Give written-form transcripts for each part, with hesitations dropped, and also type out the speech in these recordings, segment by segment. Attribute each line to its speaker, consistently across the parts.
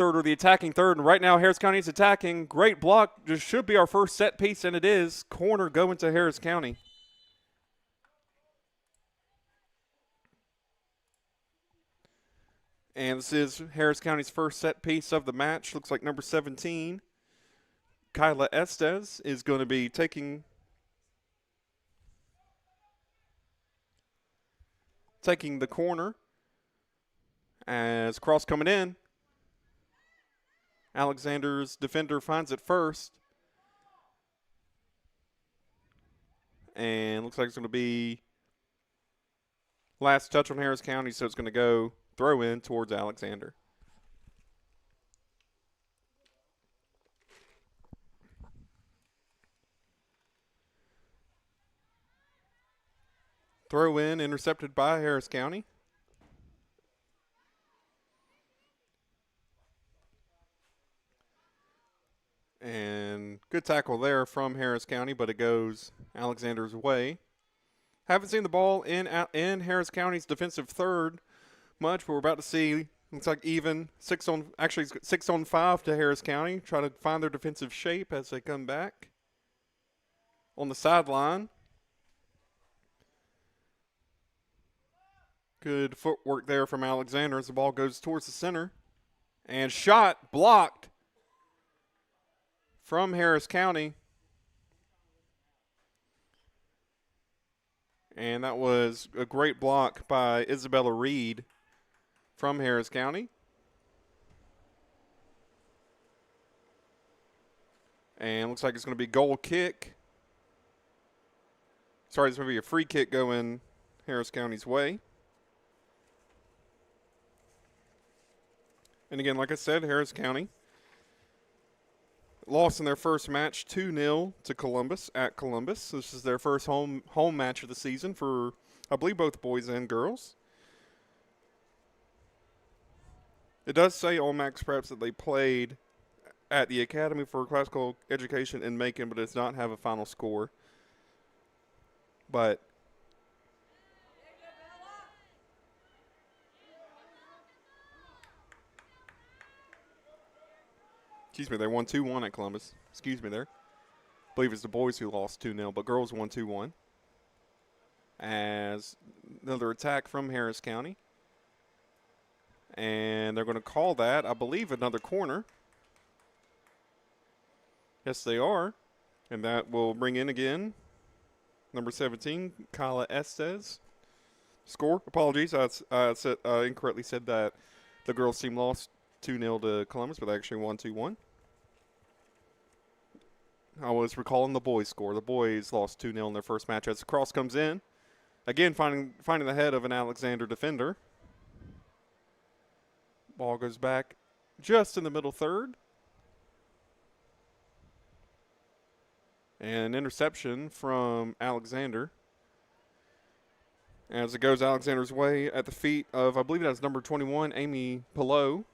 Speaker 1: third or the attacking third. And right now, Harris County is attacking. Great block. This should be our first set piece, and it is. Corner going to Harris County. And this is Harris County's first set piece of the match. Looks like number 17, Kyla Estes, is going to be taking the corner as cross coming in. Alexander's defender finds it first. And looks like it's going to be last touch on Harris County, so it's going to go throw in towards Alexander. Throw in intercepted by Harris County. And good tackle there from Harris County, but it goes Alexander's way. Haven't seen the ball in Harris County's defensive third much, but we're about to see. Looks like even 6 on 5 to Harris County. Try to find their defensive shape as they come back. On the sideline. Good footwork there from Alexander as the ball goes towards the center. And shot blocked from Harris County. And that was a great block by Isabella Reed from Harris County. And looks like it's going to be goal kick. Sorry, it's going to be a free kick going Harris County's way. And again, like I said, Harris County lost in their first match 2-0 to Columbus at Columbus. This is their first home match of the season for, I believe, both boys and girls. It does say on Max Preps that they played at the Academy for Classical Education in Macon, but it does not have a final score. But excuse me, they won 2-1 at Columbus. Excuse me there. I believe it's the boys who lost 2-0, but girls won 2-1. As another attack from Harris County. And they're going to call that, I believe, another corner. Yes, they are. And that will bring in again number 17, Kyla Estes. Score, apologies, I incorrectly said that the girls' team lost 2-0 to Columbus, but they actually won 2-1. I was recalling the boys' score. The boys lost 2-0 in their first match as the cross comes in. Again, finding the head of an Alexander defender. Ball goes back just in the middle third. And an interception from Alexander. As it goes Alexander's way at the feet of, I believe that's number 21, Amy Pillow,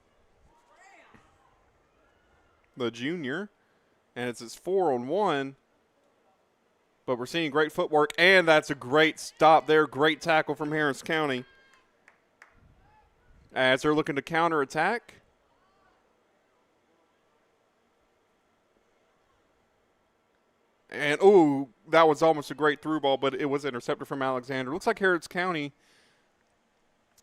Speaker 1: the junior. And it's 4-on-1. But we're seeing great footwork, and that's a great stop there. Great tackle from Harris County. As they're looking to counterattack. And, ooh, that was almost a great through ball, but it was intercepted from Alexander. Looks like Harris County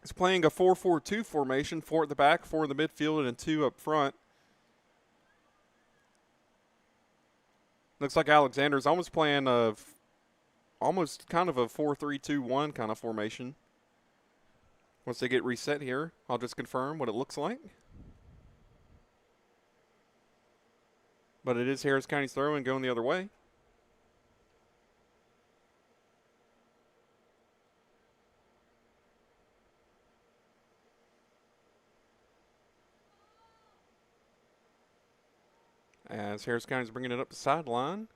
Speaker 1: is playing a 4-4-2 formation, 4 at the back, 4 in the midfield, and 2 up front. Looks like Alexander's almost playing almost kind of a 4-3-2-1 kind of formation. Once they get reset here, I'll just confirm what it looks like. But it is Harris County's throw and going the other way. As Harris County's bringing it up the sideline.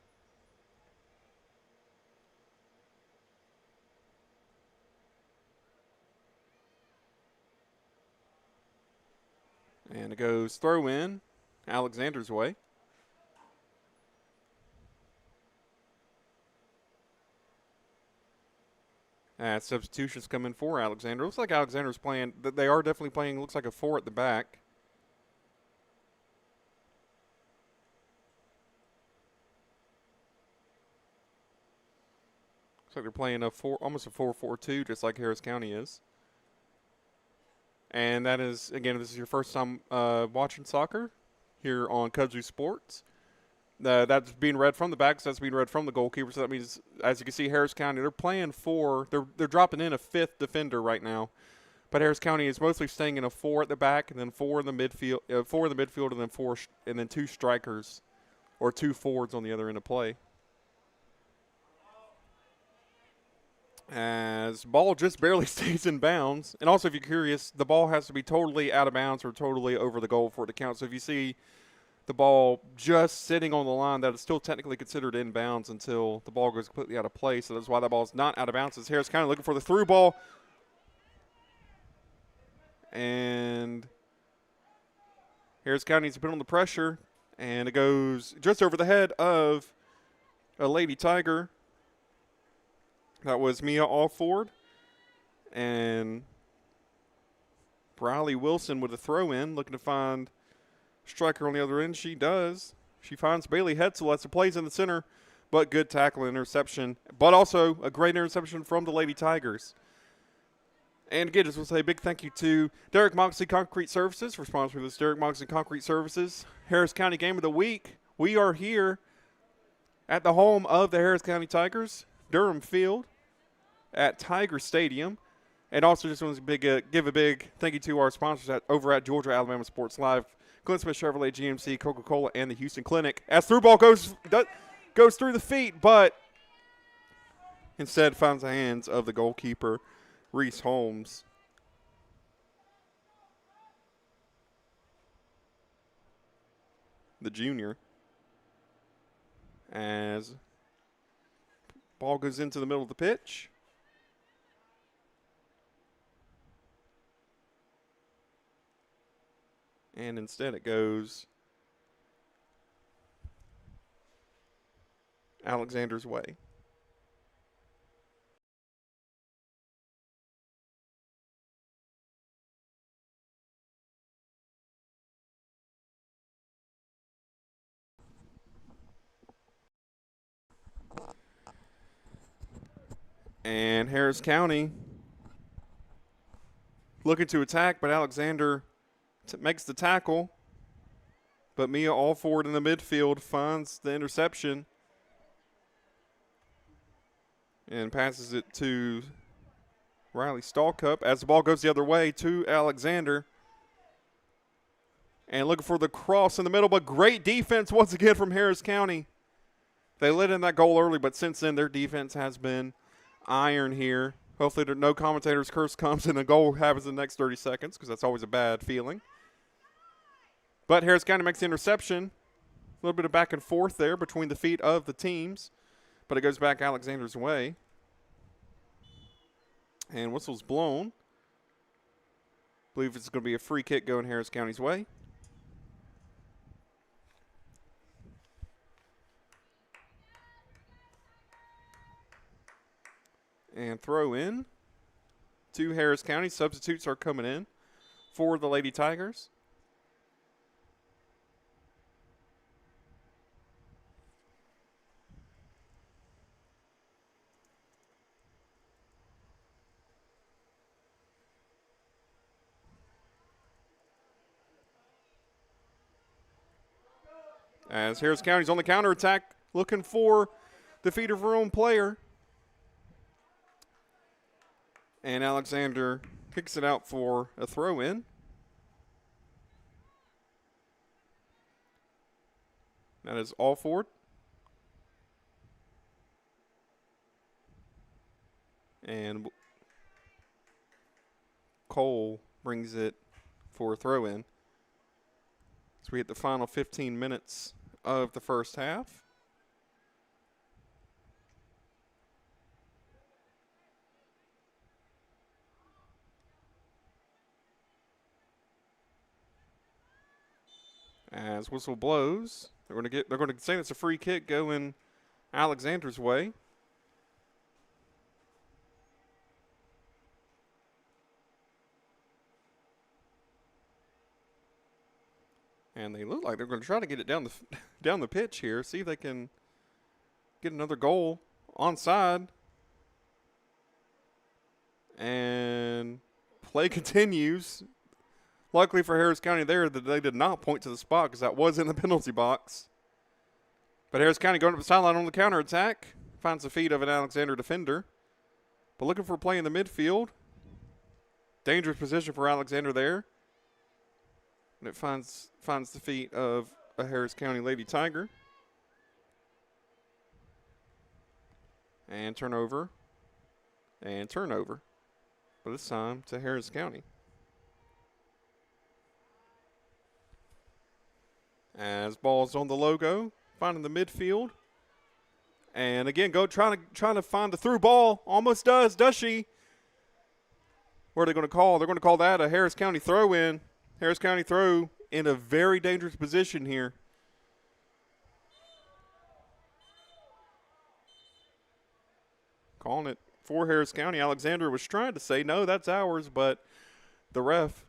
Speaker 1: And it goes throw in Alexander's way. Substitutions come in for Alexander. Looks like Alexander's playing, they are definitely playing, looks like a 4 at the back. Looks like they're playing almost a 4-4-2, just like Harris County is. And that is, again, this is your first time watching soccer here on Kudzu Sports. That's being read from the back, so that's being read from the goalkeeper. So that means, as you can see, Harris County, they're playing they're dropping in a fifth defender right now. But Harris County is mostly staying in a 4 at the back, and then 4 in the midfield, and then 2 strikers or 2 forwards on the other end of play. As ball just barely stays in bounds. And also, if you're curious, the ball has to be totally out of bounds or totally over the goal for it to count. So if you see the ball just sitting on the line, that is still technically considered in bounds until the ball goes completely out of play. So that's why that ball is not out of bounds. As Harris County looking for the through ball. And Harris County's put on the pressure. And it goes just over the head of a Lady Tiger. That was Mia Alford. And Briley Wilson with a throw in, looking to find striker on the other end. She does. She finds Bailey Hetzel as the plays in the center, but good tackle and interception. But also a great interception from the Lady Tigers. And again, just want to say a big thank you to Derek Moxley Concrete Services for sponsoring this. Derek Moxley Concrete Services, Harris County Game of the Week. We are here at the home of the Harris County Tigers, Durham Field at Tiger Stadium. And also just want to give a big thank you to our sponsors over at Georgia Alabama Sports Live, Glenn Smith Chevrolet GMC, Coca-Cola, and the Houston Clinic. As through ball goes through the feet, but instead finds the hands of the goalkeeper, Reese Holmes. The junior. As ball goes into the middle of the pitch. And instead it goes Alexander's way. And Harris County looking to attack, but Alexander makes the tackle. But Mia Alford in the midfield finds the interception and passes it to Riley Stallcup as the ball goes the other way to Alexander. And looking for the cross in the middle, but great defense once again from Harris County. They let in that goal early, but since then their defense has been iron here. Hopefully no commentator's curse comes and a goal happens in the next 30 seconds because that's always a bad feeling. But Harris County makes the interception. A little bit of back and forth there between the feet of the teams, but it goes back Alexander's way. And whistle's blown. I believe it's going to be a free kick going Harris County's way. And throw in to Harris County. Substitutes are coming in for the Lady Tigers. As Harris County's on the counterattack, looking for the feet of her own player. And Alexander kicks it out for a throw-in. That is Alford. And Cole brings it for a throw-in. So we hit the final 15 minutes of the first half. As whistle blows, they're going to say it's a free kick going Alexander's way. And they look like they're going to try to get it down the pitch here, see if they can get another goal onside. And play continues. Luckily for Harris County there that they did not point to the spot because that was in the penalty box. But Harris County going up the sideline on the counterattack. Finds the feet of an Alexander defender. But looking for a play in the midfield. Dangerous position for Alexander there. And it finds the feet of a Harris County Lady Tiger. And turnover. And turnover. But this time to Harris County. As ball's on the logo, finding the midfield. And again, trying to find the through ball. Almost does she? What are they going to call? They're going to call that a Harris County throw in. Harris County throw in a very dangerous position here. Calling it for Harris County. Alexander was trying to say, no, that's ours, but the ref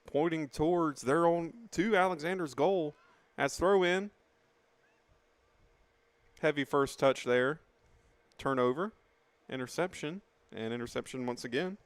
Speaker 1: pointing towards to Alexander's goal as throw in. Heavy first touch there. Turnover. Interception. And interception once again.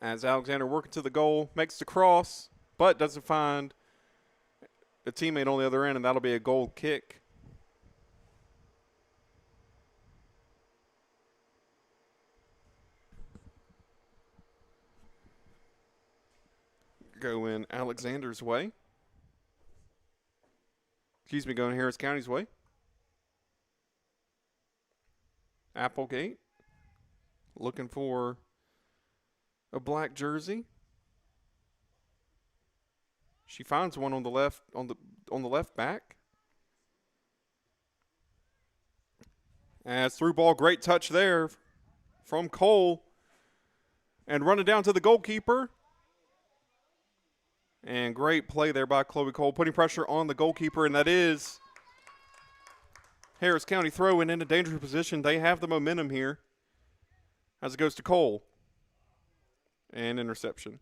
Speaker 1: As Alexander working to the goal, makes the cross, but doesn't find a teammate on the other end, and that'll be a goal kick. Going Alexander's way. Going Harris County's way. Applegate looking for a black jersey. She finds one on the left on the left back. As through ball, great touch there from Cole. And running down to the goalkeeper. And great play there by Chloe Cole, putting pressure on the goalkeeper, and that is Harris County throwing in a dangerous position. They have the momentum here as it goes to Cole. And interception.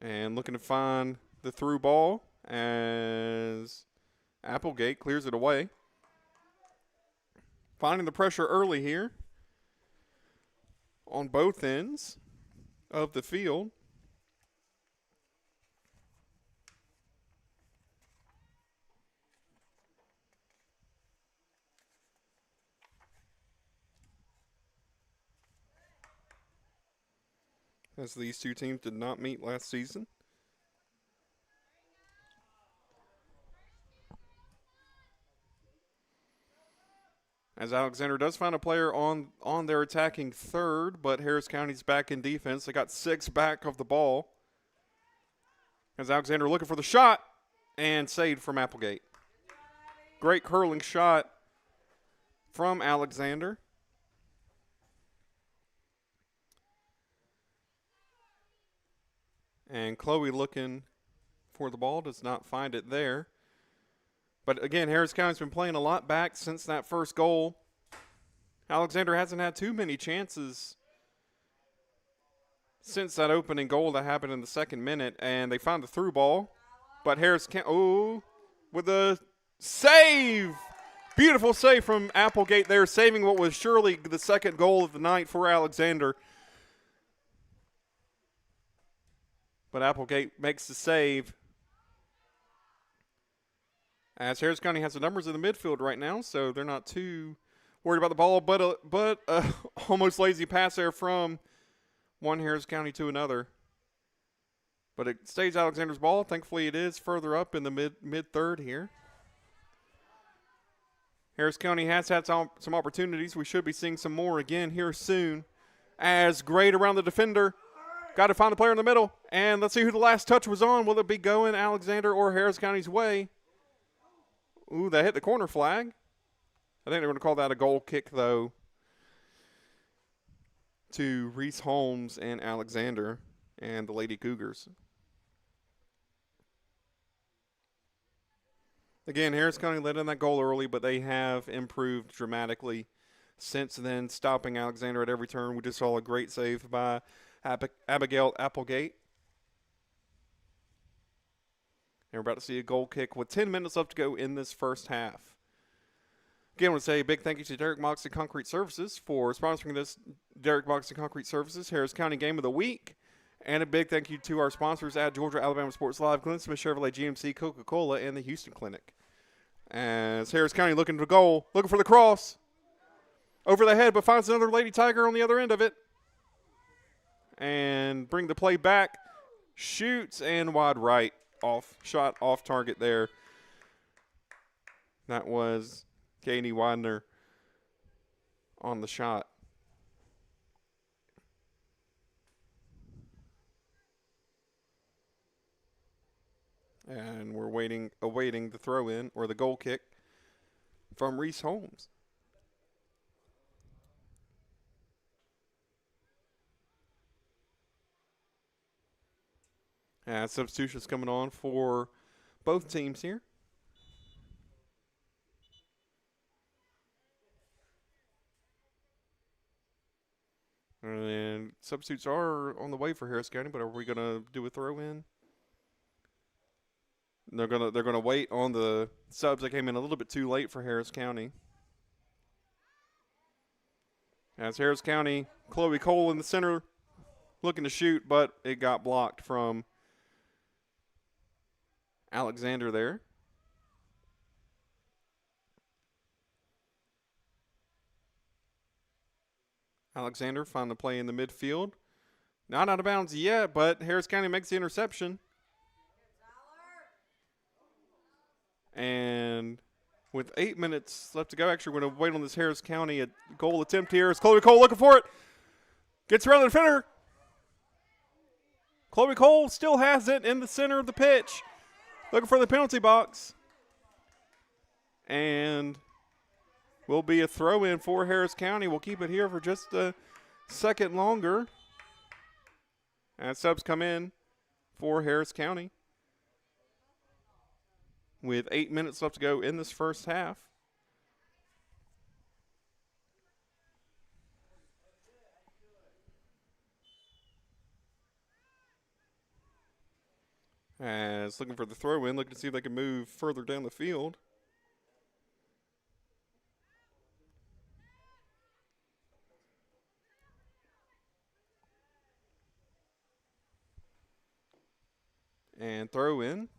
Speaker 1: And looking to find the through ball as Applegate clears it away. Finding the pressure early here on both ends of the field. As these two teams did not meet last season. As Alexander does find a player on their attacking third, but Harris County's back in defense. They got 6 back of the ball. As Alexander looking for the shot and saved from Applegate. Great curling shot from Alexander. And Chloe looking for the ball, does not find it there. But again, Harris County's been playing a lot back since that first goal. Alexander hasn't had too many chances since that opening goal that happened in the second minute. And they found the through ball. But Harris County, with a save. Beautiful save from Applegate there, saving what was surely the second goal of the night for Alexander. But Applegate makes the save. As Harris County has the numbers in the midfield right now, so they're not too worried about the ball. But almost lazy pass there from one Harris County to another. But it stays Alexander's ball. Thankfully, it is further up in the mid-third here. Harris County has had some opportunities. We should be seeing some more again here soon. As great around the defender. Got to find the player in the middle. And let's see who the last touch was on. Will it be going Alexander or Harris County's way? Ooh, that hit the corner flag. I think they're going to call that a goal kick, though, to Reese Holmes and Alexander and the Lady Cougars. Again, Harris County let in that goal early, but they have improved dramatically since then, stopping Alexander at every turn. We just saw a great save by Abigail Applegate. And we're about to see a goal kick with 10 minutes left to go in this first half. Again, I want to say a big thank you to Derek Moxley Concrete Services for sponsoring this Derek Moxley Concrete Services Harris County Game of the Week. And a big thank you to our sponsors at Georgia Alabama Sports Live, Glenn Smith Chevrolet GMC, Coca-Cola, and the Houston Clinic. As Harris County looking for the goal, looking for the cross. Over the head, but finds another Lady Tiger on the other end of it. And bring the play back. Shoots and wide right. Shot off target there. That was Katie Widener on the shot. And we're awaiting the throw in or the goal kick from Reese Holmes. Substitutions coming on for both teams here. And substitutes are on the way for Harris County, but are we going to do a throw in? They're gonna wait on the subs that came in a little bit too late for Harris County. As Harris County, Chloe Cole in the center, looking to shoot, but it got blocked from Alexander there. Alexander found the play in the midfield. Not out of bounds yet, but Harris County makes the interception. And with 8 minutes left to go, actually, we're going to wait on this Harris County goal attempt here. It's Chloe Cole looking for it. Gets around the defender. Chloe Cole still has it in the center of the pitch. Looking for the penalty box. And will be a throw-in for Harris County. We'll keep it here for just a second longer. And subs come in for Harris County. With 8 minutes left to go in this first half. As looking for the throw-in, looking to see if they can move further down the field. And throw in.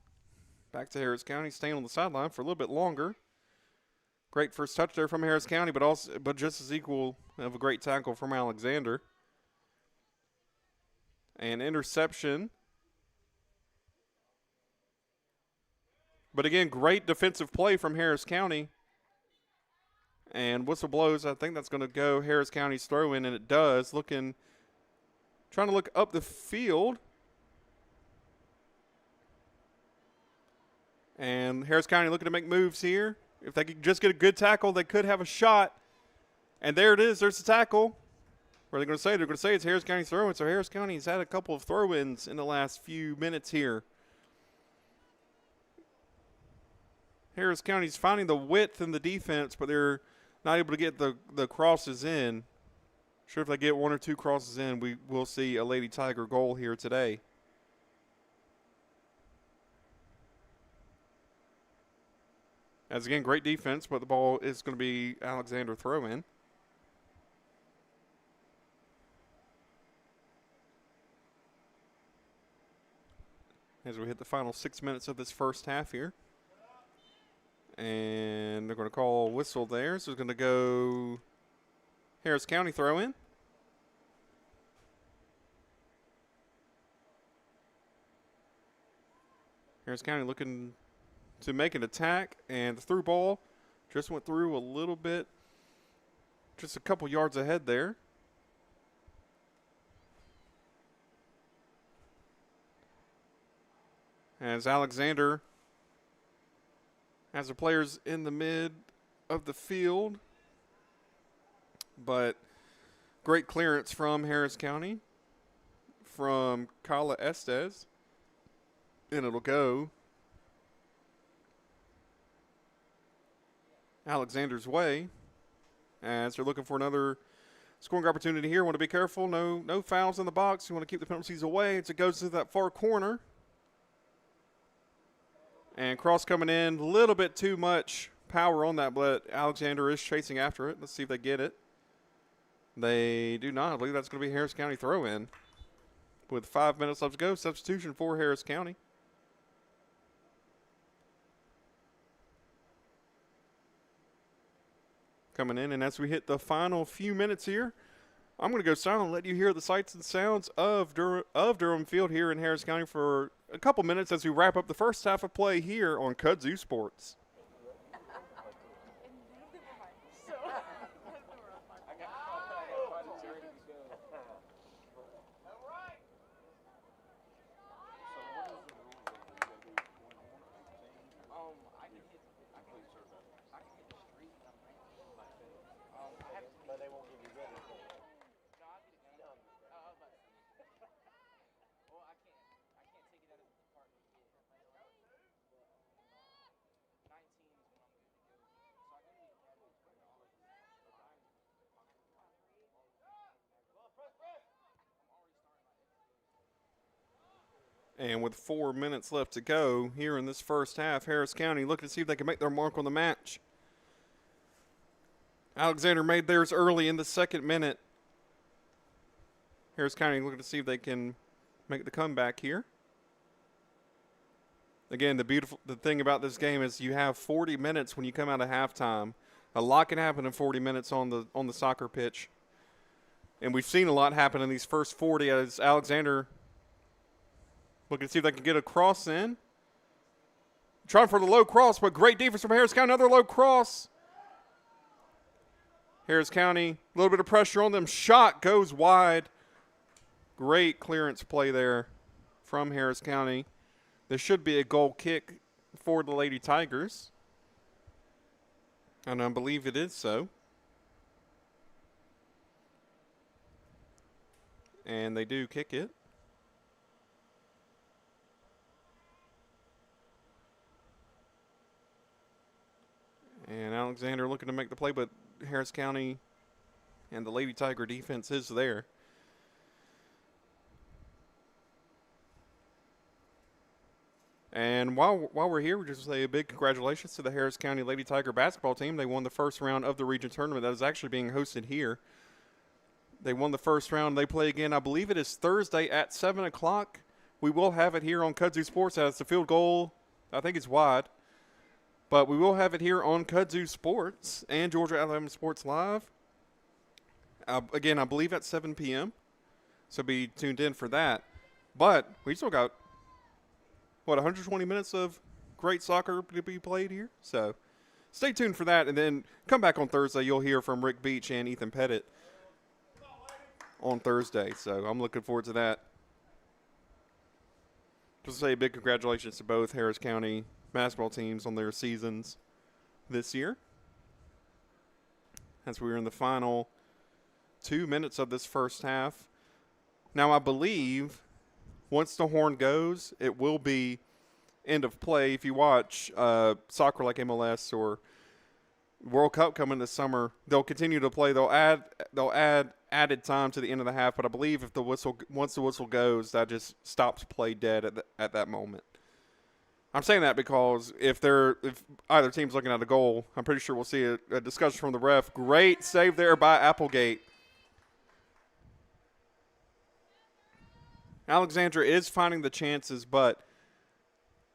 Speaker 1: Back to Harris County, staying on the sideline for a little bit longer. Great first touch there from Harris County, but just as equal of a great tackle from Alexander. And interception. But again, great defensive play from Harris County. And whistle blows. I think that's going to go Harris County's throw in, and it does. Trying to look up the field. And Harris County looking to make moves here. If they could just get a good tackle, they could have a shot. And there it is. There's the tackle. What are they going to say? They're going to say it's Harris County's throw-in. So Harris County's had a couple of throw-ins in the last few minutes here. Harris County's finding the width in the defense, but they're not able to get the crosses in. Sure, if they get one or two crosses in, we will see a Lady Tiger goal here today. As again, great defense, but the ball is going to be Alexander throw-in. As we hit the final 6 minutes of this first half here. And they're going to call a whistle there. So it's going to go Harris County throw-in. Harris County looking to make an attack, and the through ball just went through a little bit, just a couple yards ahead there. As Alexander has the players in the mid of the field, but great clearance from Harris County, from Kala Estes, and it'll go Alexander's way as they're looking for another scoring opportunity here. Want to be careful. No fouls in the box. You want to keep the penalties away as it goes to that far corner. And cross coming in. A little bit too much power on that, but Alexander is chasing after it. Let's see if they get it. They do not. I believe that's going to be Harris County throw-in. With 5 minutes left to go, substitution for Harris County. Coming in, and as we hit the final few minutes here, I'm going to go silent and let you hear the sights and sounds of Durham Field here in Harris County for a couple minutes as we wrap up the first half of play here on Kudzu Sports. And with 4 minutes left to go here in this first half, Harris County looking to see if they can make their mark on the match. Alexander made theirs early in the second minute. Harris County looking to see if they can make the comeback here. Again, the thing about this game is you have 40 minutes when you come out of halftime. A lot can happen in 40 minutes on the soccer pitch. And we've seen a lot happen in these first 40 as Alexander looking to see if they can get a cross in. Trying for the low cross, but great defense from Harris County. Another low cross. Harris County, a little bit of pressure on them. Shot goes wide. Great clearance play there from Harris County. There should be a goal kick for the Lady Tigers. And I believe it is so. And they do kick it. And Alexander looking to make the play, but Harris County and the Lady Tiger defense is there. And while we're here, we just say a big congratulations to the Harris County Lady Tiger basketball team. They won the first round of the region tournament that is actually being hosted here. They won the first round. They play again, I believe it is Thursday at 7 o'clock. We will have it here on Kudzu Sports as the field goal, I think it's wide. But we will have it here on Kudzu Sports and Georgia Alabama Sports Live. Again, I believe at 7 p.m. So be tuned in for that. But we still got, 120 minutes of great soccer to be played here? So stay tuned for that. And then come back on Thursday. You'll hear from Rick Beach and Ethan Pettit on Thursday. So I'm looking forward to that. Just to say a big congratulations to both Harris County basketball teams on their seasons this year. As we're in the final 2 minutes of this first half. Now I believe once the horn goes, it will be end of play. If you watch soccer like MLS or World Cup coming this summer, they'll continue to play. They'll add added time to the end of the half, but I believe if once the whistle goes, that just stops play dead at that moment. I'm saying that because if either team's looking at a goal, I'm pretty sure we'll see a discussion from the ref. Great save there by Applegate. Alexandra is finding the chances, but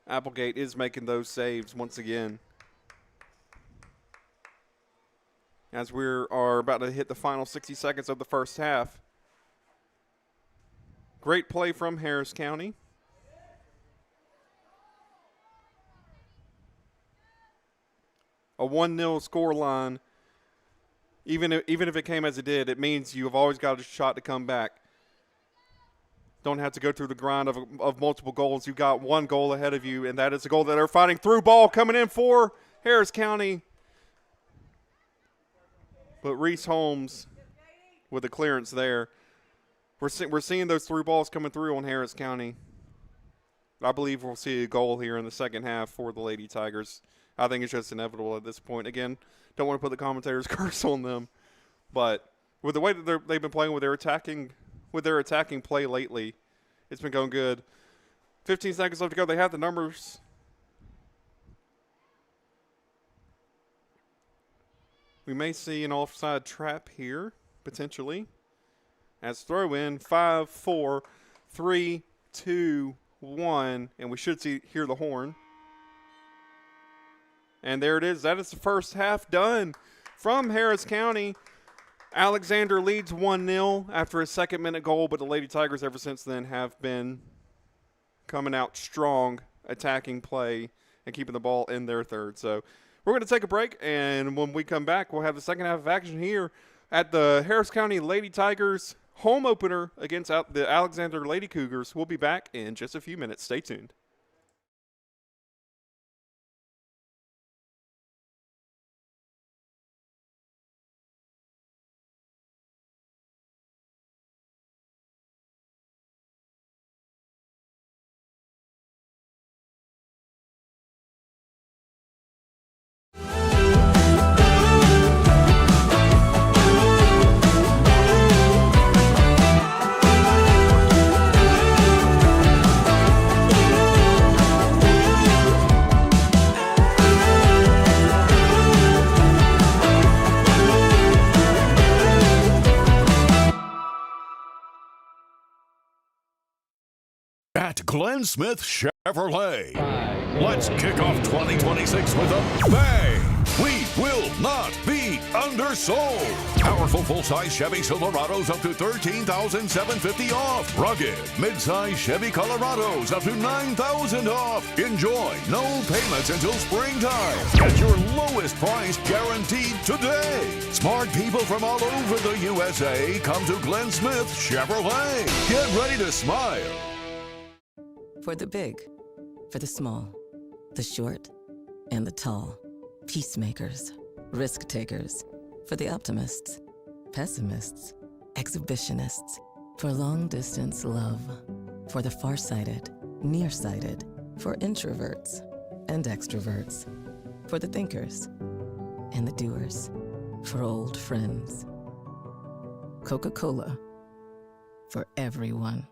Speaker 1: Applegate is making those saves once again. As we are about to hit the final 60 seconds of the first half. Great play from Harris County. A 1-0 score line, even if it came as it did, it means you have always got a shot to come back. Don't have to go through the grind of multiple goals. You've got one goal ahead of you, and that is the goal that they're fighting through. Ball coming in for Harris County. But Reese Holmes with the clearance there. We're seeing those through balls coming through on Harris County. I believe we'll see a goal here in the second half for the Lady Tigers. I think it's just inevitable at this point. Again, don't want to put the commentators' curse on them, but with the way that they've been playing with their attacking play lately, it's been going good. 15 seconds left to go. They have the numbers. We may see an offside trap here, potentially. As throw in 5, 4, 3, 2, 1, and we should hear the horn. And there it is. That is the first half done from Harris County. Alexander leads 1-0 after a second-minute goal, but the Lady Tigers ever since then have been coming out strong, attacking play, and keeping the ball in their third. So we're going to take a break, and when we come back, we'll have the second half of action here at the Harris County Lady Tigers home opener against the Alexander Lady Cougars. We'll be back in just a few minutes. Stay tuned.
Speaker 2: At Glenn Smith Chevrolet, let's kick off 2026 with a bang! We will not be undersold. Powerful full-size Chevy Silverados up to $13,750 off. Rugged mid-size Chevy Colorados up to $9,000 off. Enjoy no payments until springtime. Get your lowest price guaranteed today. Smart people from all over the USA come to Glenn Smith Chevrolet. Get ready to smile.
Speaker 3: For the big, for the small, the short, and the tall. Peacemakers, risk takers. For the optimists, pessimists, exhibitionists. For long distance love. For the farsighted, nearsighted. For introverts and extroverts. For the thinkers and the doers. For old friends. Coca-Cola. For everyone.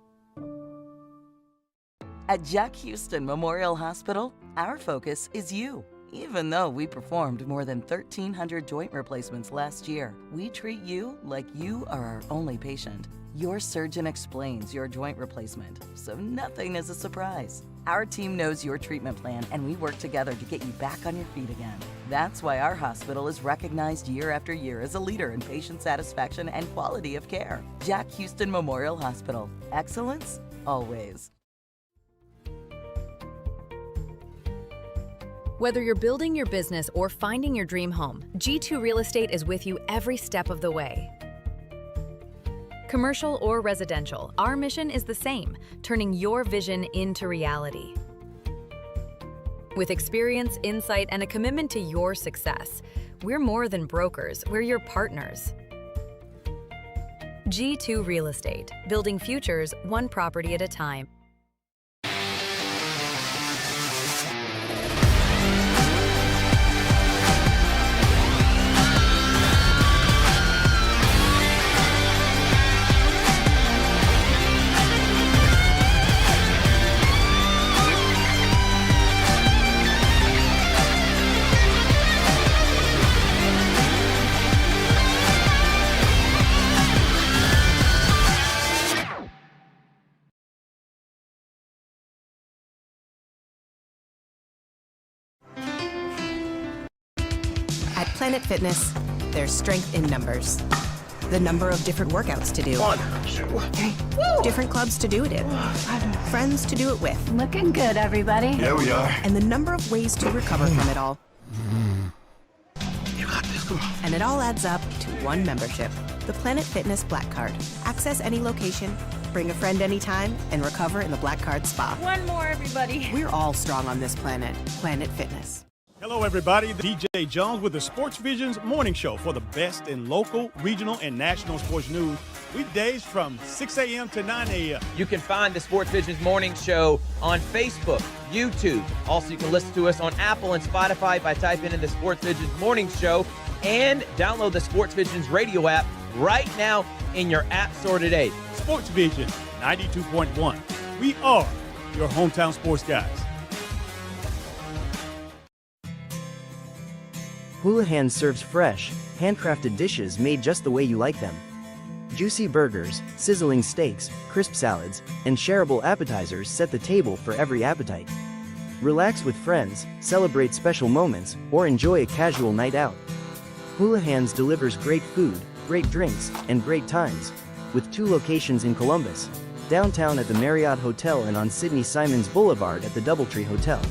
Speaker 4: At Jack Houston Memorial Hospital, our focus is you. Even though we performed more than 1,300 joint replacements last year, we treat you like you are our only patient. Your surgeon explains your joint replacement, so nothing is a surprise. Our team knows your treatment plan, and we work together to get you back on your feet again. That's why our hospital is recognized year after year as a leader in patient satisfaction and quality of care. Jack Houston Memorial Hospital. Excellence, always.
Speaker 5: Whether you're building your business or finding your dream home, G2 Real Estate is with you every step of the way. Commercial or residential, our mission is the same, turning your vision into reality. With experience, insight, and a commitment to your success, we're more than brokers, we're your partners. G2 Real Estate, building futures one property at a time.
Speaker 6: At Planet Fitness, there's strength in numbers. The number of different workouts to do.
Speaker 7: 1, 2, 3.
Speaker 6: Different clubs to do it in. Friends to do it with.
Speaker 8: Looking good, everybody.
Speaker 7: There we are.
Speaker 6: And the number of ways to recover from it all.
Speaker 7: You got this, come on.
Speaker 6: And it all adds up to one membership. The Planet Fitness Black Card. Access any location, bring a friend anytime, and recover in the Black Card Spa.
Speaker 8: One more, everybody.
Speaker 6: We're all strong on this planet. Planet Fitness.
Speaker 9: Hello, everybody. DJ Jones with the Sports Vision's morning show for the best in local, regional, and national sports news weekdays from 6 a.m. to 9 a.m.
Speaker 10: You can find the Sports Visions Morning Show on Facebook, YouTube. Also, you can listen to us on Apple and Spotify by typing in the Sports Visions Morning Show, and download the Sports Visions radio app right now in your app store today.
Speaker 9: Sports Vision 92.1. We are your hometown sports guys.
Speaker 11: Houlihan serves fresh, handcrafted dishes made just the way you like them. Juicy burgers, sizzling steaks, crisp salads, and shareable appetizers set the table for every appetite. Relax with friends, celebrate special moments, or enjoy a casual night out. Houlihan's delivers great food, great drinks, and great times, with 2 locations in Columbus, downtown at the Marriott Hotel and on Sidney Simons Boulevard at the Doubletree Hotel.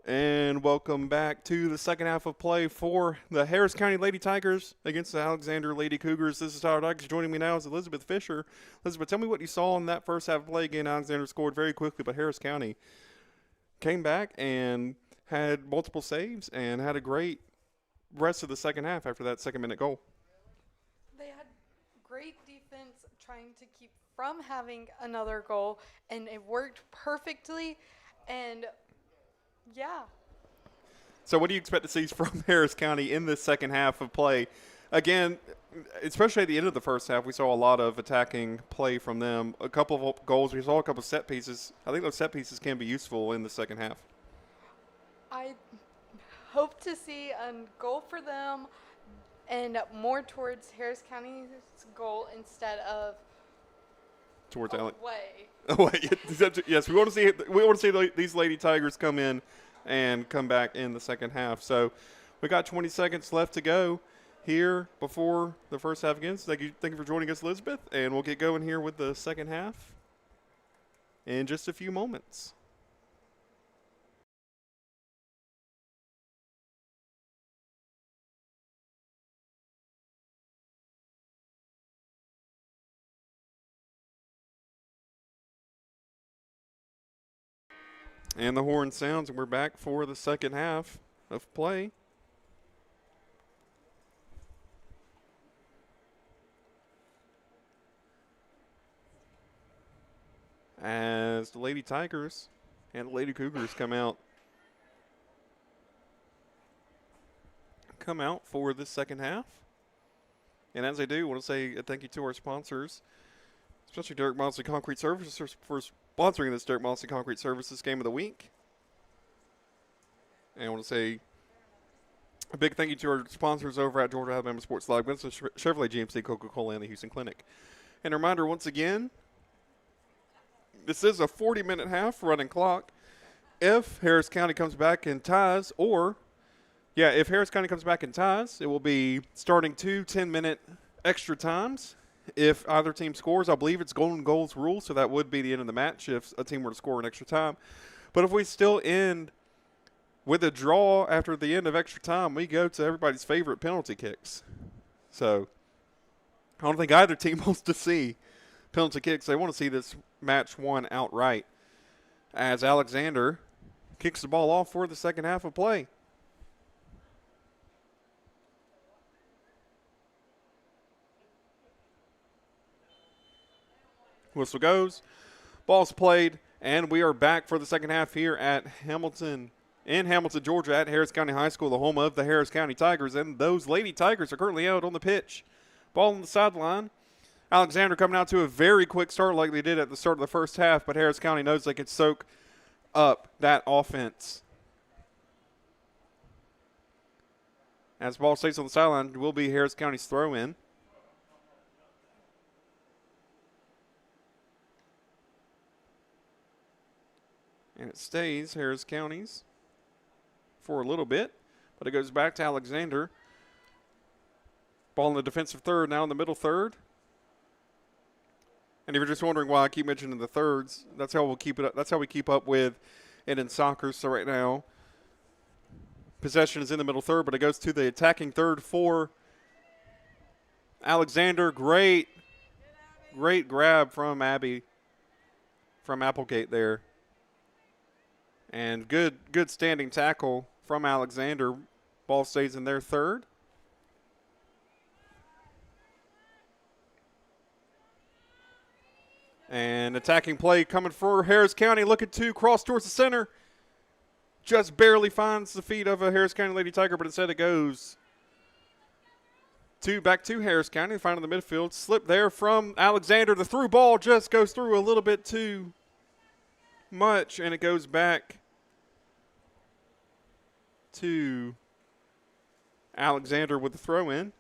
Speaker 1: And welcome back to the second half of play for the Harris County Lady Tigers against the Alexander Lady Cougars. This is Tyler Dykes. Joining me now is Elizabeth Fisher. Elizabeth, tell me what you saw in that first half of play. Again, Alexander scored very quickly, but Harris County came back and had multiple saves and had a great rest of the second half after that second-minute goal.
Speaker 12: They had great defense trying to keep from having another goal, and it worked perfectly. And yeah.
Speaker 1: So what do you expect to see from Harris County in this second half of play? Again, especially at the end of the first half, we saw a lot of attacking play from them. A couple of goals. We saw a couple of set pieces. I think those set pieces can be useful in the second half.
Speaker 12: I hope to see a goal for them and more towards Harris County's goal instead of
Speaker 1: towards
Speaker 12: away.
Speaker 1: Yes, we want to see these Lady Tigers come in and come back in the second half. So we got 20 seconds left to go here before the first half begins. Thank you for joining us, Elizabeth, and we'll get going here with the second half in just a few moments. And the horn sounds, and we're back for the second half of play. As the Lady Tigers and the Lady Cougars come out for the second half. And as they do, I want to say a thank you to our sponsors, especially Derek Mosley Concrete Services for sponsoring this Derek Mosley Concrete Services Game of the Week. And I want to say a big thank you to our sponsors over at Georgia Alabama Sports Live, Winston Chevrolet GMC, Coca-Cola, and the Houston Clinic. And a reminder once again, this is a 40-minute half running clock. If Harris County comes back and ties, if Harris County comes back and ties, it will be starting 2 10-minute extra times. If either team scores, I believe it's golden goals rule, so that would be the end of the match if a team were to score an extra time. But if we still end with a draw after the end of extra time, we go to everybody's favorite penalty kicks. So I don't think either team wants to see penalty kicks. They want to see this match won outright as Alexander kicks the ball off for the second half of play. Whistle goes, ball's played, and we are back for the second half here at Hamilton, Georgia, at Harris County High School, the home of the Harris County Tigers, and those Lady Tigers are currently out on the pitch. Ball on the sideline. Alexander coming out to a very quick start like they did at the start of the first half, but Harris County knows they can soak up that offense. As ball stays on the sideline, it will be Harris County's throw-in. And it stays Harris County's for a little bit, but it goes back to Alexander. Ball in the defensive third, now in the middle third. And if you're just wondering why I keep mentioning the thirds, that's how we'll keep it up. That's how we keep up with it in soccer. So right now, possession is in the middle third, but it goes to the attacking third for Alexander. Great grab from Abby, from Applegate there. And good standing tackle from Alexander. Ball stays in their third. And attacking play coming for Harris County. Looking to cross towards the center. Just barely finds the feet of a Harris County Lady Tiger, but instead it goes back to Harris County. Finding the midfield. Slip there from Alexander. The through ball just goes through a little bit too much, and it goes back to Alexander with the throw in.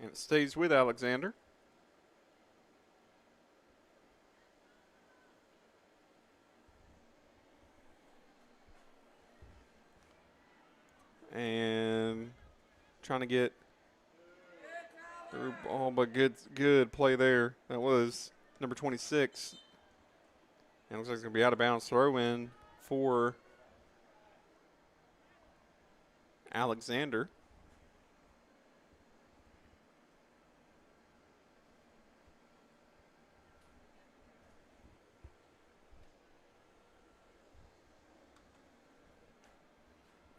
Speaker 1: And it stays with Alexander. And trying to get Through ball, but good play there. That was number 26. And it looks like it's going to be out of bounds. Throw in for Alexander.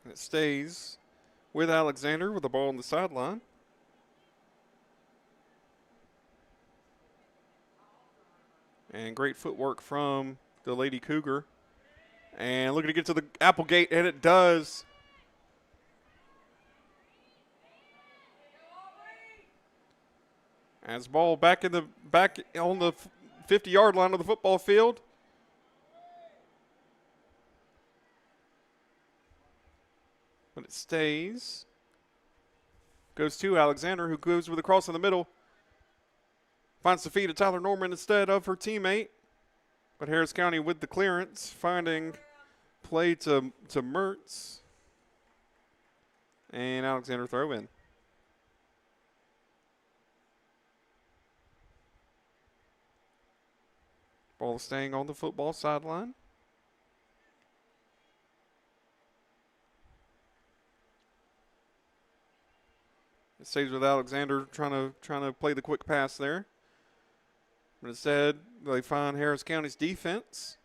Speaker 1: And it stays with Alexander with the ball on the sideline. And great footwork from the Lady Cougar. And looking to get to the Applegate, and it does. As ball back on the 50-yard line of the football field. But it stays. Goes to Alexander, who goes with a cross in the middle. Finds the feet of Tyler Norman instead of her teammate. But Harris County with the clearance, finding play to Mertz. And Alexander throw in. Ball staying on the football sideline. It stays with Alexander trying to play the quick pass there. But instead, they find Harris County's defense.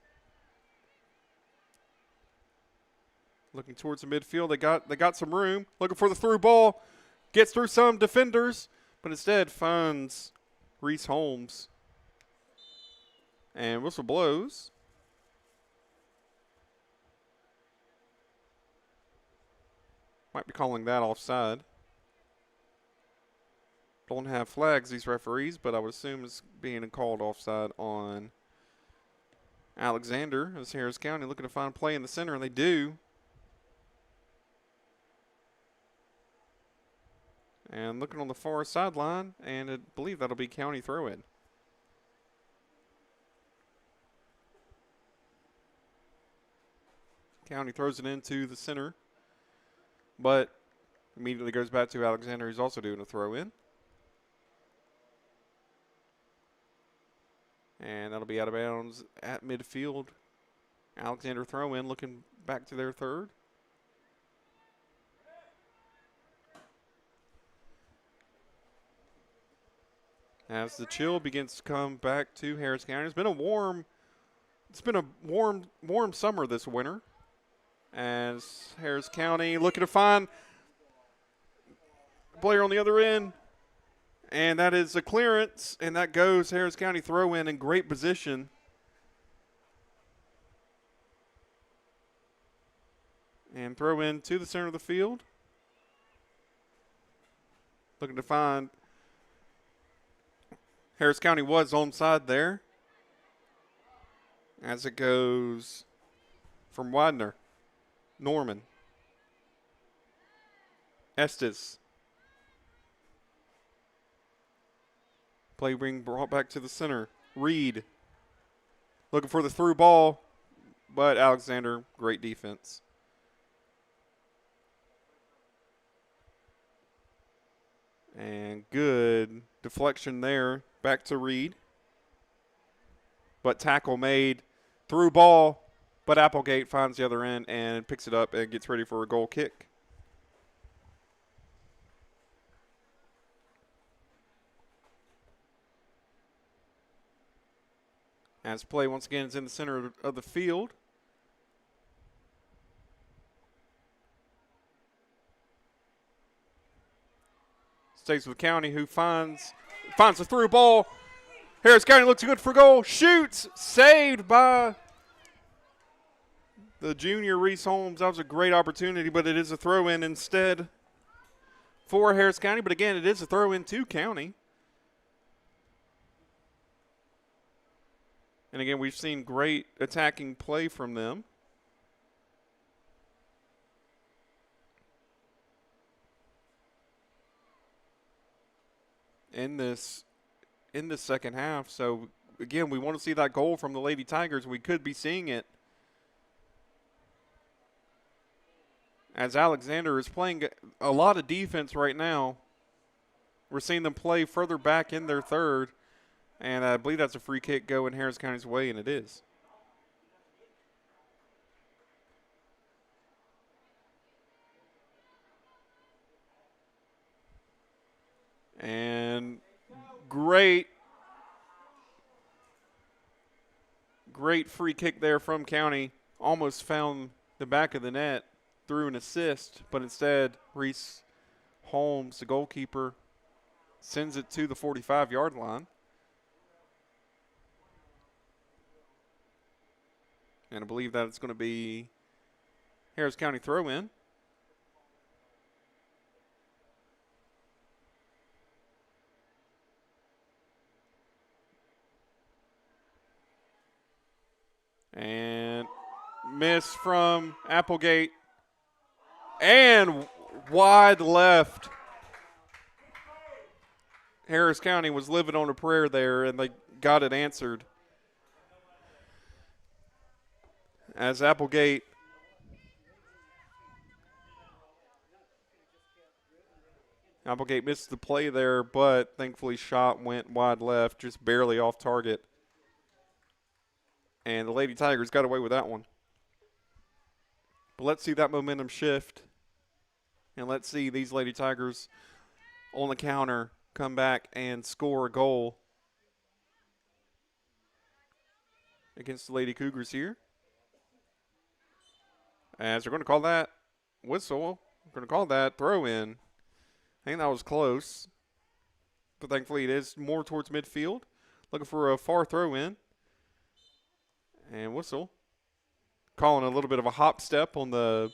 Speaker 1: Looking towards the midfield. They got some room. Looking for the through ball. Gets through some defenders, but instead finds Reese Holmes. And whistle blows. Might be calling that offside. Don't have flags, these referees, but I would assume it's being called offside on Alexander as Harris County looking to find play in the center, and they do. And looking on the far sideline, and I believe that'll be County throw-in. County throws it into the center, but immediately goes back to Alexander, who's also doing a throw-in. And that'll be out of bounds at midfield. Alexander throw in, looking back to their third. As the chill begins to come back to Harris County. It's been a warm summer this winter. As Harris County looking to find a player on the other end. And that is a clearance, and that goes Harris County throw in great position. And throw in to the center of the field. Looking to find Harris County was onside there. As it goes from Widener, Norman, Estes. Play being brought back to the center. Reed looking for the through ball, but Alexander, great defense. And good deflection there. Back to Reed. But tackle made. Through ball, but Applegate finds the other end and picks it up and gets ready for a goal kick. As play once again is in the center of the field. Stays with County, who finds the through ball. Harris County looks good for goal. Shoots. Saved by the junior Reese Holmes. That was a great opportunity, but it is a throw-in instead for Harris County. But again, it is a throw-in to County. And again, we've seen great attacking play from them. In this second half. So again, we want to see that goal from the Lady Tigers. We could be seeing it. As Alexander is playing a lot of defense right now. We're seeing them play further back in their third, and I believe that's a free kick going Harris County's way, and it is. And great free kick there from County. Almost found the back of the net through an assist, but instead Reese Holmes, the goalkeeper, sends it to the 45-yard line. And I believe that it's going to be Harris County throw-in. And miss from Applegate. And wide left. Harris County was living on a prayer there, and they got it answered. As Applegate missed the play there, but thankfully shot went wide left, just barely off target. And the Lady Tigers got away with that one. But let's see that momentum shift. And let's see these Lady Tigers on the counter come back and score a goal against the Lady Cougars here. As they're going to call that whistle. We're going to call that throw-in. I think that was close. But thankfully it is more towards midfield. Looking for a far throw-in. And whistle. Calling a little bit of a hop step on the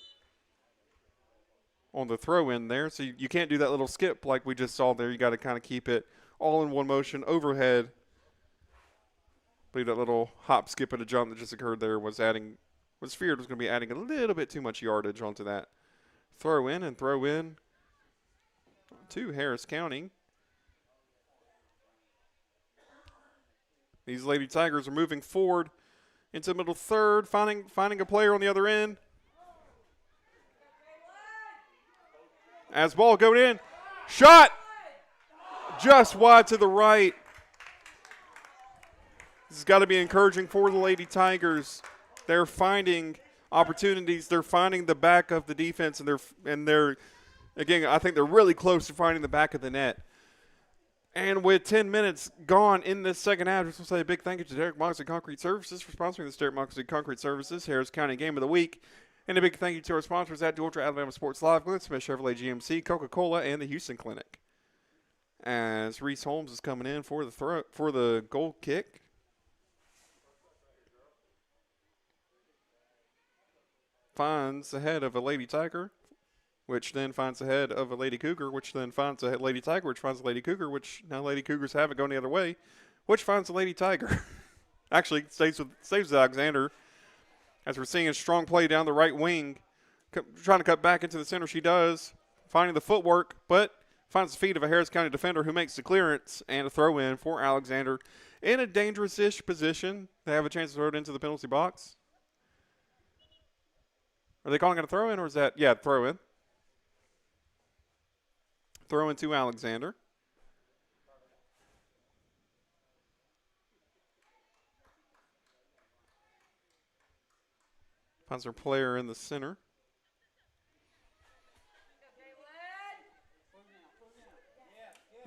Speaker 1: throw-in there. So you can't do that little skip like we just saw there. You got to kind of keep it all in one motion overhead. I believe that little hop, skip, and a jump that just occurred there was feared was going to be adding a little bit too much yardage onto that throw-in to Harris County. These Lady Tigers are moving forward into the middle third, finding a player on the other end. As ball going in, shot just wide to the right. This has got to be encouraging for the Lady Tigers. They're finding opportunities. They're finding the back of the defense, and they're again, I think they're really close to finding the back of the net. And with 10 minutes gone in this second half, I just want to say a big thank you to Derek Moxley Concrete Services for sponsoring this Derek Moxley Concrete Services Harris County Game of the Week. And a big thank you to our sponsors at Georgia Alabama Sports Live, Glenn Smith Chevrolet GMC, Coca-Cola, and the Houston Clinic. As Reese Holmes is coming in for the goal kick. Finds the head of a Lady Tiger, which then finds the head of a Lady Cougar, which then finds a Lady Tiger, which finds a Lady Cougar, which now Lady Cougars have it going the other way, which finds a Lady Tiger. Actually, stays with Alexander. As we're seeing a strong play down the right wing, trying to cut back into the center. She does, finding the footwork, but finds the feet of a Harris County defender who makes the clearance and a throw-in for Alexander in a dangerous-ish position. They have a chance to throw it into the penalty box. Are they calling it a throw-in, or is that, yeah, throw-in. Throw-in to Alexander. Finds her player in the center.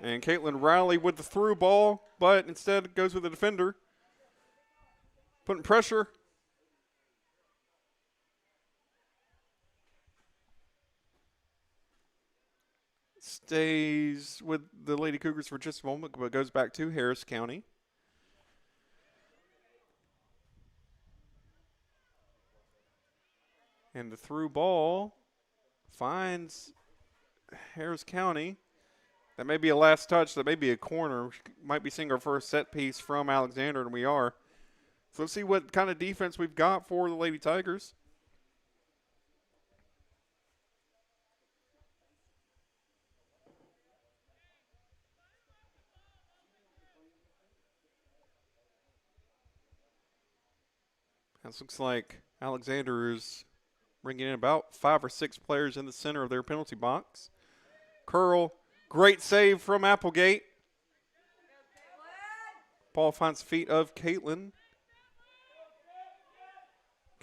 Speaker 1: And Caitlin Riley with the through ball, but instead goes with the defender. Putting pressure. Stays with the Lady Cougars for just a moment, but goes back to Harris County. And the through ball finds Harris County. That may be a last touch. That may be a corner. Might be seeing our first set piece from Alexander, and we are. So let's see what kind of defense we've got for the Lady Tigers. This looks like Alexander is bringing in about 5 or 6 players in the center of their penalty box. Curl Great save from Applegate. Ball finds the feet of Caitlin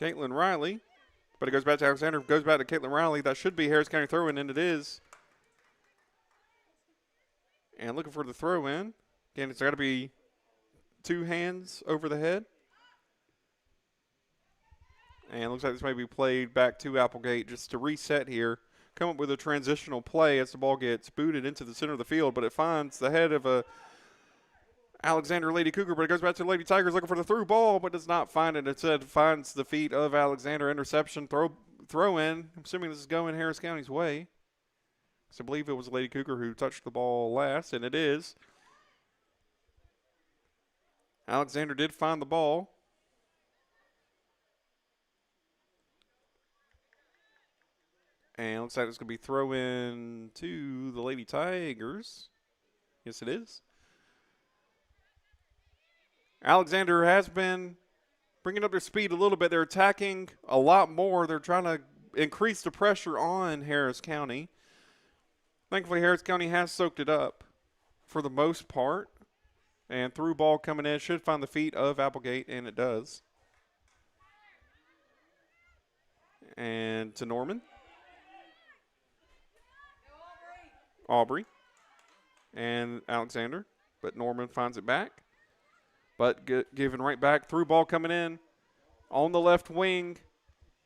Speaker 1: Riley. But it goes back to Alexander. Goes back to Caitlin Riley. That should be Harris County throw-in, and it is. And looking for the throw-in. Again, it's got to be 2 hands over the head. And it looks like this may be played back to Applegate just to reset here. Come up with a transitional play as the ball gets booted into the center of the field, but it finds the head of a Alexander Lady Cougar, but it goes back to the Lady Tigers looking for the through ball, but does not find it. Instead, finds the feet of Alexander. Interception, throw in. I'm assuming this is going Harris County's way. So I believe it was Lady Cougar who touched the ball last, and it is. Alexander did find the ball. And looks like it's going to be throw in to the Lady Tigers. Yes, it is. Alexander has been bringing up their speed a little bit. They're attacking a lot more. They're trying to increase the pressure on Harris County. Thankfully, Harris County has soaked it up for the most part. And through ball coming in should find the feet of Applegate, and it does. And to Norman. Aubrey and Alexander, but Norman finds it back. But given right back, through ball coming in on the left wing.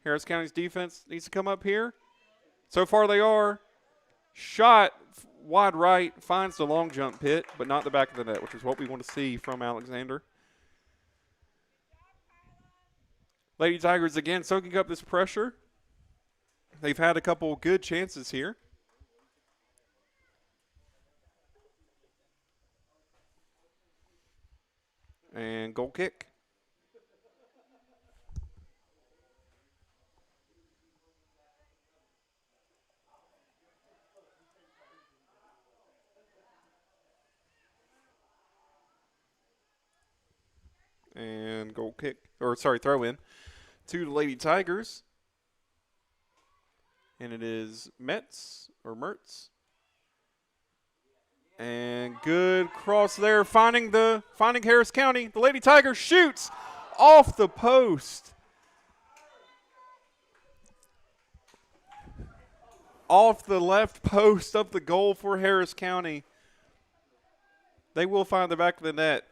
Speaker 1: Harris County's defense needs to come up here. So far they are. Shot wide right, finds the long jump pit, but not the back of the net, which is what we want to see from Alexander. Lady Tigers again soaking up this pressure. They've had a couple good chances here. And goal kick. And goal kick, throw in to the Lady Tigers. And it is Mertz. And good cross there, finding Harris County. The Lady Tigers shoots off the post. Off the left post of the goal for Harris County. They will find the back of the net.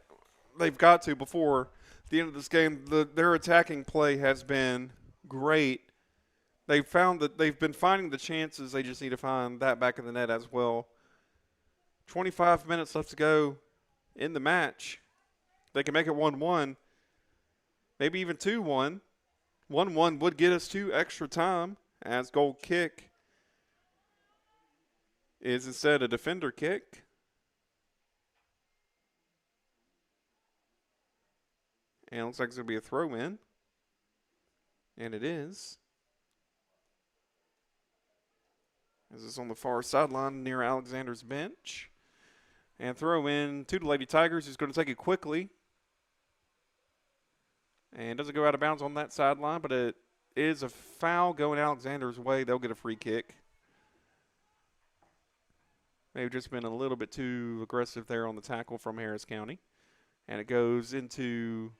Speaker 1: They've got to before the end of this game. Their attacking play has been great. They've found that they've been finding the chances. They just need to find that back of the net as well. 25 minutes left to go in the match. They can make it 1-1, maybe even 2-1. 1-1 would get us to extra time, as goal kick is instead a defender kick. And it looks like it's going to be a throw-in. And it is. As it's on the far sideline near Alexander's bench. And throw in to the Lady Tigers, who's going to take it quickly. And doesn't go out of bounds on that sideline, but it is a foul going Alexander's way. They'll get a free kick. They've just been a little bit too aggressive there on the tackle from Harris County. And it goes into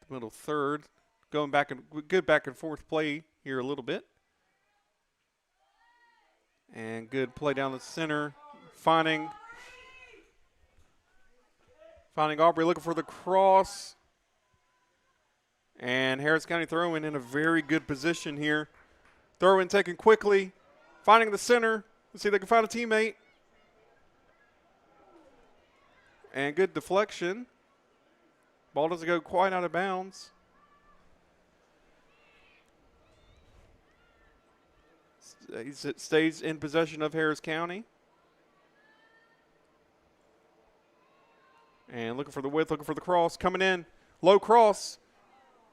Speaker 1: the middle third. Going back and good back and forth play here a little bit. And good play down the center. Finding Aubrey, looking for the cross. And Harris County throwing in a very good position here. Throw in taken quickly. Finding the center. Let's see if they can find a teammate. And good deflection. Ball doesn't go quite out of bounds. It stays in possession of Harris County. And looking for the width, looking for the cross. Coming in. Low cross.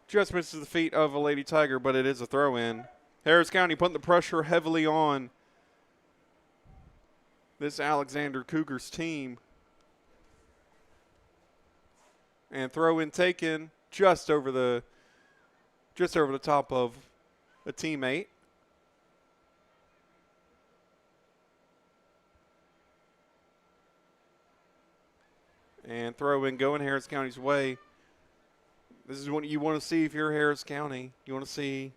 Speaker 1: Just misses the feet of a Lady Tiger, but it is a throw-in. Harris County putting the pressure heavily on this Alexander Cougars team. And throw-in taken just over the top of a teammate. And throw in going Harris County's way. This is what you want to see if you're Harris County. You want to see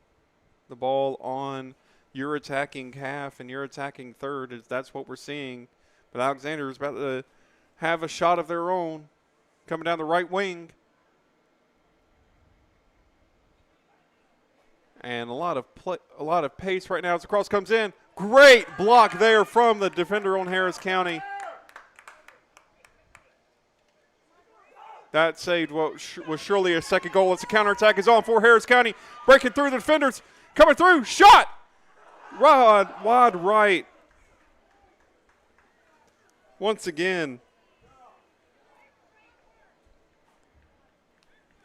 Speaker 1: the ball on your attacking half and your attacking third. That's what we're seeing. But Alexander is about to have a shot of their own coming down the right wing. And a lot of pace right now as the cross comes in. Great block there from the defender on Harris County. That saved what was surely a second goal as the counterattack is on for Harris County. Breaking through the defenders. Coming through. Shot! Wide right. Once again,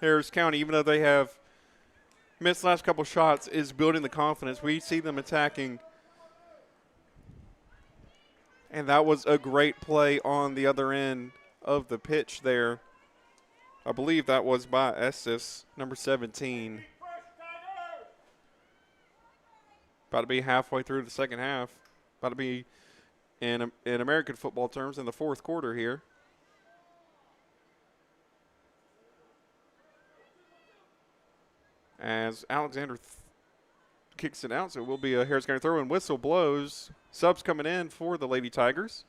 Speaker 1: Harris County, even though they have missed the last couple shots, is building the confidence. We see them attacking. And that was a great play on the other end of the pitch there. I believe that was by Estes, number 17. About to be halfway through the second half. About to be, in American football terms, in the fourth quarter here. As Alexander kicks it out, so it will be a Harris County throw, and whistle blows. Subs coming in for the Lady Tigers.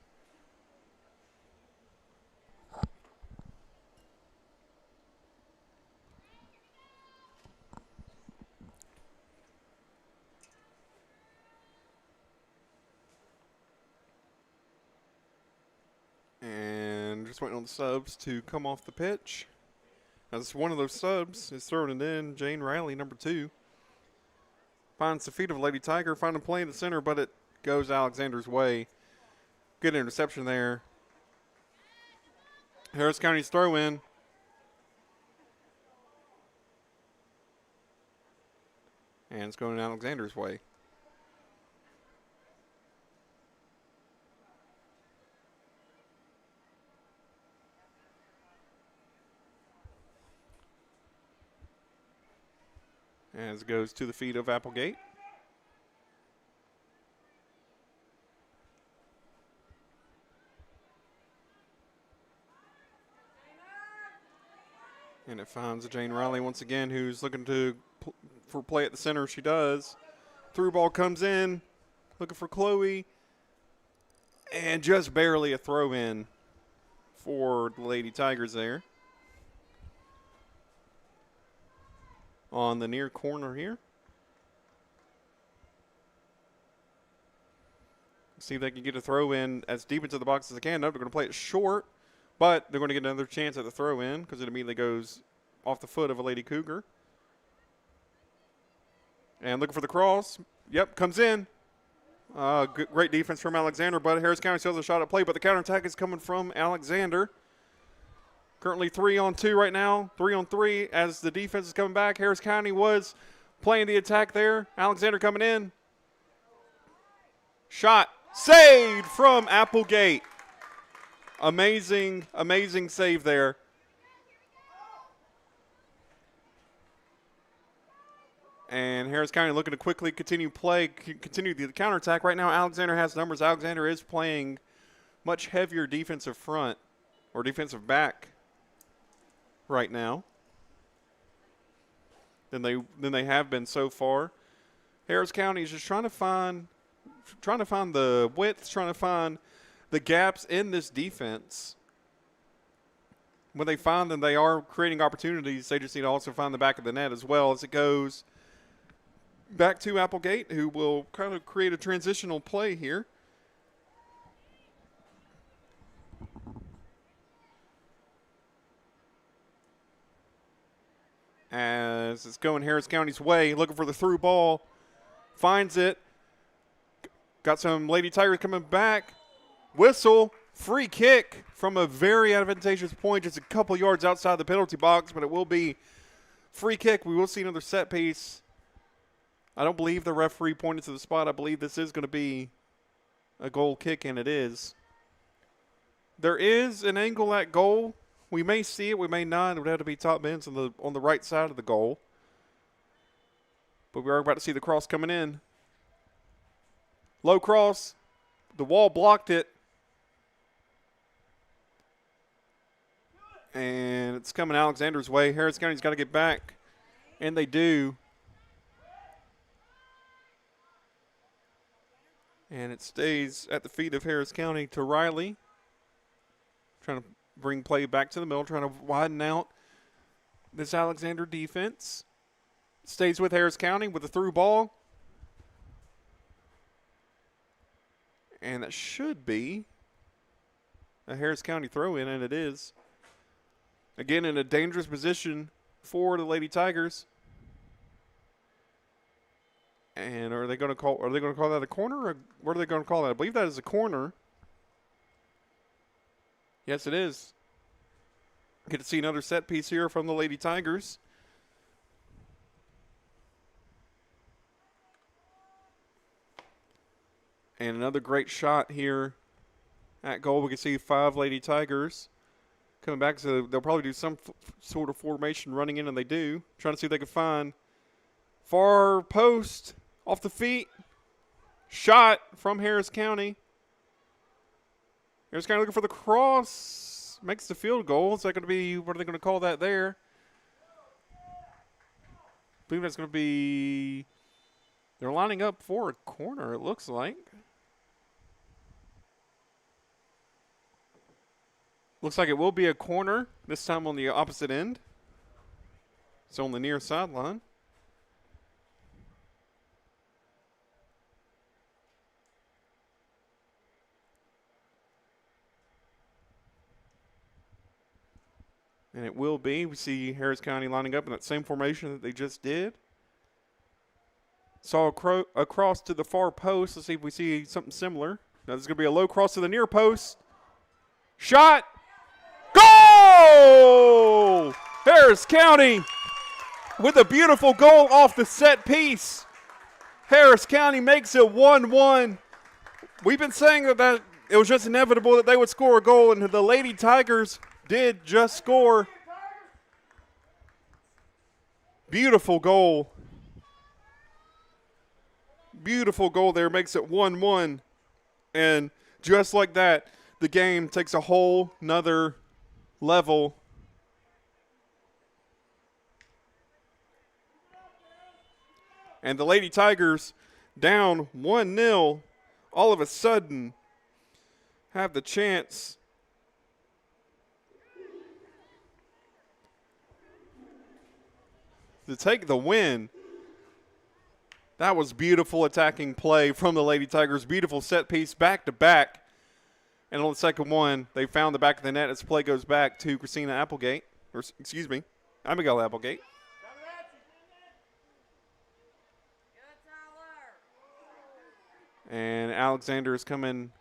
Speaker 1: And just waiting on the subs to come off the pitch. As one of those subs is throwing it in, Jane Riley, number 2. Finds the feet of Lady Tiger, finding play in the center, but it goes Alexander's way. Good interception there. Harris County's throw in. And it's going Alexander's way. As it goes to the feet of Applegate. And it finds Jane Riley once again, who's looking for play at the center. She does. Through ball comes in, looking for Chloe. And just barely a throw in for the Lady Tigers there. On the near corner here. See if they can get a throw in as deep into the box as they can. No, they're going to play it short, but they're going to get another chance at the throw in because it immediately goes off the foot of a Lady Cougar. And looking for the cross. Yep, comes in. Great defense from Alexander, but Harris County still has a shot at play, but the counterattack is coming from Alexander. Currently 3-on-2 right now, 3-on-3 as the defense is coming back. Harris County was playing the attack there. Alexander coming in. Shot saved from Applegate. Amazing, amazing save there. And Harris County looking to quickly continue the counterattack. Right now, Alexander has numbers. Alexander is playing much heavier defensive front or defensive back right now than they have been so far. Harris County is just trying to find the width, trying to find the gaps in this defense. When they find them, they are creating opportunities. They just need to also find the back of the net as well as it goes back to Applegate, who will kind of create a transitional play here. As it's going Harris County's way, looking for the through ball. Finds it. Got some Lady Tigers coming back. Whistle. Free kick from a very advantageous point, just a couple yards outside the penalty box, but it will be free kick. We will see another set piece. I don't believe the referee pointed to the spot. I believe this is going to be a goal kick, and it is. There is an angle at goal. We may see it, we may not. It would have to be top bins on the right side of the goal. But we are about to see the cross coming in. Low cross. The wall blocked it. And it's coming Alexander's way. Harris County's got to get back, and they do. And it stays at the feet of Harris County to Riley. Trying to bring play back to the middle, trying to widen out this Alexander defense. Stays with Harris County with a through ball. And that should be a Harris County throw in, and it is. Again, in a dangerous position for the Lady Tigers. And are they going to call that a corner, or what are they going to call that? I believe that is a corner. Yes, it is. Get to see another set piece here from the Lady Tigers. And another great shot here at goal. We can see 5 Lady Tigers coming back. So they'll probably do some sort of formation running in, and they do. Trying to see if they can find far post off the feet. Shot from Harris County. Harris County looking for the cross. Makes the field goal. Is that going to be, what are they going to call that there? I believe that's going to be, they're lining up for a corner, it looks like. Looks like it will be a corner, this time on the opposite end. So on the near sideline. And it will be. We see Harris County lining up in that same formation that they just did. Saw a cross to the far post. Let's see if we see something similar. Now there's going to be a low cross to the near post. Shot. Goal! Harris County with a beautiful goal off the set piece. Harris County makes it 1-1. We've been saying that it was just inevitable that they would score a goal, and the Lady Tigers did just score. Beautiful goal. Beautiful goal there. Makes it 1-1. And just like that, the game takes a whole nother level. And the Lady Tigers down 1-0 all of a sudden have the chance to take the win. That was beautiful attacking play from the Lady Tigers. Beautiful set piece back to back. And on the second one, they found the back of the net as play goes back to Christina Applegate. Or, excuse me, Abigail Applegate. And Alexander is coming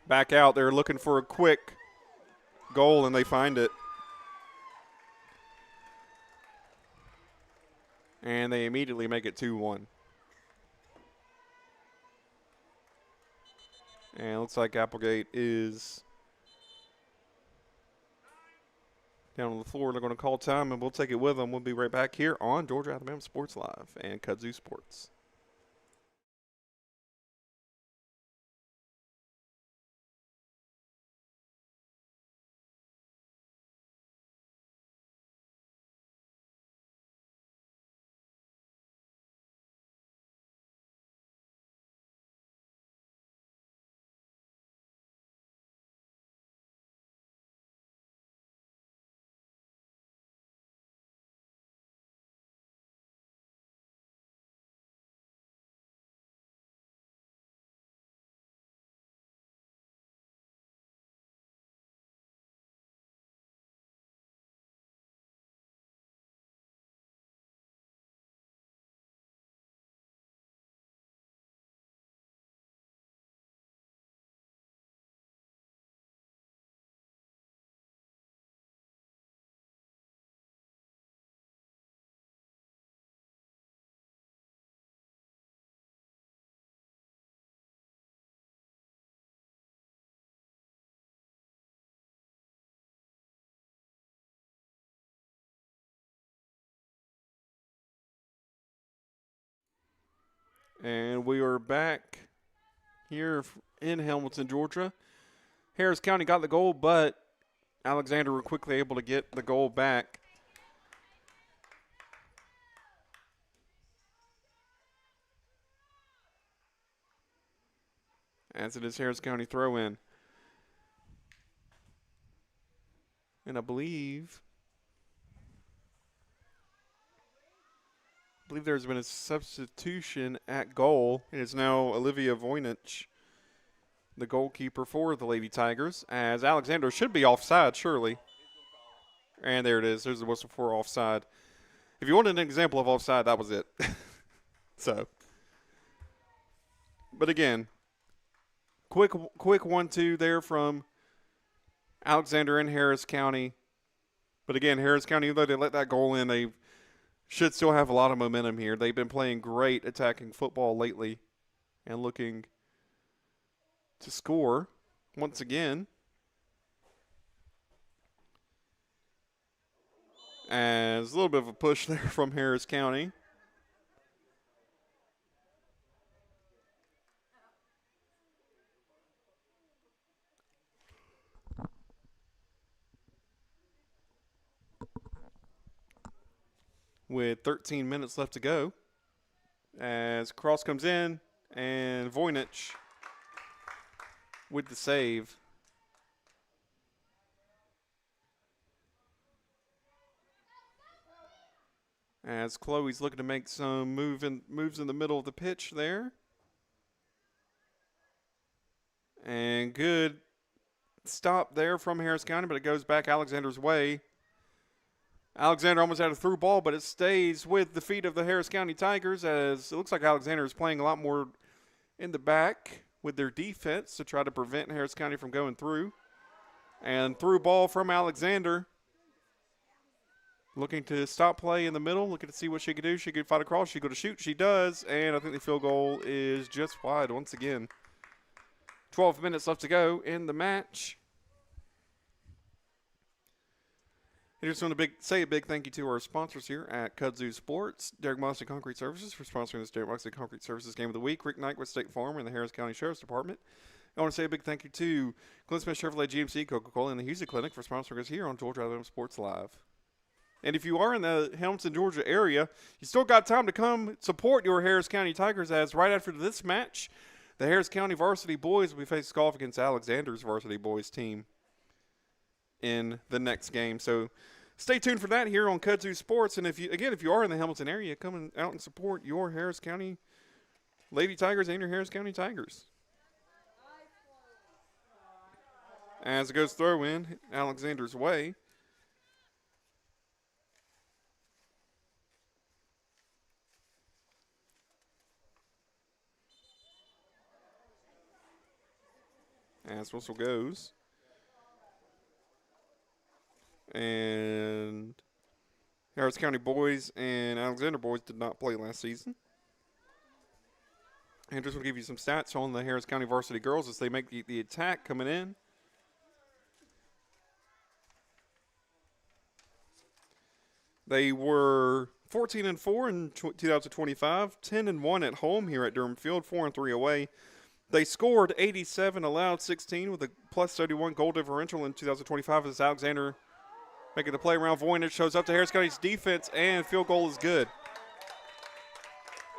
Speaker 1: back out. They're looking for a quick goal, and they find it. And they immediately make it 2-1. And it looks like Applegate is down on the floor. They're going to call time, and we'll take it with them. We'll be right back here on Georgia Alabama Sports Live and Kudzu Sports. And we are back here in Hamilton, Georgia. Harris County got the goal, but Alexander were quickly able to get the goal back. As it is Harris County throw-in. And I believe there's been a substitution at goal. It is now Olivia Voynich, the goalkeeper for the Lady Tigers, as Alexander should be offside, surely. And there it is. There's the whistle for offside. If you wanted an example of offside, that was it. So, but again, quick 1-2 there from Alexander and Harris County. But again, Harris County, even though they let that goal in, they should still have a lot of momentum here. They've been playing great attacking football lately and looking to score once again. As a little bit of a push there from Harris County. With 13 minutes left to go, as cross comes in, and Voynich with the save. As Chloe's looking to make some moves in the middle of the pitch there. And good stop there from Harris County, but it goes back Alexander's way. Alexander almost had a through ball, but it stays with the feet of the Harris County Tigers, as it looks like Alexander is playing a lot more in the back with their defense to try to prevent Harris County from going through. And through ball from Alexander. Looking to stop play in the middle, looking to see what she could do. She could fight across, she could shoot, she does, and I think the field goal is just wide once again. 12 minutes left to go in the match. I just want to say a big thank you to our sponsors here at Kudzu Sports. Derek Moxley Concrete Services for sponsoring this Derek Moxley Concrete Services Game of the Week. Rick Knight with State Farm and the Harris County Sheriff's Department. I want to say a big thank you to Glenn Smith Chevrolet GMC, Coca-Cola, and the Houston Clinic for sponsoring us here on Georgia Alabama Sports Live. And if you are in the Hamilton, Georgia area, you still got time to come support your Harris County Tigers, as right after this match, the Harris County varsity boys will be facing golf against Alexander's varsity boys team in the next game. So stay tuned for that here on Kudzu Sports. And if you are in the Hamilton area, come out and support your Harris County Lady Tigers and your Harris County Tigers. As it goes throw in Alexander's way. As whistle goes. And Harris County boys and Alexander boys did not play last season. And just will give you some stats on the Harris County varsity girls as they make the attack coming in. They were 14-4 in 2025, 10-1 at home here at Durham Field, 4-3 away. They scored 87, allowed 16 with a plus 31 goal differential in 2025 as Alexander making the play around. Voynich shows up to Harris County's defense, and field goal is good.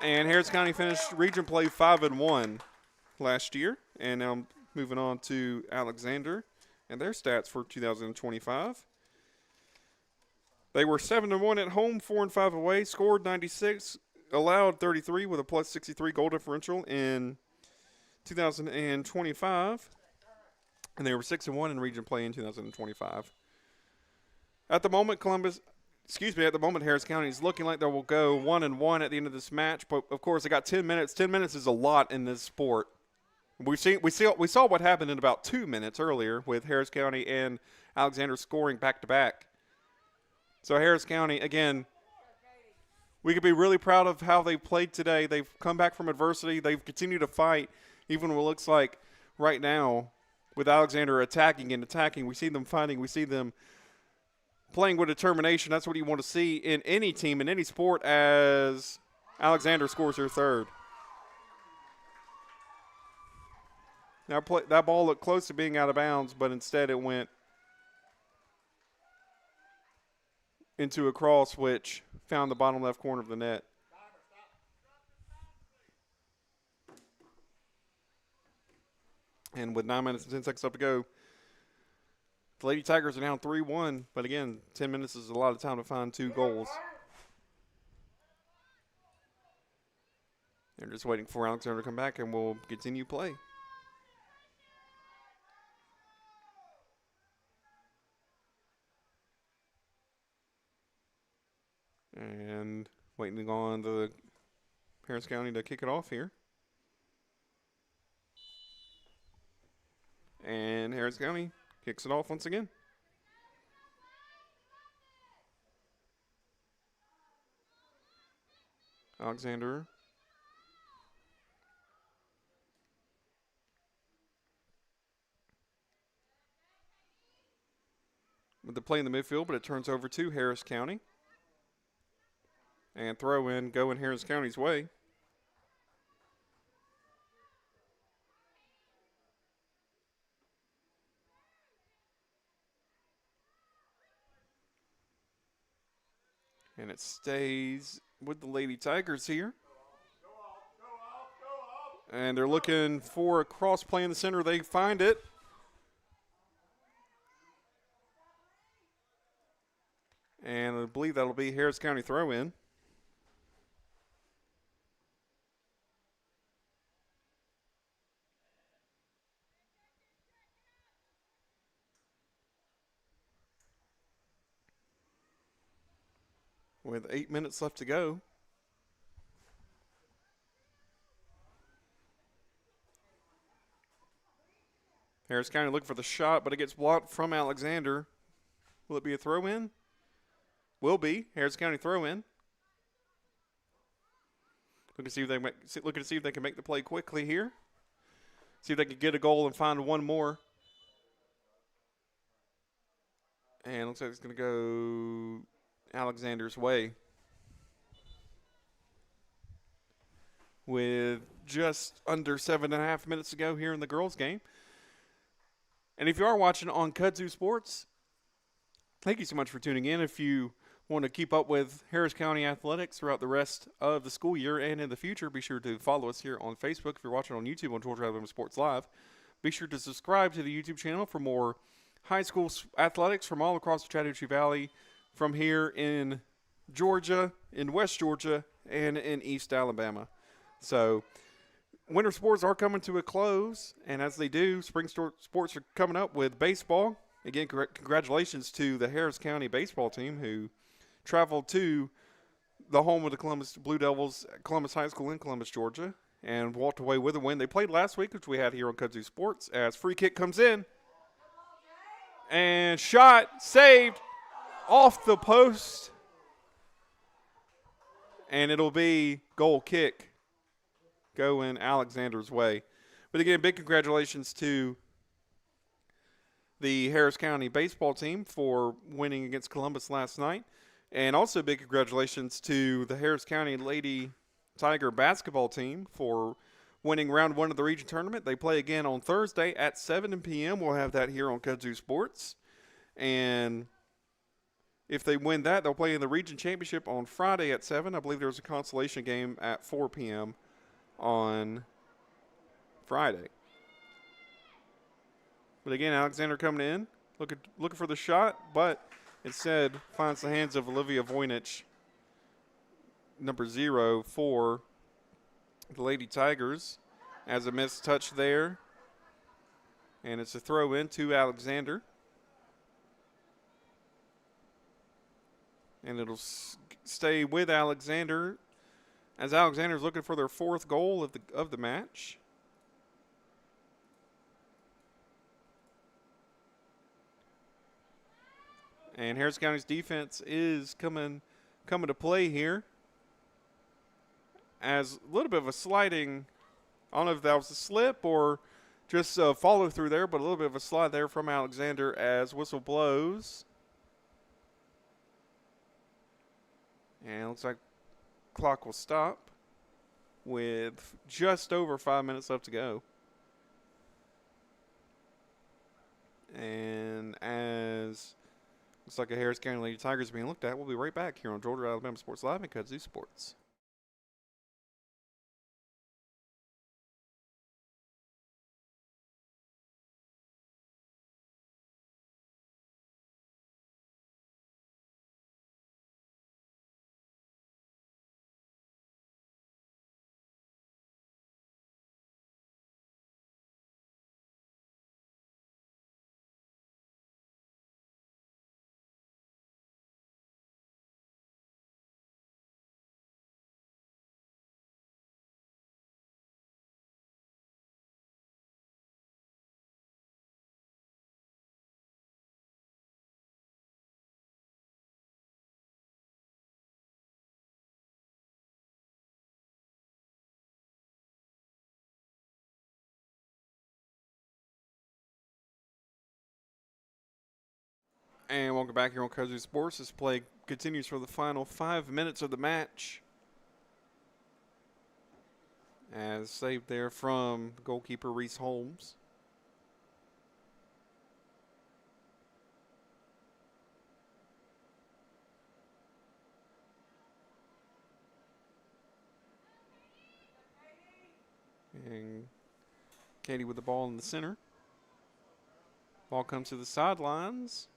Speaker 1: And Harris County finished region play 5-1 last year. And now moving on to Alexander and their stats for 2025. They were 7-1 at home, 4-5 away, scored 96, allowed 33 with a plus 63 goal differential in 2025, and they were 6-1 in region play in 2025. At the moment, Harris County is looking like they will go 1-1 at the end of this match. But of course, they got 10 minutes. 10 minutes is a lot in this sport. We saw what happened in about 2 minutes earlier with Harris County and Alexander scoring back to back. So Harris County, again, we could be really proud of how they played today. They've come back from adversity. They've continued to fight. Even what looks like right now with Alexander attacking, we see them fighting. We see them playing with determination. That's what you want to see in any team, in any sport, as Alexander scores their third. Now that ball looked close to being out of bounds, but instead it went into a cross, which found the bottom left corner of the net. And with 9 minutes and 10 seconds left to go, the Lady Tigers are down 3-1. But again, 10 minutes is a lot of time to find 2 goals. They're just waiting for Alexander to come back, and we'll continue play. And waiting on the Harris County to kick it off here. And Harris County kicks it off once again. Alexander. With the play in the midfield, but it turns over to Harris County. And throw in going Harris County's way. And it stays with the Lady Tigers here. And they're looking for a cross play in the center. They find it. And I believe that'll be Harris County throw in. With 8 minutes left to go. Harris County looking for the shot, but it gets blocked from Alexander. Will it be a throw in? Will be. Harris County throw in. Looking to see if they can make the play quickly here. See if they can get a goal and find one more. And looks like it's going to go Alexander's way. With just under 7.5 minutes to go here in the girls' game. And if you are watching on Kudzu Sports, thank you so much for tuning in. If you want to keep up with Harris County athletics throughout the rest of the school year and in the future, be sure to follow us here on Facebook. If you're watching on YouTube on Georgia Alabama Sports Live, be sure to subscribe to the YouTube channel for more high school athletics from all across the Chattahoochee Valley, from here in Georgia, in West Georgia, and in East Alabama. So winter sports are coming to a close, and as they do, spring sports are coming up with baseball. Again, congratulations to the Harris County baseball team who traveled to the home of the Columbus Blue Devils, Columbus High School in Columbus, Georgia, and walked away with a win. They played last week, which we had here on Kudzu Sports, as free kick comes in. And shot saved off the post. And it'll be goal kick going Alexander's way. But again, big congratulations to the Harris County baseball team for winning against Columbus last night. And also big congratulations to the Harris County Lady Tiger basketball team for winning round 1 of the region tournament. They play again on Thursday at 7 p.m. We'll have that here on Kudzu Sports. And if they win that, they'll play in the region championship on Friday at 7. I believe there's a consolation game at 4 p.m. on Friday. But again, Alexander coming in, looking for the shot, but instead finds the hands of Olivia Voynich, number 0 for the Lady Tigers, as a missed touch there. And it's a throw in to Alexander. And it'll stay with Alexander, as Alexander's looking for their 4th goal of the match. And Harris County's defense is coming to play here, as a little bit of a sliding, I don't know if that was a slip or just a follow through there, but a little bit of a slide there from Alexander as whistle blows. And it looks like clock will stop with just over 5 minutes left to go. And as Looks like a Harris County Lady Tigers being looked at. We'll be right back here on Georgia Alabama Sports Live and Kudzu Sports. And welcome back here on Kudzu Sports. This play continues for the final 5 minutes of the match. As saved there from goalkeeper Reese Holmes. And Katie with the ball in the center. Ball comes to the sidelines.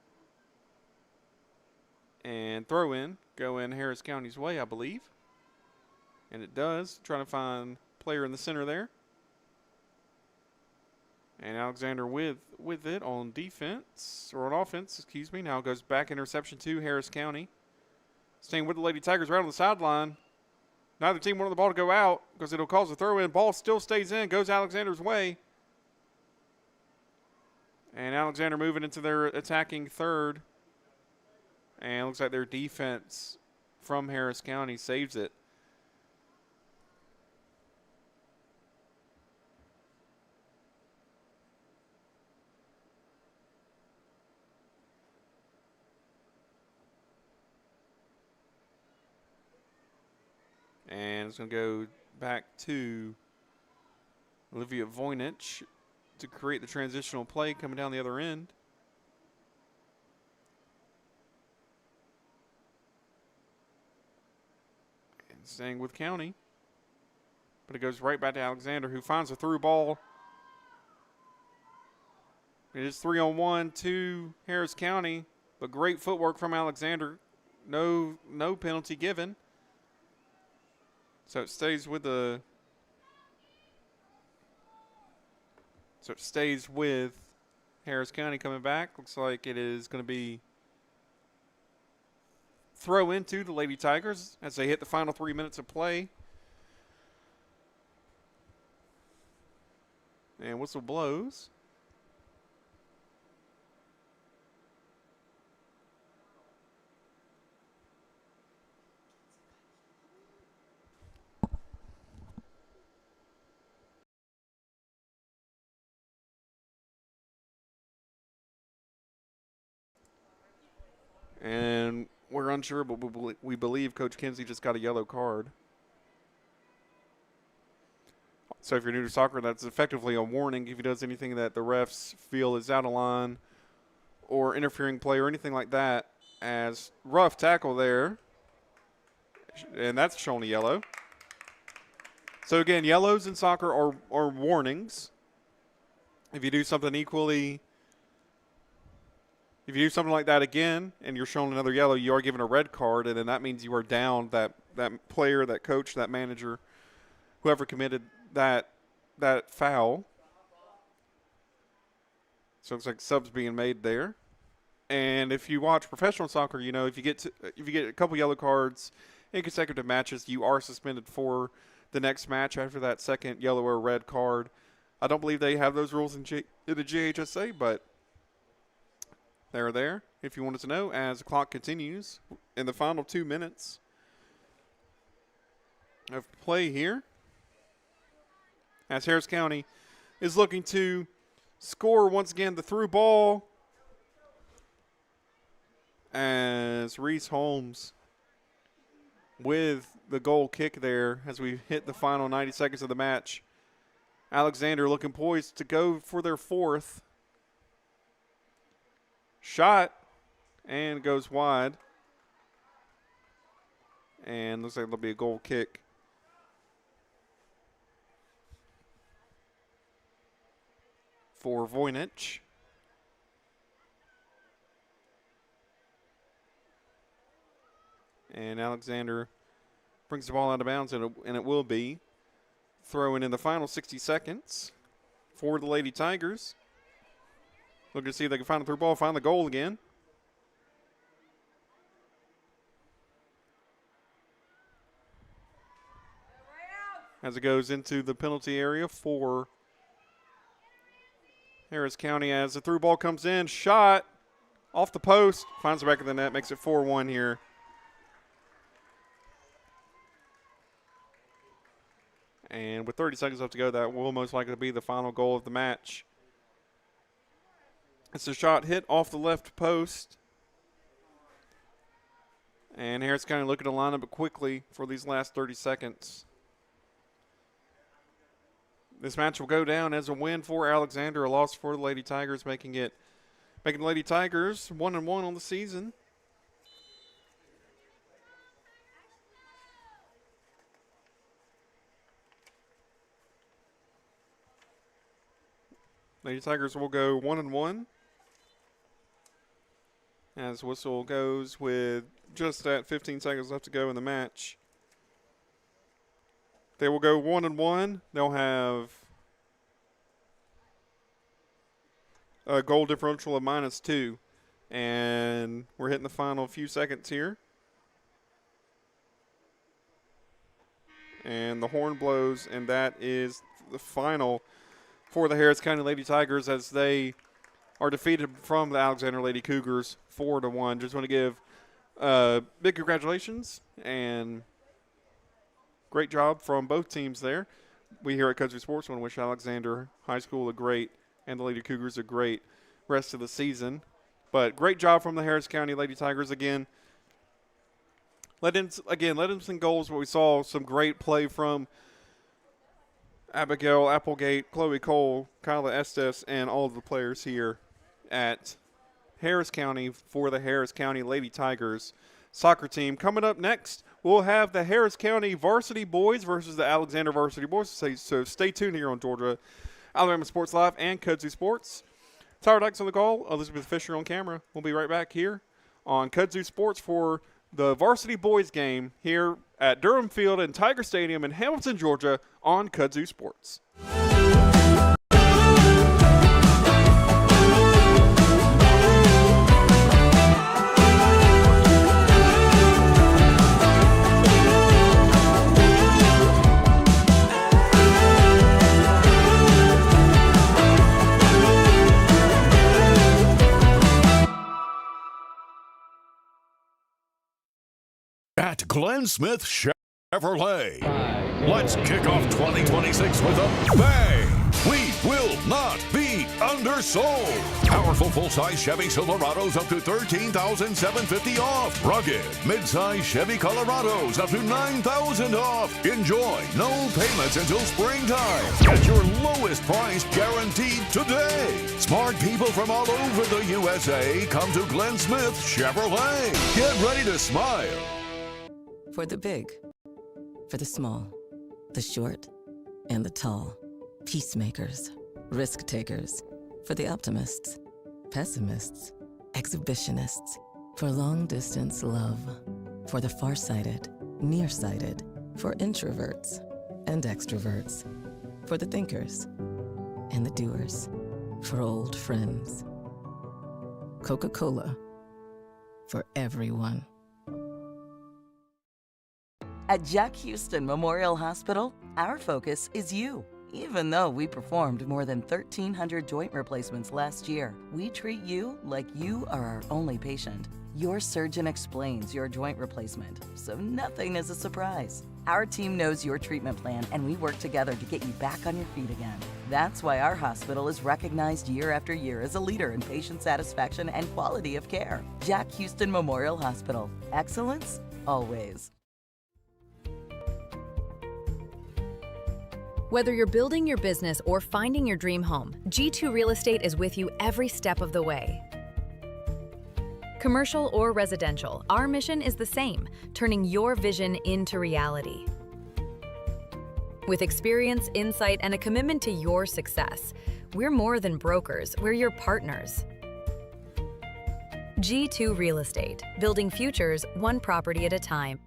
Speaker 1: And throw in. Go in Harris County's way, I believe. And it does. Trying to find player in the center there. And Alexander with it on defense. Or on offense, excuse me. Now goes back interception to Harris County. Staying with the Lady Tigers right on the sideline. Neither team wanted the ball to go out because it'll cause a throw in. Ball still stays in. Goes Alexander's way. And Alexander moving into their attacking third. And it looks like their defense from Harris County saves it. And it's going to go back to Olivia Voynich to create the transitional play coming down the other end. And staying with County. But it goes right back to Alexander, who finds a through ball. It is 3-on-1 to Harris County, but great footwork from Alexander. No penalty given. So it stays with Harris County coming back. Looks like it is going to be throw into the Lady Tigers as they hit the final 3 minutes of play. And whistle blows. And we're unsure, but we believe Coach Kinsey just got a yellow card. So if you're new to soccer, that's effectively a warning if he does anything that the refs feel is out of line or interfering play or anything like that. As rough tackle there, and that's shown a yellow. So again, yellows in soccer are warnings. If you do something like that again and you're shown another yellow, you are given a red card, and then that means you are down that player, that coach, that manager, whoever committed that foul. So it's like subs being made there. And if you watch professional soccer, you know if you get a couple yellow cards in consecutive matches, you are suspended for the next match after that second yellow or red card. I don't believe they have those rules in the GHSA, but they're there if you wanted to know as the clock continues in the final 2 minutes of play here. As Harris County is looking to score once again the through ball as Reese Holmes with the goal kick there as we hit the final 90 seconds of the match. Alexander looking poised to go for their fourth. Shot and goes wide. And looks like there'll be a goal kick for Voynich. And Alexander brings the ball out of bounds, and it will be throwing in the final 60 seconds for the Lady Tigers. Looking to see if they can find a through ball, find the goal again. As it goes into the penalty area for Harris County, as the through ball comes in, shot off the post, finds the back of the net, makes it 4-1 here. And with 30 seconds left to go, that will most likely be the final goal of the match. It's a shot hit off the left post. And Harris County looking to line up quickly for these last 30 seconds. This match will go down as a win for Alexander, a loss for the Lady Tigers, making the Lady Tigers 1-1 on the season. Lady Tigers will go 1-1. As whistle goes with just at 15 seconds left to go in the match. They will go 1-1. They'll have a goal differential of -2. And we're hitting the final few seconds here. And the horn blows, and that is the final for the Harris County Lady Tigers as they are defeated from the Alexander Lady Cougars 4-1. Just want to give big congratulations and great job from both teams there. We here at Kudzu Sports want to wish Alexander High School and the Lady Cougars a great rest of the season. But great job from the Harris County Lady Tigers again. Let in some goals, but we saw some great play from Abigail Applegate, Chloe Cole, Kyla Estes, and all of the players here at Harris County for the Harris County Lady Tigers soccer team. Coming up next, we'll have the Harris County varsity boys versus the Alexander varsity boys. So stay tuned here on Georgia Alabama Sports Live and Kudzu Sports. Tyler Dykes on the call, Elizabeth Fisher on camera. We'll be right back here on Kudzu Sports for the varsity boys game here at Durham Field and Tiger Stadium in Hamilton, Georgia on Kudzu Sports.
Speaker 2: At Glenn Smith Chevrolet, let's kick off 2026 with a bang! We will not be undersold. Powerful full-size Chevy Silverados up to $13,750 off. Rugged mid-size Chevy Colorados up to $9,000 off. Enjoy no payments until springtime. Get your lowest price guaranteed today. Smart people from all over the USA come to Glenn Smith Chevrolet. Get ready to smile.
Speaker 3: For the big, for the small, the short, and the tall. Peacemakers, risk takers. For the optimists, pessimists, exhibitionists. For long distance love. For the farsighted, nearsighted. For introverts and extroverts. For the thinkers and the doers. For old friends. Coca-Cola. For everyone.
Speaker 4: At Jack Houston Memorial Hospital, our focus is you. Even though we performed more than 1,300 joint replacements last year, we treat you like you are our only patient. Your surgeon explains your joint replacement, so nothing is a surprise. Our team knows your treatment plan, and we work together to get you back on your feet again. That's why our hospital is recognized year after year as a leader in patient satisfaction and quality of care. Jack Houston Memorial Hospital. Excellence, always.
Speaker 5: Whether you're building your business or finding your dream home, G2 Real Estate is with you every step of the way. Commercial or residential, our mission is the same, turning your vision into reality. With experience, insight, and a commitment to your success, we're more than brokers, we're your partners. G2 Real Estate, building futures one property at a time.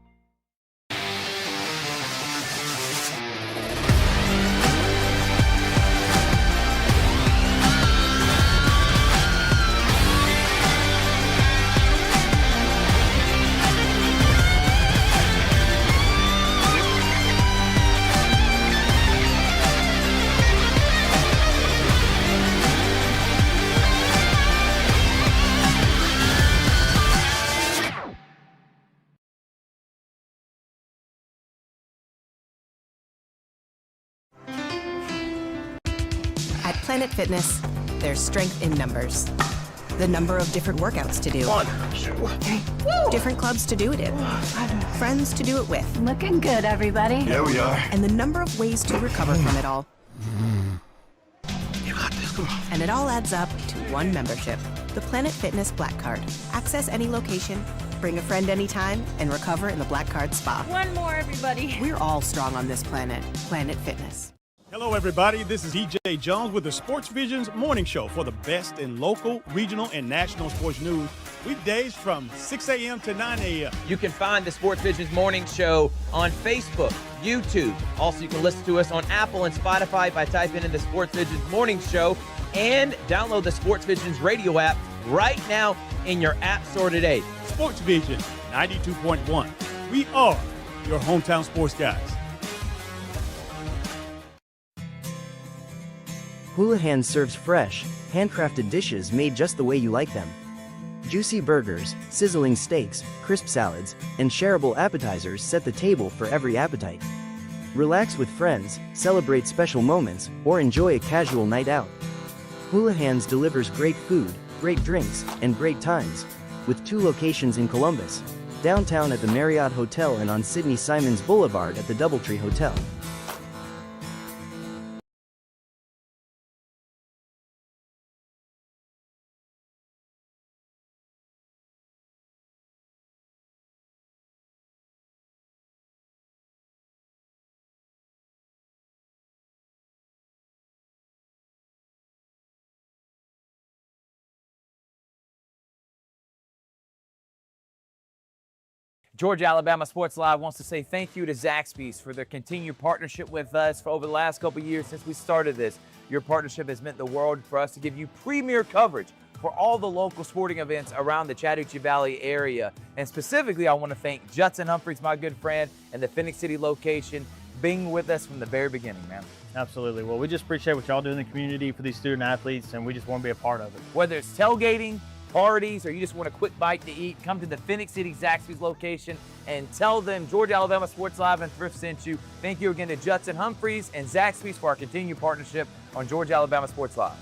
Speaker 6: At Planet Fitness, there's strength in numbers. The number of different workouts to do.
Speaker 7: 1, 2, 3.
Speaker 6: Different clubs to do it in. Friends to do it with.
Speaker 8: Looking good, everybody.
Speaker 7: Yeah, we are.
Speaker 6: And the number of ways to recover from it all.
Speaker 7: You got this. Come on.
Speaker 6: And it all adds up to one membership. The Planet Fitness Black Card. Access any location, bring a friend anytime, and recover in the Black Card Spa.
Speaker 8: One more, everybody.
Speaker 6: We're all strong on this planet. Planet Fitness.
Speaker 9: Hello, everybody. This is EJ Jones with the Sports Vision's morning show for the best in local, regional, and national sports news. Weekdays from 6 a.m. to 9 a.m.
Speaker 10: You can find the Sports Vision's morning show on Facebook, YouTube. Also, you can listen to us on Apple and Spotify by typing in the Sports Vision's morning show and download the Sports Vision's radio app right now in your app store today.
Speaker 9: Sports Vision 92.1. We are your hometown sports guys.
Speaker 11: Houlihan serves fresh, handcrafted dishes made just the way you like them. Juicy burgers, sizzling steaks, crisp salads, and shareable appetizers set the table for every appetite. Relax with friends, celebrate special moments, or enjoy a casual night out. Houlihan's delivers great food, great drinks, and great times, with 2 locations in Columbus, downtown at the Marriott Hotel and on Sidney Simons Boulevard at the Doubletree Hotel.
Speaker 10: Georgia Alabama Sports Live wants to say thank you to Zaxby's for their continued partnership with us for over the last couple of years since we started this. Your partnership has meant the world for us to give you premier coverage for all the local sporting events around the Chattahoochee Valley area. And specifically, I want to thank Judson Humphreys, my good friend, and the Phoenix City location, being with us from the very beginning, man.
Speaker 13: Absolutely. Well, we just appreciate what y'all do in the community for these student athletes, and we just want to be a part of it.
Speaker 10: Whether it's tailgating, parties, or you just want a quick bite to eat, come to the Phoenix City Zaxby's location and tell them Georgia Alabama Sports Live and Thrift sent you. Thank you again to Judson Humphreys and Zaxby's for our continued partnership on Georgia Alabama Sports Live.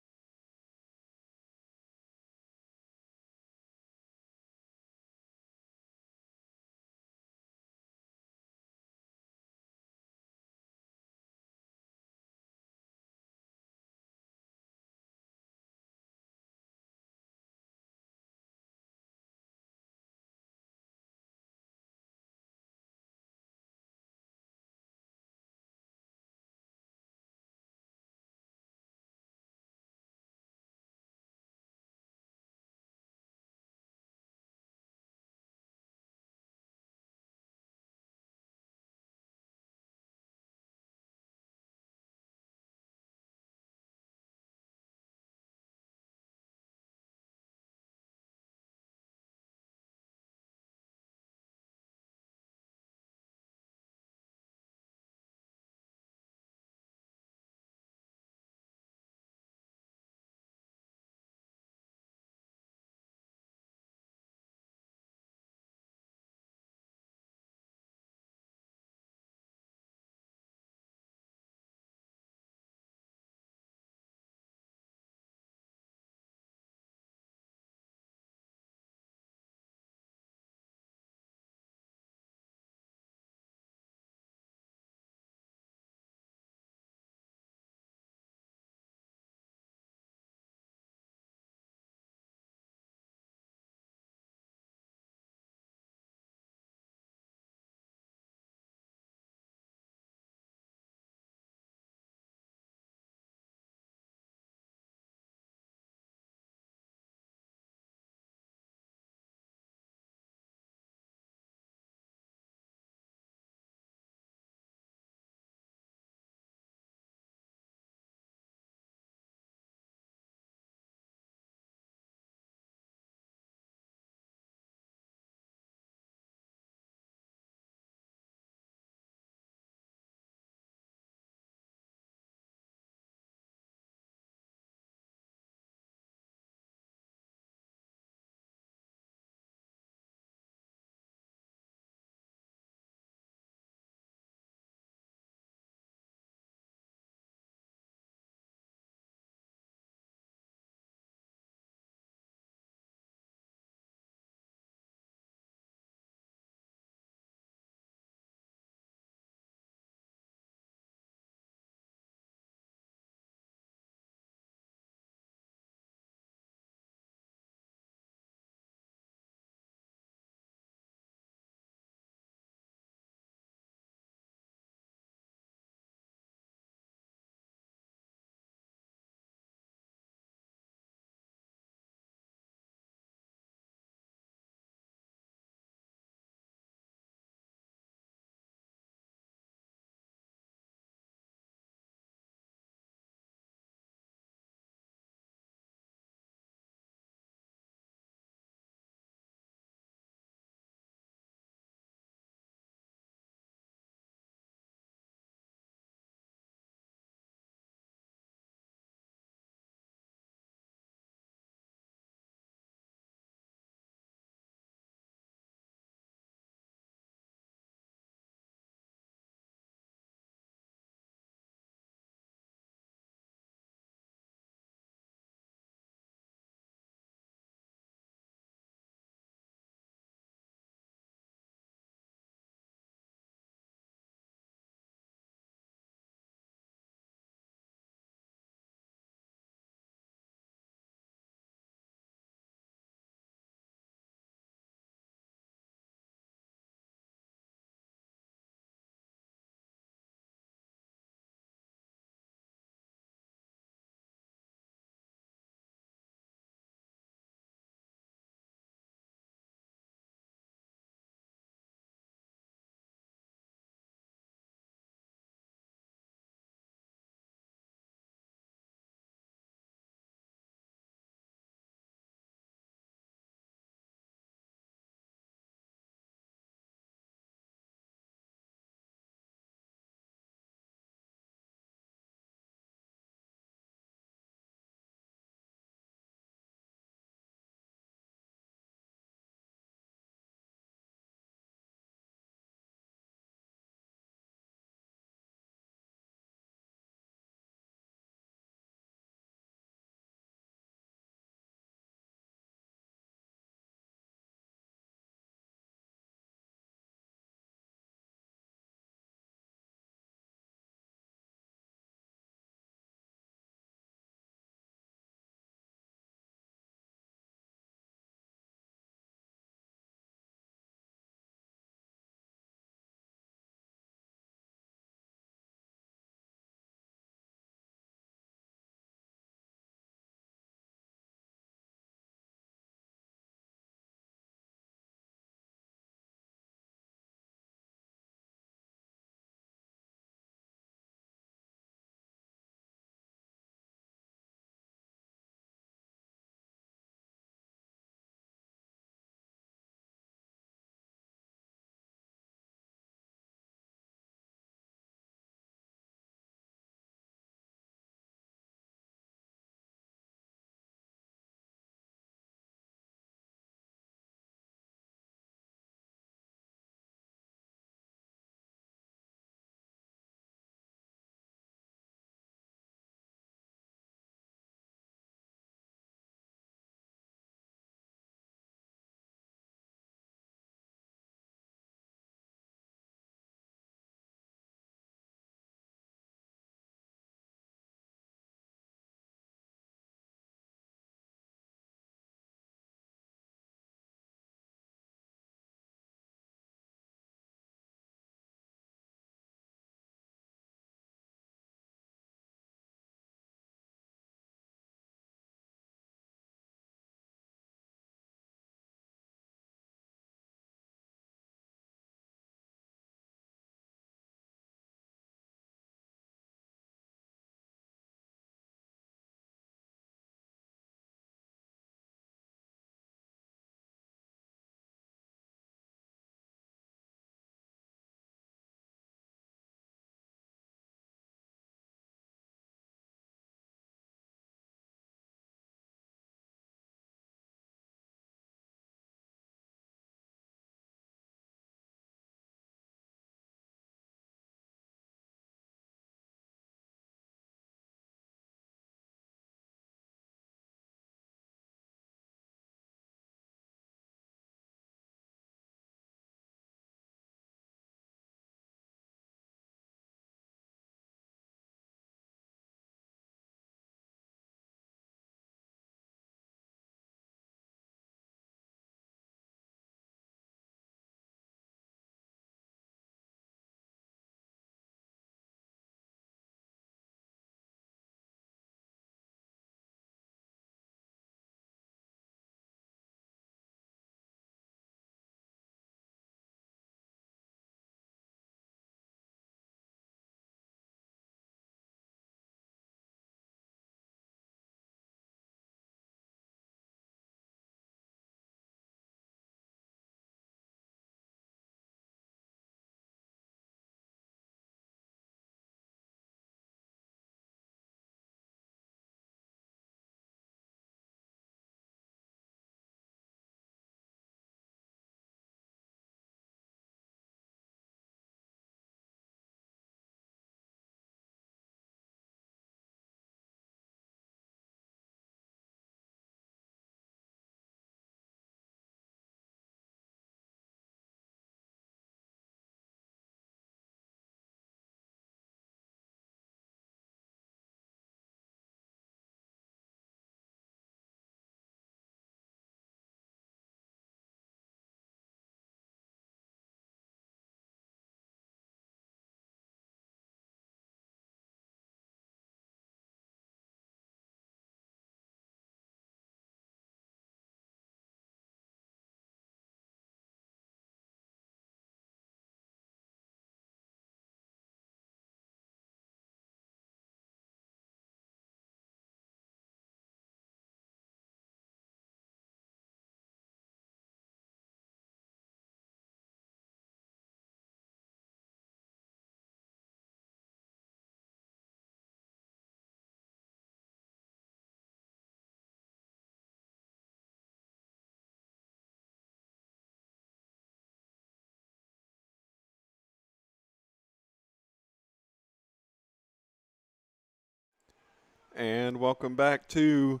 Speaker 1: And welcome back to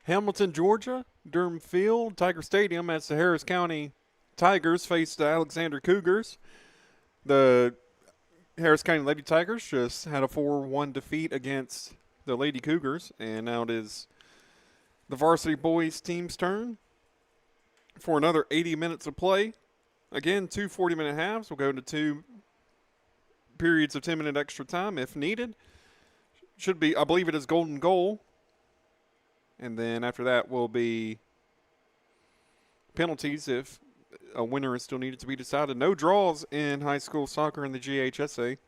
Speaker 1: Hamilton, Georgia, Durham Field, Tiger Stadium, as the Harris County Tigers face the Alexander Cougars. The Harris County Lady Tigers just had a 4-1 defeat against the Lady Cougars, and now it is the varsity boys team's turn for another 80 minutes of play. Again, 2 40-minute halves. We'll go into 2 periods of 10-minute extra time if needed. Should be, I believe it is golden goal. And then after that will be penalties if a winner is still needed to be decided. No draws in high school soccer in the GHSA.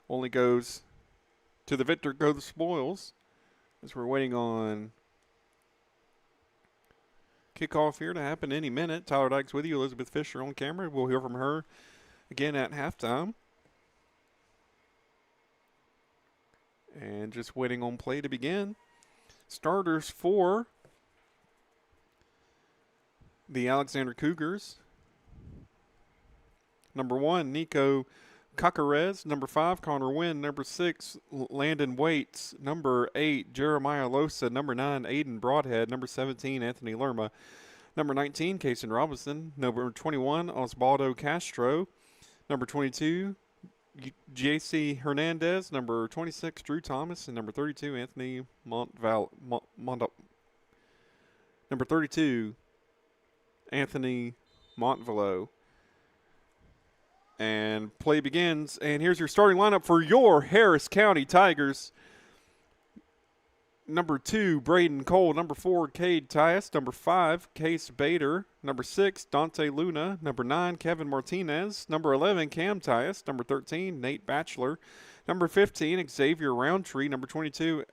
Speaker 1: Only goes to the victor go the spoils, as we're waiting on kickoff here to happen any minute. Tyler Dykes with you, Elizabeth Fisher on camera. We'll hear from her again at halftime. And just waiting on play to begin. Starters for the Alexander Cougars. Number 1, Nico Cacarez. Number 5, Connor Wynn. Number 6, Landon Waits. Number 8, Jeremiah Losa. Number 9, Aiden Broadhead. Number 17, Anthony Lerma. Number 19, Kason Robinson. Number 21, Osvaldo Castro. Number 22, J.C. Hernandez. Number 26, Drew Thomas. And number 32, Anthony Number 32, Anthony Montvalo. And play begins. And here's your starting lineup for your Harris County Tigers. Number 2, Braden Cole. Number 4, Cade Tyus. Number 5, Case Bader. Number 6, Dante Luna. Number 9, Kevin Martinez. Number 11, Cam Tyus. Number 13, Nate Batchelor. Number 15, Xavier Roundtree. Number 22,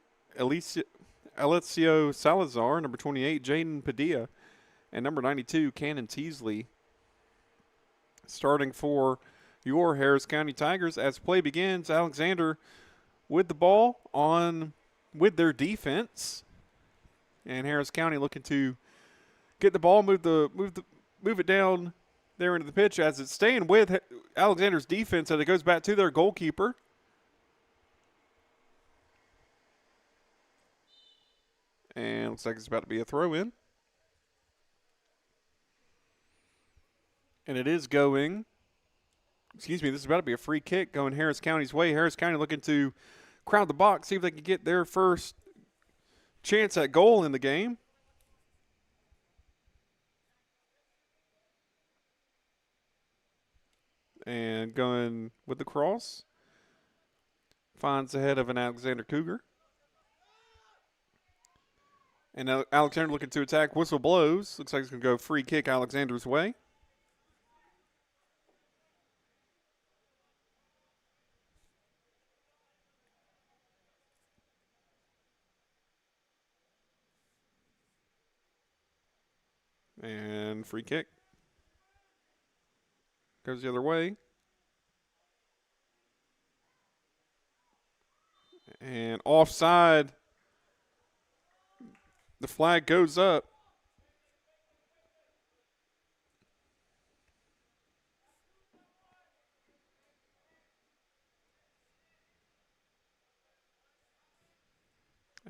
Speaker 1: Alessio Salazar. Number 28, Jaden Padilla. And number 92, Cannon Teasley. Starting for your Harris County Tigers as play begins. Alexander with the ball with their defense, and Harris County looking to get the ball, move it down there into the pitch as it's staying with Alexander's defense, and it goes back to their goalkeeper. And looks like it's about to be a throw in. And it is going, this is about to be a free kick going Harris County's way. Harris County looking to crowd the box, see if they can get their first chance at goal in the game. And going with the cross. Finds the head of an Alexander Cougar. And now Alexander looking to attack. Whistle blows. Looks like it's going to go free kick Alexander's way. And free kick. Goes the other way. And offside. The flag goes up.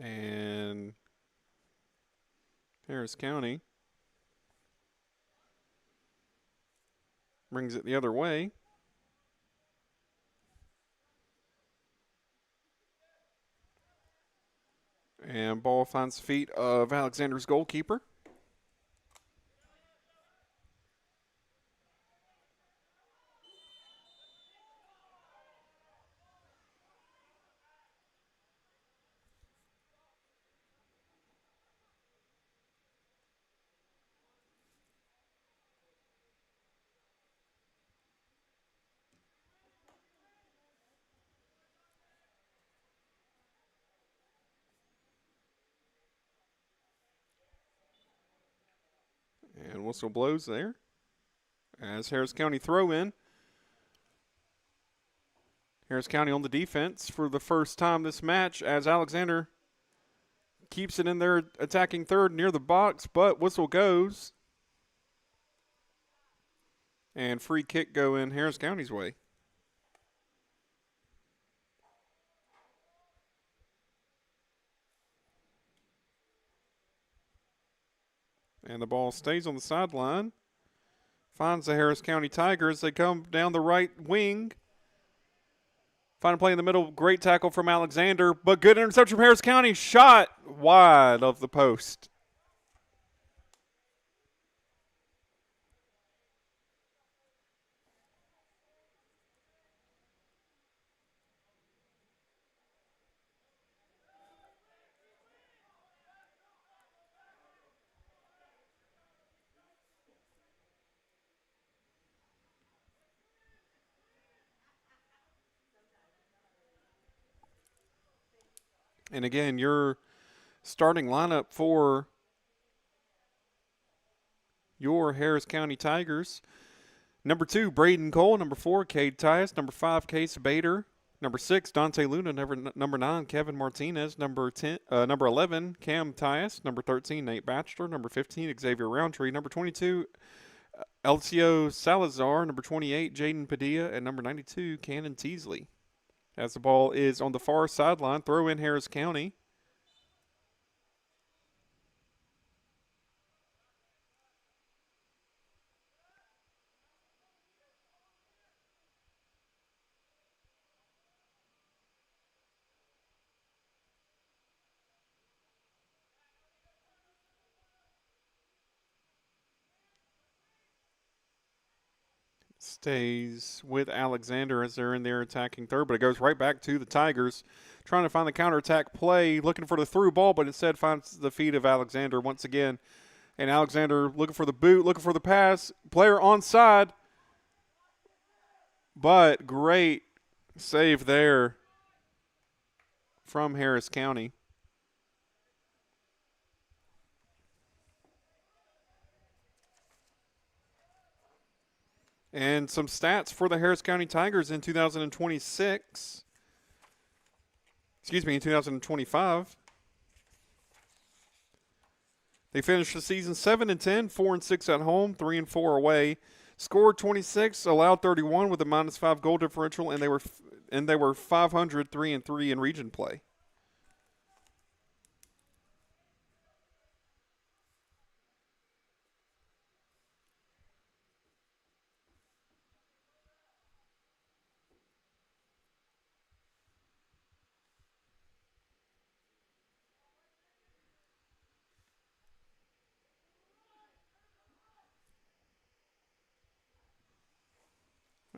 Speaker 1: And Harris County brings it the other way. And ball finds the feet of Alexander's goalkeeper. And whistle blows there as Harris County throw in. Harris County on the defense for the first time this match as Alexander keeps it in their attacking third near the box, but whistle goes. And free kick go in Harris County's way. And the ball stays on the sideline. Finds the Harris County Tigers. They come down the right wing. Find a play in the middle. Great tackle from Alexander, but good interception from Harris County. Shot wide of the post. And again, your starting lineup for your Harris County Tigers. Number 2, Braden Cole. Number 4, Cade Tyus. Number 5, Case Bader. Number 6, Dante Luna. Number 9, Kevin Martinez. Number 11, Cam Tyus. Number 13, Nate Batchelor. Number 15, Xavier Roundtree. Number 22, Elcio Salazar. Number 28, Jaden Padilla. And number 92, Cannon Teasley. As the ball is on the far sideline, throw in Harris County. Stays with Alexander as they're in there attacking third, but it goes right back to the Tigers, trying to find the counterattack play, looking for the through ball, but instead finds the feet of Alexander once again. And Alexander looking for the boot, looking for the pass, player onside, but great save there from Harris County. And some stats for the Harris County Tigers in 2025. They finished the season 7-10, 4-6 at home, 3-4 away. Scored 26, allowed 31 with a -5 goal differential, and they were 500, 3-3 in region play.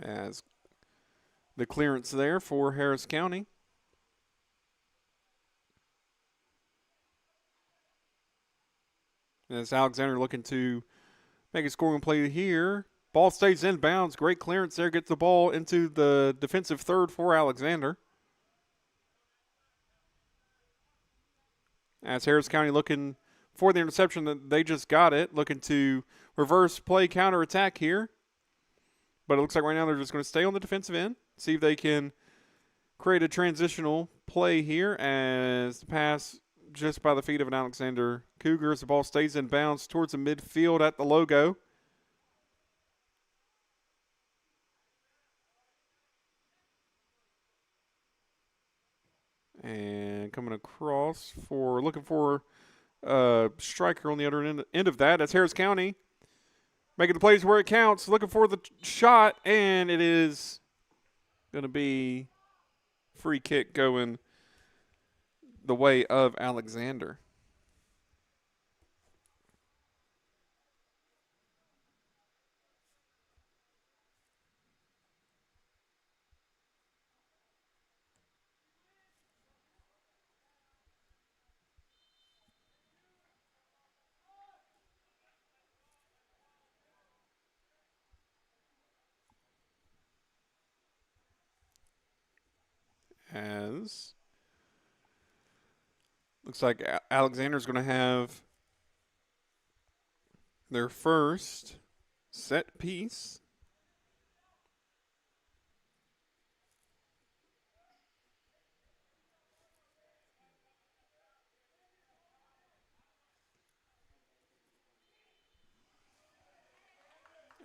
Speaker 1: As the clearance there for Harris County. As Alexander looking to make a scoring play here. Ball stays inbounds. Great clearance there. Gets the ball into the defensive third for Alexander. As Harris County looking for the interception, that they just got it. Looking to reverse play counterattack here. But it looks like right now they're just going to stay on the defensive end, see if they can create a transitional play here as the pass just by the feet of an Alexander Cougar as the ball stays in bounds towards the midfield at the logo. And coming across looking for a striker on the other end of that. That's Harris County. Making the plays where it counts, looking for the shot, and it is going to be free kick going the way of Alexander. As looks like Alexander's going to have their first set piece.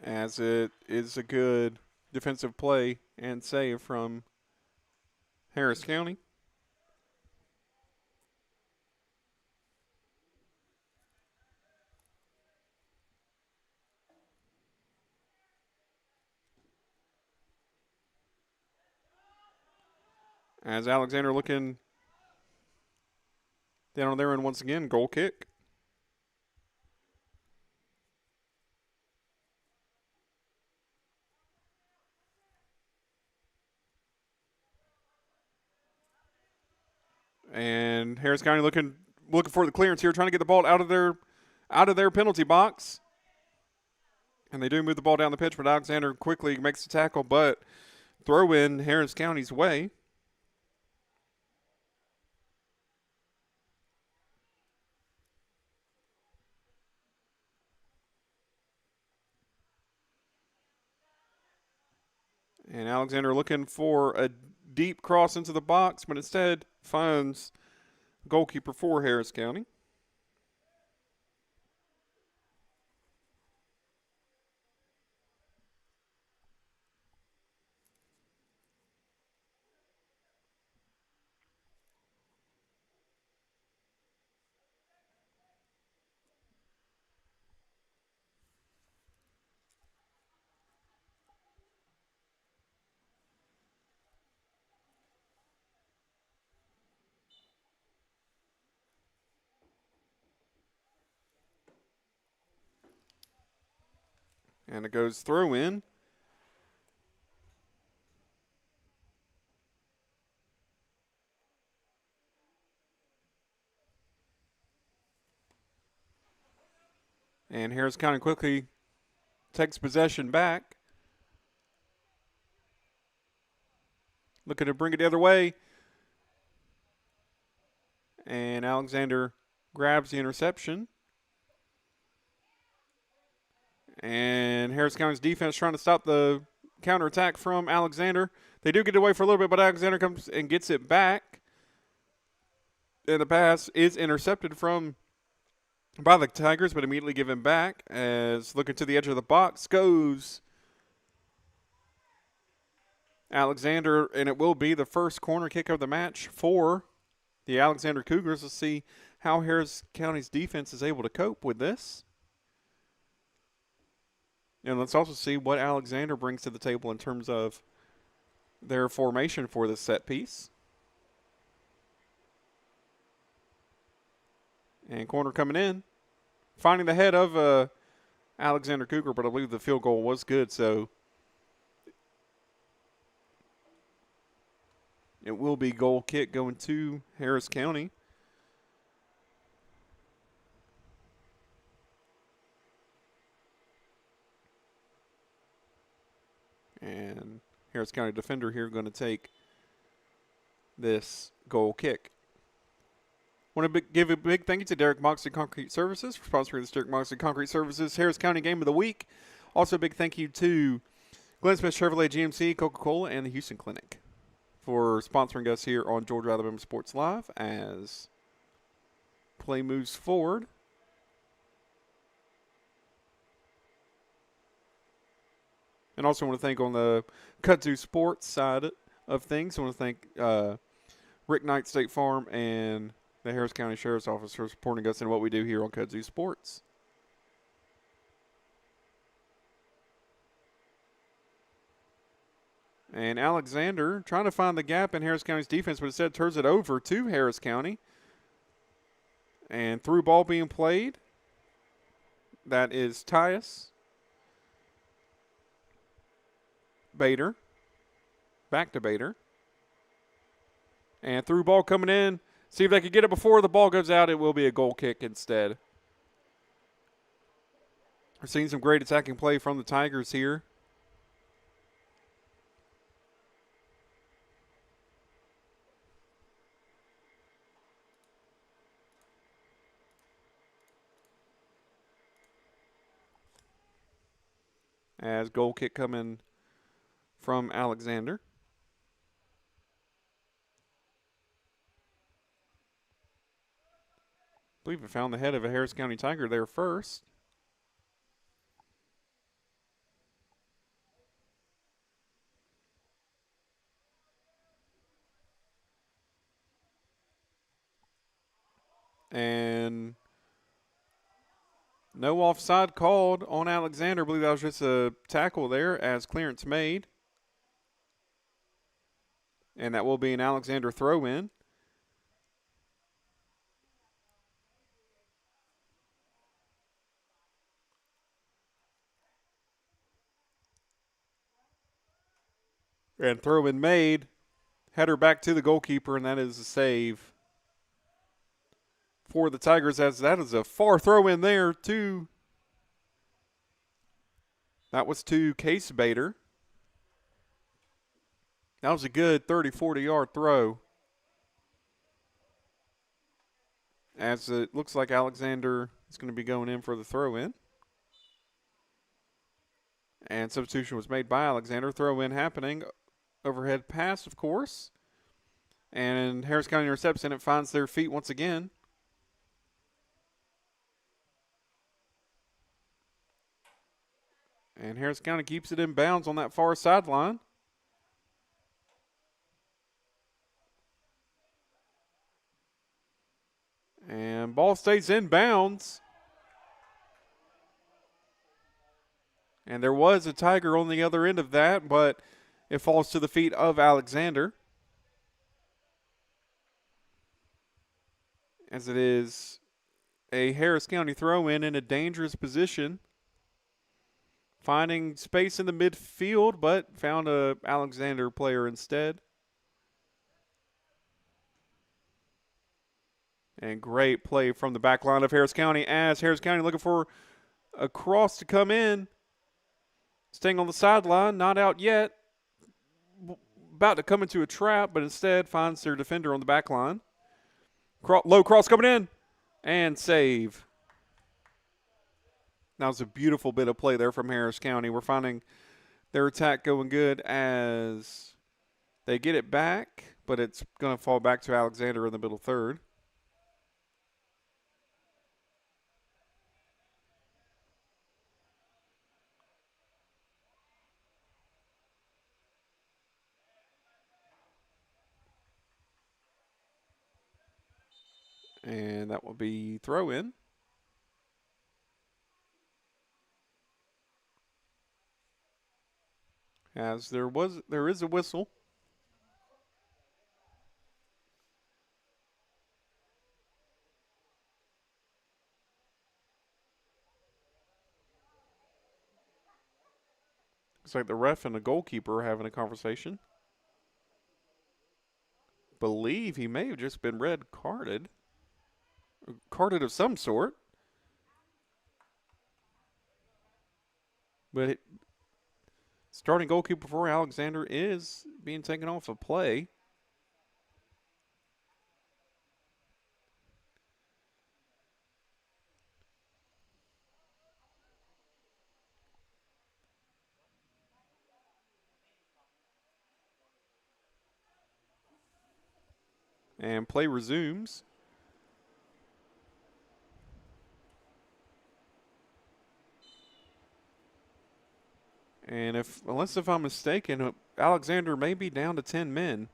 Speaker 1: As it is a good defensive play and save from Harris County. As Alexander looking down on their end once again, goal kick. And Harris County looking for the clearance here, trying to get the ball out of their penalty box. And they do move the ball down the pitch, but Alexander quickly makes the tackle, but throw in Harris County's way. And Alexander looking for a deep cross into the box, but instead finds goalkeeper for Harris County. And it goes throw in. And Harris County quickly takes possession back. Looking to bring it the other way. And Alexander grabs the interception. And Harris County's defense trying to stop the counterattack from Alexander. They do get away for a little bit, but Alexander comes and gets it back. And the pass is intercepted by the Tigers, but immediately given back as looking to the edge of the box goes Alexander, and it will be the first corner kick of the match for the Alexander Cougars. Let's see how Harris County's defense is able to cope with this. And let's also see what Alexander brings to the table in terms of their formation for this set piece. And corner coming in. Finding the head of Alexander Cougar, but I believe the field goal was good, so it will be goal kick going to Harris County. And Harris County defender here going to take this goal kick. Want to give a big thank you to Derek Moxley Concrete Services for sponsoring this Derek Moxley Concrete Services Harris County Game of the Week. Also a big thank you to Glenn Smith Chevrolet GMC, Coca-Cola, and the Houston Clinic for sponsoring us here on Georgia Alabama Sports Live as play moves forward. And also want to thank on the Kudzu Sports side of things, I want to thank Rick Knight State Farm and the Harris County Sheriff's Office for supporting us in what we do here on Kudzu Sports. And Alexander trying to find the gap in Harris County's defense, but instead turns it over to Harris County. And through ball being played, that is Tyus. Bader. Back to Bader. And through ball coming in. See if they can get it before the ball goes out. It will be a goal kick instead. We're seeing some great attacking play from the Tigers here. As goal kick coming from Alexander. I believe we found the head of a Harris County Tiger there first. And no offside called on Alexander. I believe that was just a tackle there as clearance made. And that will be an Alexander throw-in. And throw-in made. Header back to the goalkeeper, and that is a save for the Tigers, as that is a far throw-in there to, that was to Case Bader. That was a good 30, 40-yard throw. As it looks like Alexander is going to be going in for the throw-in. And substitution was made by Alexander. Throw-in happening. Overhead pass, of course. And Harris County intercepts, and it finds their feet once again. And Harris County keeps it in bounds on that far sideline. And ball stays in bounds. And there was a Tiger on the other end of that, but it falls to the feet of Alexander. As it is a Harris County throw-in a dangerous position. Finding space in the midfield, but found a Alexander player instead. And great play from the back line of Harris County, as Harris County looking for a cross to come in. Staying on the sideline, not out yet. About to come into a trap, but instead finds their defender on the back line. Low cross coming in, and save. That was a beautiful bit of play there from Harris County. We're finding their attack going good as they get it back, but it's going to fall back to Alexander in the middle third. And that will be throw-in. As there is a whistle. Looks like the ref and the goalkeeper are having a conversation. Believe he may have just been red carded. Carded of some sort. But starting goalkeeper for Alexander is being taken off of play. And play resumes. And unless I'm mistaken, Alexander may be down to 10 men.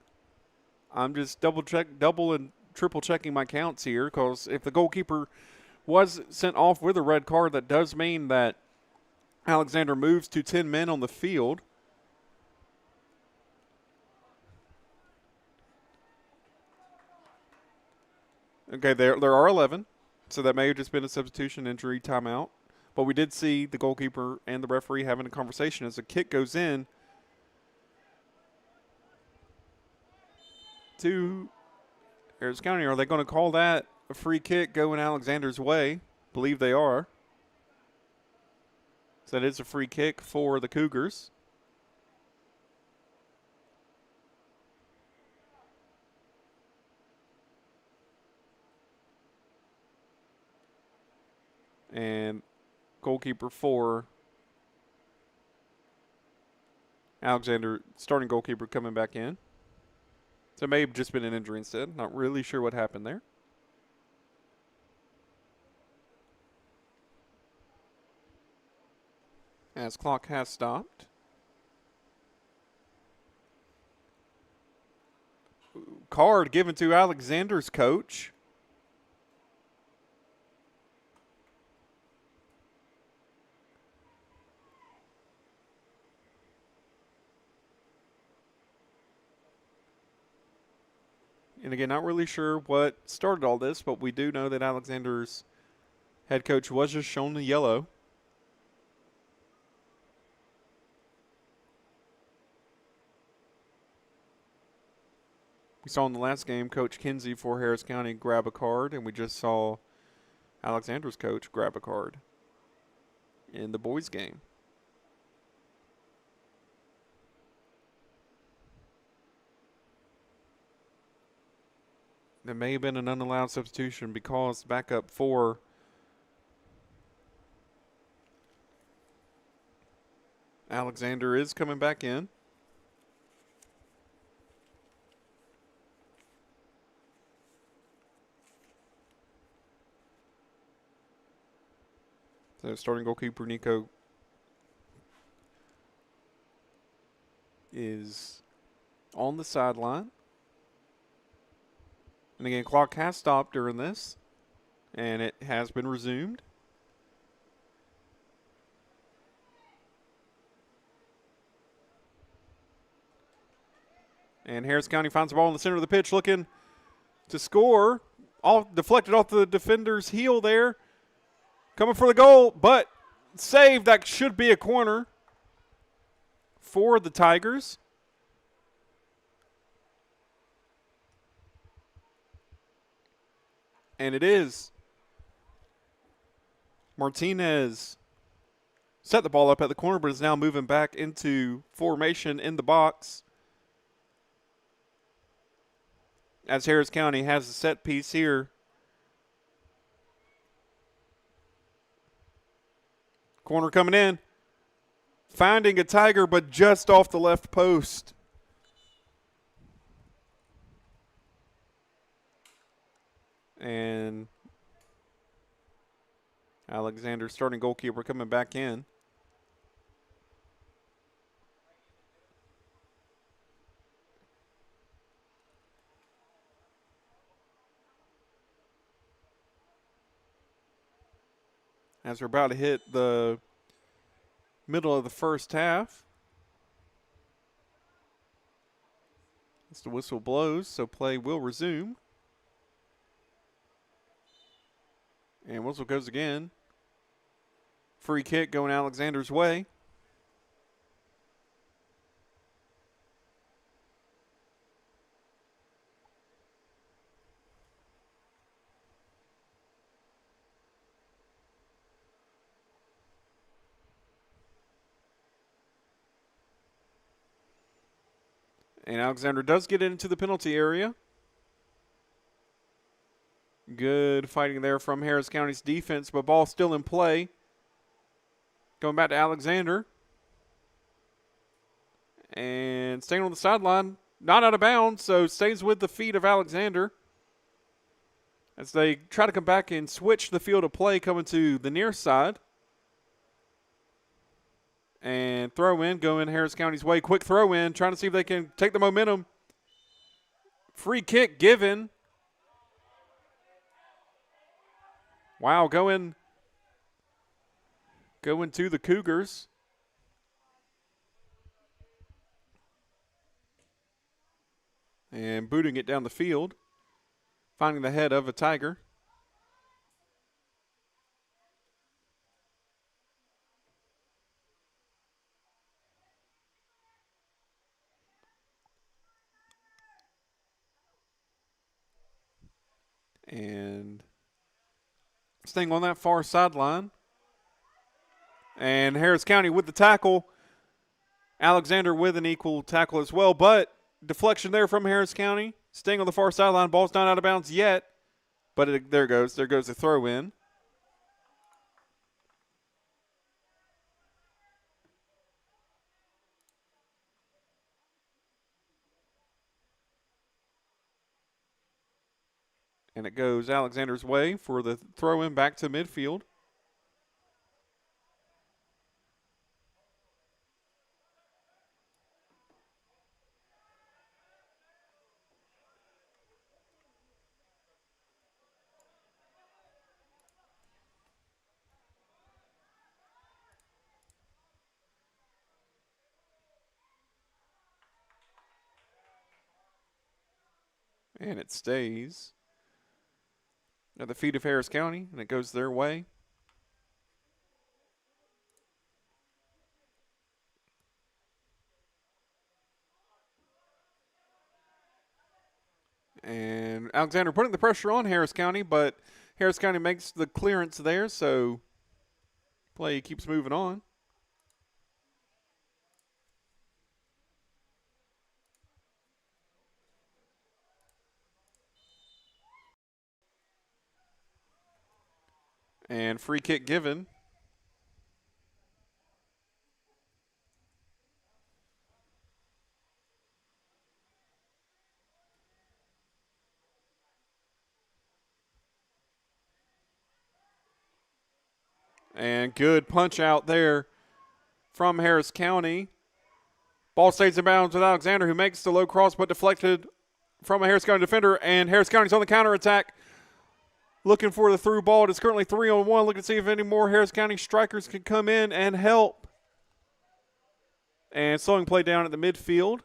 Speaker 1: I'm just double and triple checking my counts here, because if the goalkeeper was sent off with a red card, that does mean that Alexander moves to 10 men on the field. Okay, there are 11, so that may have just been a substitution injury timeout. But we did see the goalkeeper and the referee having a conversation as a kick goes in to Harris County. Are they going to call that a free kick going Alexander's way? Believe they are. So that is a free kick for the Cougars. And goalkeeper for Alexander, starting goalkeeper coming back in. So it may have just been an injury instead. Not really sure what happened there. As clock has stopped. Card given to Alexander's coach. And again, not really sure what started all this, but we do know that Alexander's head coach was just shown the yellow. We saw in the last game Coach Kinsey for Harris County grab a card, and we just saw Alexander's coach grab a card in the boys' game. There may have been an unallowed substitution because backup for Alexander is coming back in. So starting goalkeeper Nico is on the sideline. And again, clock has stopped during this, and it has been resumed. And Harris County finds the ball in the center of the pitch, looking to score. All deflected off the defender's heel there. Coming for the goal, but saved. That should be a corner for the Tigers. And it is. Martinez set the ball up at the corner, but is now moving back into formation in the box. As Harris County has a set piece here. Corner coming in. Finding a Tiger, but just off the left post. And Alexander, starting goalkeeper, coming back in. As we're about to hit the middle of the first half. As the whistle blows, so play will resume. And whistle goes again. Free kick going Alexander's way. And Alexander does get into the penalty area. Good fighting there from Harris County's defense, but ball still in play. Going back to Alexander. And staying on the sideline, not out of bounds, so stays with the feet of Alexander. As they try to come back and switch the field of play, coming to the near side. And throw in, going Harris County's way. Quick throw in, trying to see if they can take the momentum. Free kick given. Wow, going to the Cougars. And booting it down the field. Finding the head of a Tiger. And staying on that far sideline. And Harris County with the tackle. Alexander with an equal tackle as well. But deflection there from Harris County. Staying on the far sideline. Ball's not out of bounds yet. But there goes. There goes the throw in. And it goes Alexander's way for the throw in back to midfield. And it stays at the feet of Harris County, and it goes their way. And Alexander putting the pressure on Harris County, but Harris County makes the clearance there, so play keeps moving on. And free kick given. And good punch out there from Harris County. Ball stays in bounds with Alexander, who makes the low cross but deflected from a Harris County defender. And Harris County's on the counterattack, looking for the through ball. It is currently 3-on-1. Looking to see if any more Harris County strikers can come in and help. And slowing play down at the midfield,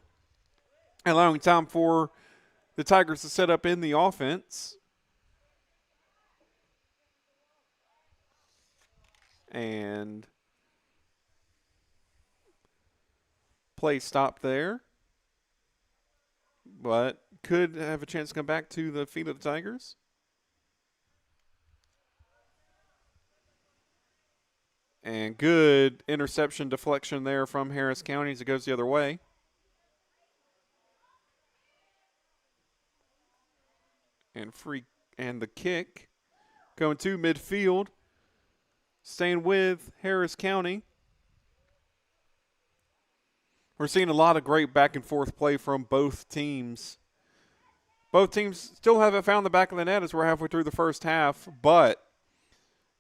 Speaker 1: allowing time for the Tigers to set up in the offense. And play stopped there, but could have a chance to come back to the feet of the Tigers. And good interception deflection there from Harris County as it goes the other way. And the kick going to midfield, staying with Harris County. We're seeing a lot of great back and forth play from both teams. Both teams still haven't found the back of the net as we're halfway through the first half, but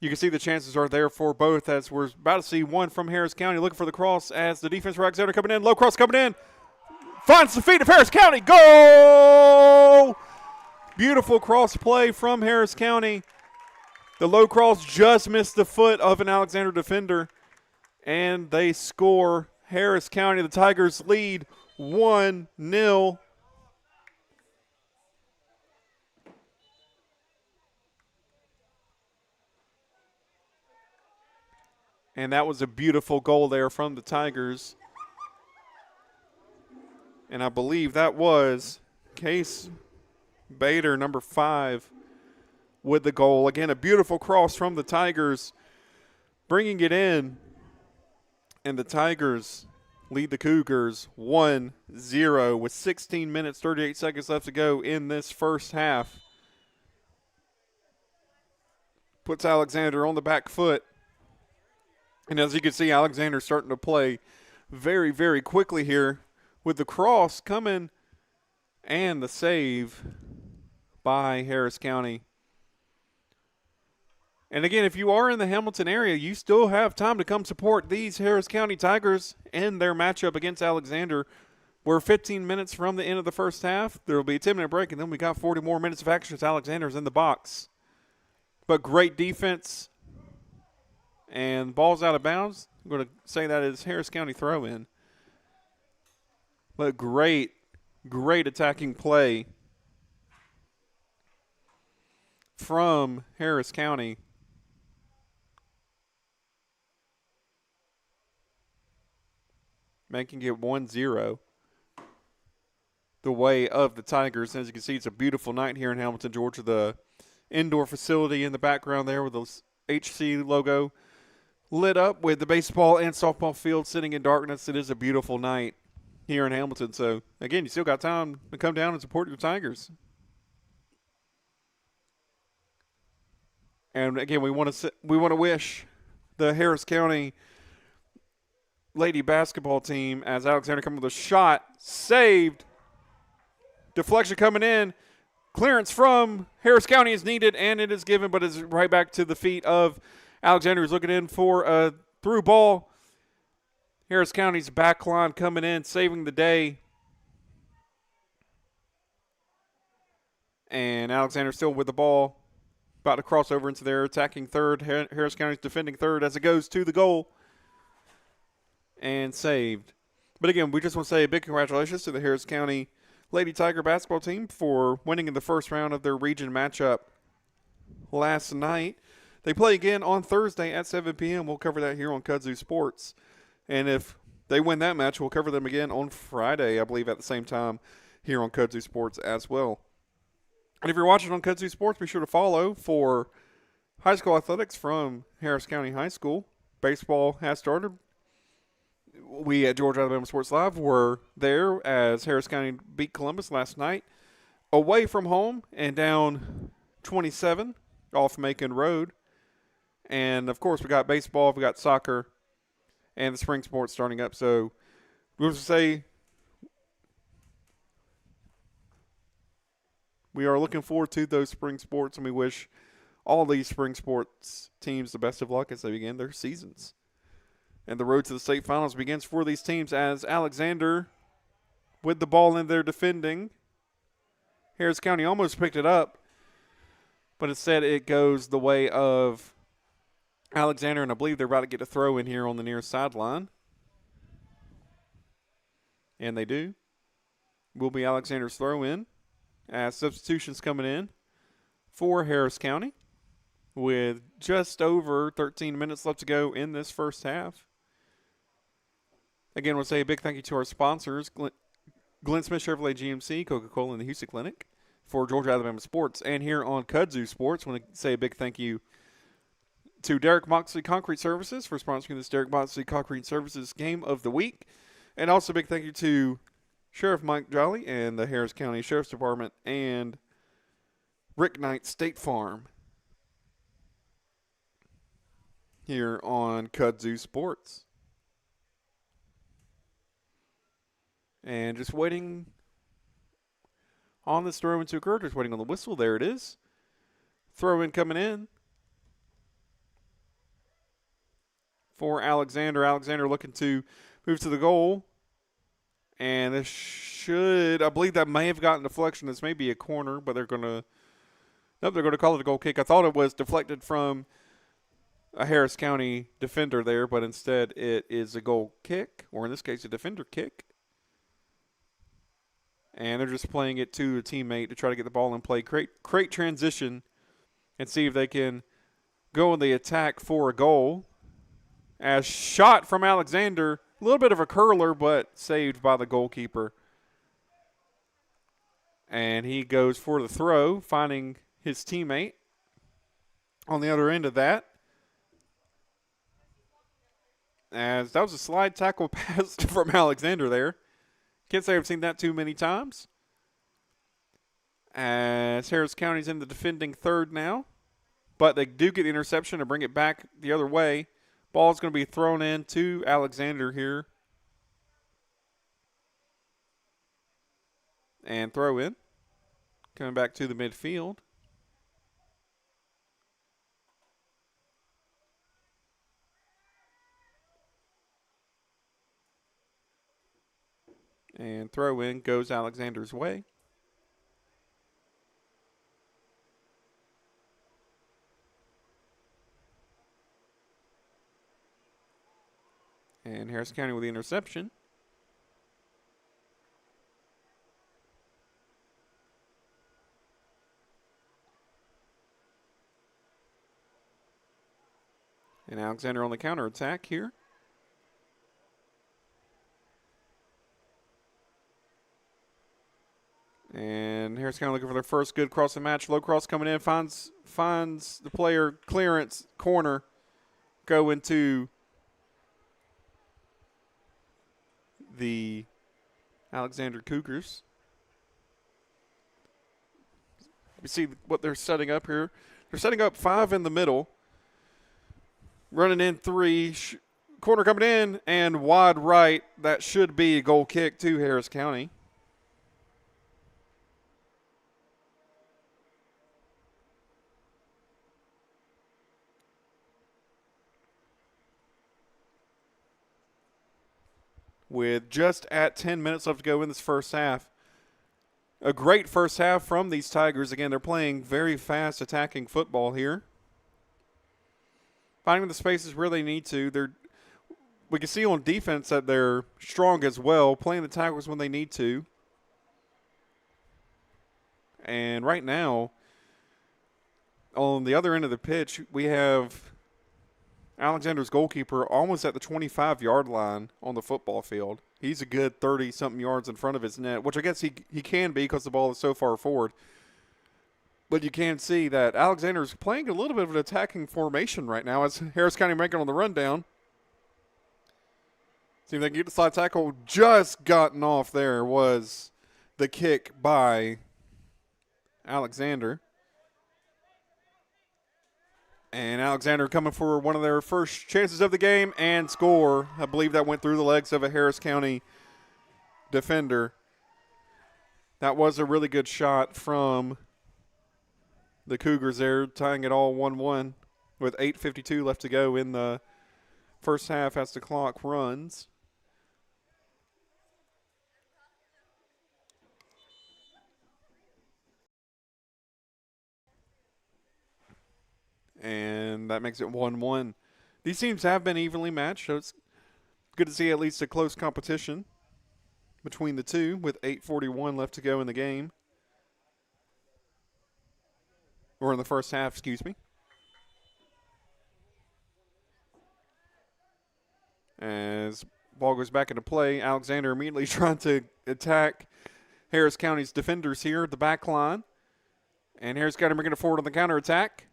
Speaker 1: you can see the chances are there for both as we're about to see one from Harris County looking for the cross as the defense for Alexander coming in. Low cross coming in. Finds the feet of Harris County. Goal! Beautiful cross play from Harris County. The low cross just missed the foot of an Alexander defender, and they score. Harris County, the Tigers lead 1-0. And that was a beautiful goal there from the Tigers. And I believe that was Case Bader, number 5, with the goal. Again, a beautiful cross from the Tigers, bringing it in. And the Tigers lead the Cougars 1-0 with 16 minutes, 38 seconds left to go in this first half. Puts Alexander on the back foot. And as you can see, Alexander starting to play very, very quickly here with the cross coming and the save by Harris County. And again, if you are in the Hamilton area, you still have time to come support these Harris County Tigers in their matchup against Alexander. We're 15 minutes from the end of the first half. There will be a 10-minute break, and then we got 40 more minutes of action as Alexander's in the box. But great defense, and ball's out of bounds. I'm going to say that is Harris County throw-in. But great attacking play from Harris County. Making it 1-0 the way of the Tigers. As you can see, it's a beautiful night here in Hamilton, Georgia. The indoor facility in the background there with the HC logo lit up with the baseball and softball field sitting in darkness. It is a beautiful night here in Hamilton. So, again, you still got time to come down and support your Tigers. And, again, we want to wish the Harris County Lady basketball team as Alexander coming with a shot, saved, deflection coming in, clearance from Harris County is needed, and it is given, but it's right back to the feet of Alexander, who's looking in for a through ball. Harris County's back line coming in, saving the day. And Alexander still with the ball, about to cross over into their attacking third. Harris County's defending third as it goes to the goal. And saved. But again, we just want to say a big congratulations to the Harris County Lady Tiger basketball team for winning in the first round of their region matchup last night. They play again on Thursday at 7 p.m. We'll cover that here on Kudzu Sports. And if they win that match, we'll cover them again on Friday, I believe, at the same time here on Kudzu Sports as well. And if you're watching on Kudzu Sports, be sure to follow for high school athletics from Harris County High School. Baseball has started. We at Georgia Alabama Sports Live were there as Harris County beat Columbus last night away from home and down 27 off Macon Road. And, of course, we got baseball, we got soccer, and the spring sports starting up. So we'll say we are looking forward to those spring sports, and we wish all these spring sports teams the best of luck as they begin their seasons. And the road to the state finals begins for these teams as Alexander, with the ball in there defending. Harris County almost picked it up, but instead it goes the way of Alexander, and I believe they're about to get a throw in here on the near sideline. And they do. Will be Alexander's throw in as substitutions coming in for Harris County with just over 13 minutes left to go in this first half. Again, we'll say a big thank you to our sponsors, Glenn Smith Chevrolet GMC, Coca-Cola, and the Houston Clinic for Georgia Alabama Sports. And here on Kudzu Sports, I want to say a big thank you to Derek Moxley Concrete Services for sponsoring this Derek Moxley Concrete Services Game of the Week. And also a big thank you to Sheriff Mike Jolly and the Harris County Sheriff's Department and Rick Knight State Farm here on Kudzu Sports. And just waiting on this throw-in to occur. Just waiting on the whistle. There it is. Throw-in coming in for Alexander. Alexander looking to move to the goal. And this should, I believe that may have gotten deflection. This may be a corner, but they're going to call it a goal kick. I thought it was deflected from a Harris County defender there, but instead it is a goal kick, or in this case a defender kick. And they're just playing it to a teammate to try to get the ball in play, create transition, and see if they can go in the attack for a goal. As shot from Alexander, a little bit of a curler, but saved by the goalkeeper. And he goes for the throw, finding his teammate on the other end of that. As that was a slide tackle pass from Alexander there. Can't say I've seen that too many times. As Harris County's in the defending third now. But they do get the interception to bring it back the other way. Ball's going to be thrown in to Alexander here. And throw in. Coming back to the midfield. And throw in goes Alexander's way. And Harris County with the interception. And Alexander on the counterattack here. And Harris County looking for their first good cross the match. Low cross coming in, finds the player clearance corner. Go into the Alexander Cougars. You see what they're setting up here. They're setting up 5 in the middle. Running in 3. Corner coming in and wide right. That should be a goal kick to Harris County. With just at 10 minutes left to go in this first half. A great first half from these Tigers. Again, they're playing very fast attacking football here. Finding the spaces where they need to. We can see on defense that they're strong as well, playing the tackles when they need to. And right now, on the other end of the pitch, we have Alexander's goalkeeper almost at the 25-yard line on the football field. He's a good 30-something yards in front of his net, which I guess he can be because the ball is so far forward. But you can see that Alexander's playing a little bit of an attacking formation right now as Harris County making on the rundown. See if they can get the slide tackle. Just gotten off there was the kick by Alexander. And Alexander coming for one of their first chances of the game and score. I believe that went through the legs of a Harris County defender. That was a really good shot from the Cougars there, tying it all 1-1 with 8:52 left to go in the first half as the clock runs. And that makes it 1-1. These teams have been evenly matched, so it's good to see at least a close competition between the two with 8:41 left to go in the game. Or in the first half, excuse me. As ball goes back into play, Alexander immediately trying to attack Harris County's defenders here at the back line. And Harris County bringing it forward on the counterattack.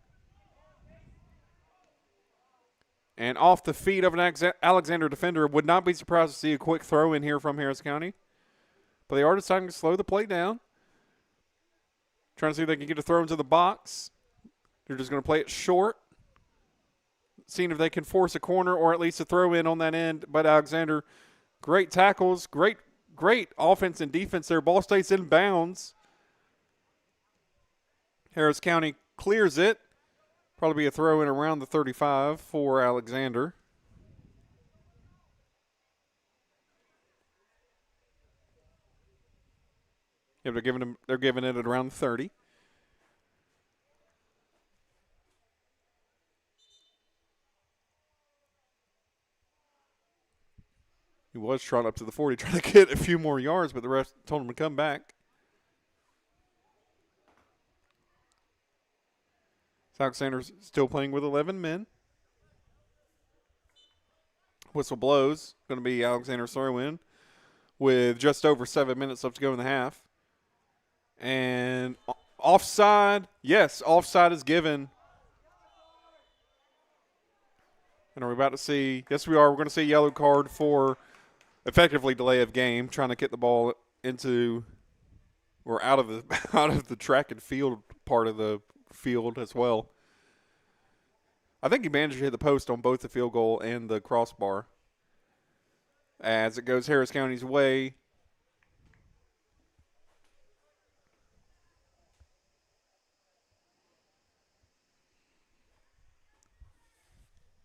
Speaker 1: And off the feet of an Alexander defender. Would not be surprised to see a quick throw in here from Harris County. But they are deciding to slow the play down. Trying to see if they can get a throw into the box. They're just going to play it short. Seeing if they can force a corner or at least a throw in on that end. But Alexander, great tackles, great offense and defense there. Ball stays in bounds. Harris County clears it. Probably be a throw in around the 35 for Alexander. Yeah, they're giving it at around 30. He was trotting up to the 40, trying to get a few more yards, but the ref told him to come back. Alexander's still playing with 11 men. Whistle blows. Going to be Alexander's throw-in with just over 7 minutes left to go in the half. And offside. Yes, offside is given. And are we about to see? Yes, we are. We're going to see a yellow card for effectively delay of game, trying to get the ball into or out of the track and field part of the field as well. I think he managed to hit the post on both the field goal and the crossbar. As it goes Harris County's way.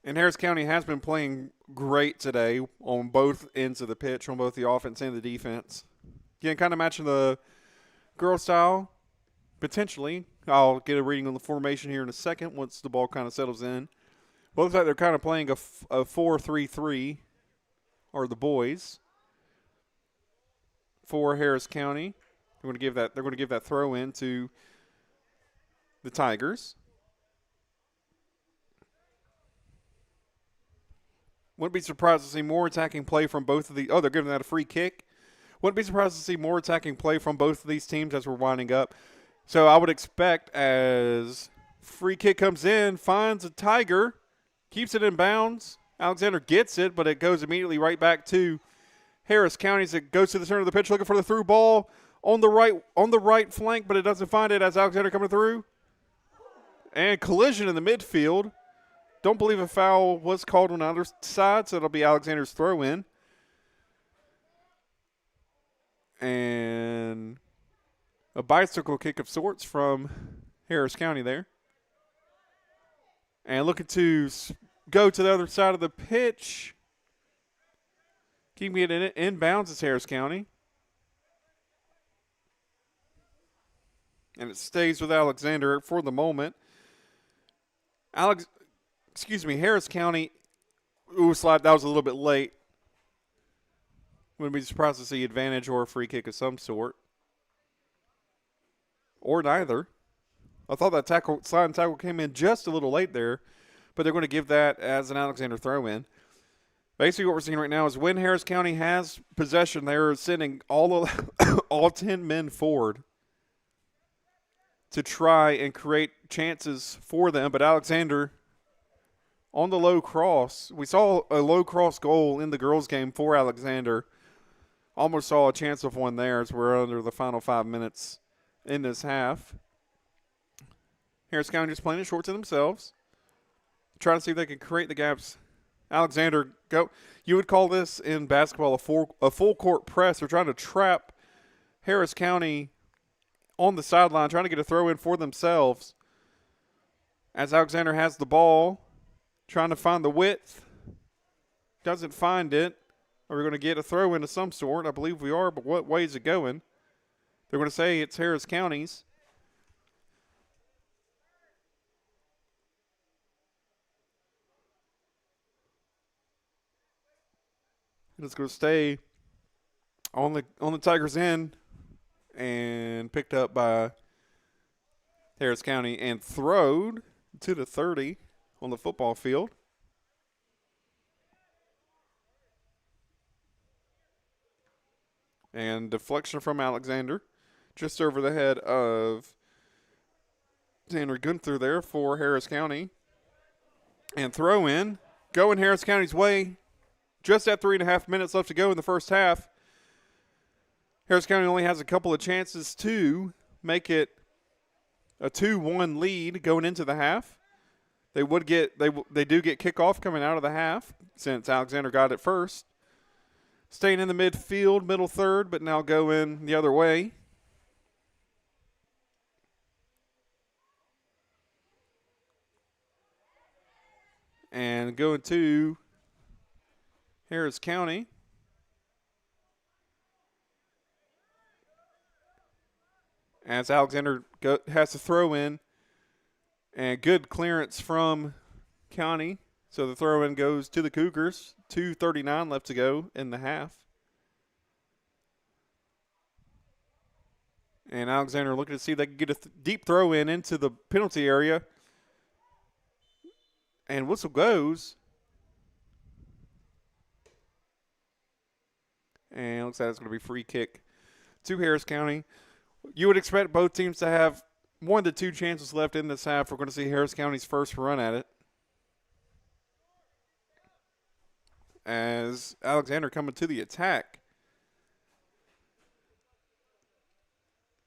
Speaker 1: And Harris County has been playing great today on both ends of the pitch, on both the offense and the defense. Again, kind of matching the girl style, potentially. I'll get a reading on the formation here in a second once the ball kind of settles in. Well, looks like they're kind of playing a 4-3-3, are the boys, for Harris County. They're going to give that throw in to the Tigers. Wouldn't be surprised to see more attacking play from both of the. Oh, they're giving that a free kick. Wouldn't be surprised to see more attacking play from both of these teams as we're winding up. So I would expect as free kick comes in, finds a Tiger, keeps it in bounds. Alexander gets it, but it goes immediately right back to Harris County as it goes to the center of the pitch looking for the through ball on the right flank, but it doesn't find it as Alexander coming through. And collision in the midfield. Don't believe a foul was called on the other side, so it'll be Alexander's throw in. And a bicycle kick of sorts from Harris County there. And looking to go to the other side of the pitch. Keeping it in bounds is Harris County. And it stays with Alexander for the moment. Harris County. Slide. That was a little bit late. Wouldn't be surprised to see advantage or a free kick of some sort. or neither. I thought that sliding tackle came in just a little late there, but they're going to give that as an Alexander throw-in. Basically what we're seeing right now is when Harris County has possession, they're sending all 10 men forward to try and create chances for them. But Alexander on the low cross, we saw a low cross goal in the girls' game for Alexander. Almost saw a chance of one there as we're under the final 5 minutes in this half. Harris County just playing it short to themselves, trying to see if they can create the gaps. Alexander, go. You would call this in basketball a full court press. They're trying to trap Harris County on the sideline, trying to get a throw in for themselves. As Alexander has the ball, trying to find the width, doesn't find it. Are we going to get a throw in of some sort? I believe we are, but what way is it going? They're going to say it's Harris County's. It's going to stay on the Tigers' end and picked up by Harris County and throwed to the 30 on the football field. And deflection from Alexander just over the head of Tanner Gunther there for Harris County. And throw in, going Harris County's way. Just at 3.5 minutes left to go in the first half. Harris County only has a couple of chances to make it a 2-1 lead going into the half. They do get kickoff coming out of the half since Alexander got it first. Staying in the midfield, middle third, but now going the other way. And going to Harris County. As Alexander has to throw in. And good clearance from County. So the throw in goes to the Cougars. 2:39 left to go in the half. And Alexander looking to see if they can get a deep throw in into the penalty area. And whistle goes. And it looks like it's going to be free kick to Harris County. You would expect both teams to have 1 to 2 chances left in this half. We're going to see Harris County's first run at it. As Alexander coming to the attack.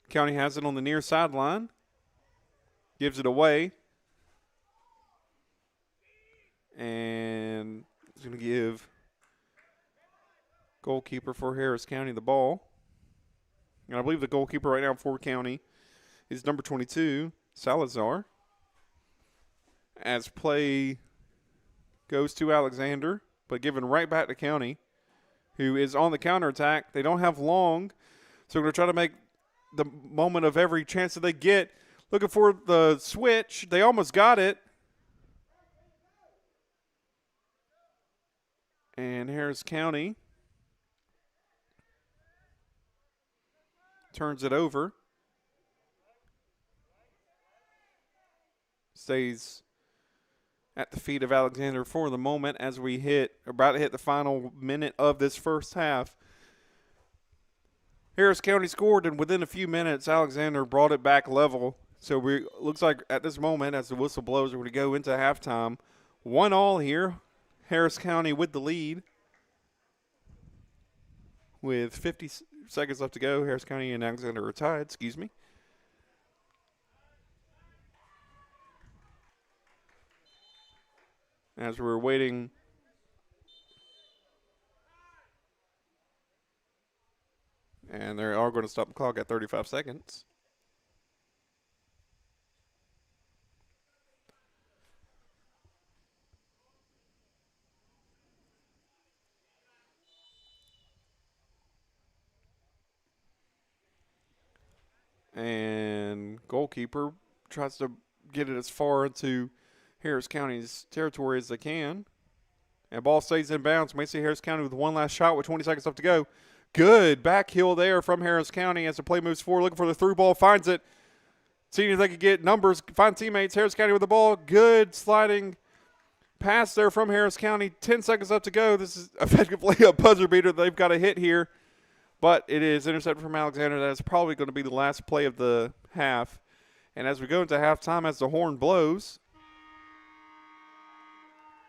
Speaker 1: County has it on the near sideline. Gives it away. And he's going to give goalkeeper for Harris County the ball. And I believe the goalkeeper right now for County is number 22, Salazar. As play goes to Alexander, but given right back to County, who is on the counterattack. They don't have long, so we're going to try to make the moment of every chance that they get. Looking for the switch. They almost got it. And Harris County turns it over. Stays at the feet of Alexander for the moment as we about to hit the final minute of this first half. Harris County scored, and within a few minutes, Alexander brought it back level. So looks like at this moment, as the whistle blows, we're going to go into halftime. 1-1 here. Harris County with the lead. With 50 seconds left to go, Harris County and Alexander are tied. Excuse me. As we're waiting. And they are going to stop the clock at 35 seconds. And goalkeeper tries to get it as far into Harris County's territory as they can. And ball stays in bounds. May see Harris County with one last shot with 20 seconds left to go. Good back heel there from Harris County as the play moves forward. Looking for the through ball. Finds it. seeing if they could get numbers, find teammates. Harris County with the ball. Good sliding pass there from Harris County. 10 seconds left to go. This is effectively a buzzer beater. They've got a hit here, but it is intercepted from Alexander. That is probably going to be the last play of the half. And as we go into halftime, as the horn blows,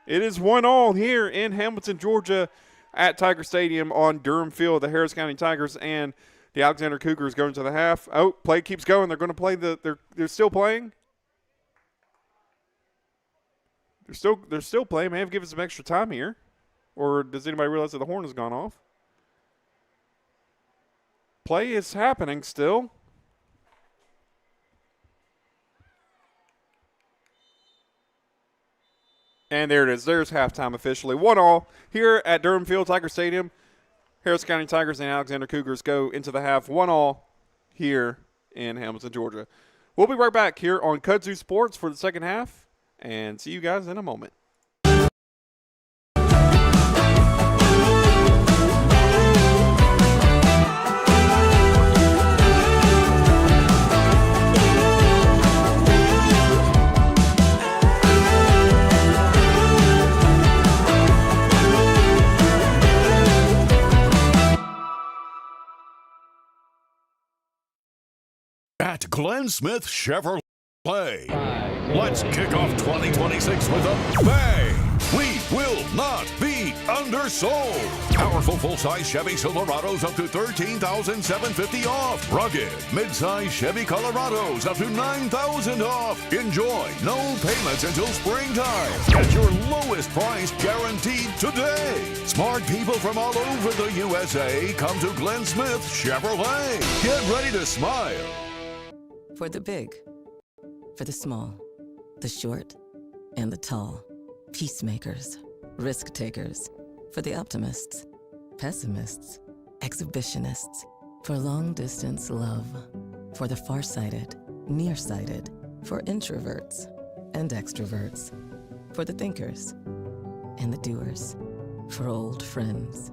Speaker 1: it is 1-1 here in Hamilton, Georgia at Tiger Stadium on Durham Field. The Harris County Tigers and the Alexander Cougars going to the half. Oh, play keeps going. They're going to play they're still playing. They're still playing. May have given some extra time here. Or does anybody realize that the horn has gone off? Play is happening still. And there it is. There's halftime officially. 1-1 here at Durham Field, Tiger Stadium. Harris County Tigers and Alexander Cougars go into the half. 1-1 here in Hamilton, Georgia. We'll be right back here on Kudzu Sports for the second half, and see you guys in a moment.
Speaker 2: At Glenn Smith Chevrolet, let's kick off 2026 with a bang. We will not be undersold. Powerful full-size Chevy Silverados up to $13,750 off. Rugged mid-size Chevy Colorados up to $9,000 off. Enjoy no payments until springtime. Get your lowest price guaranteed today. Smart people from all over the USA come to Glenn Smith Chevrolet. Get ready to smile.
Speaker 3: For the big, for the small, the short, and the tall. Peacemakers, risk takers. For the optimists, pessimists, exhibitionists. For long distance love. For the farsighted, nearsighted. For introverts and extroverts. For the thinkers and the doers. For old friends.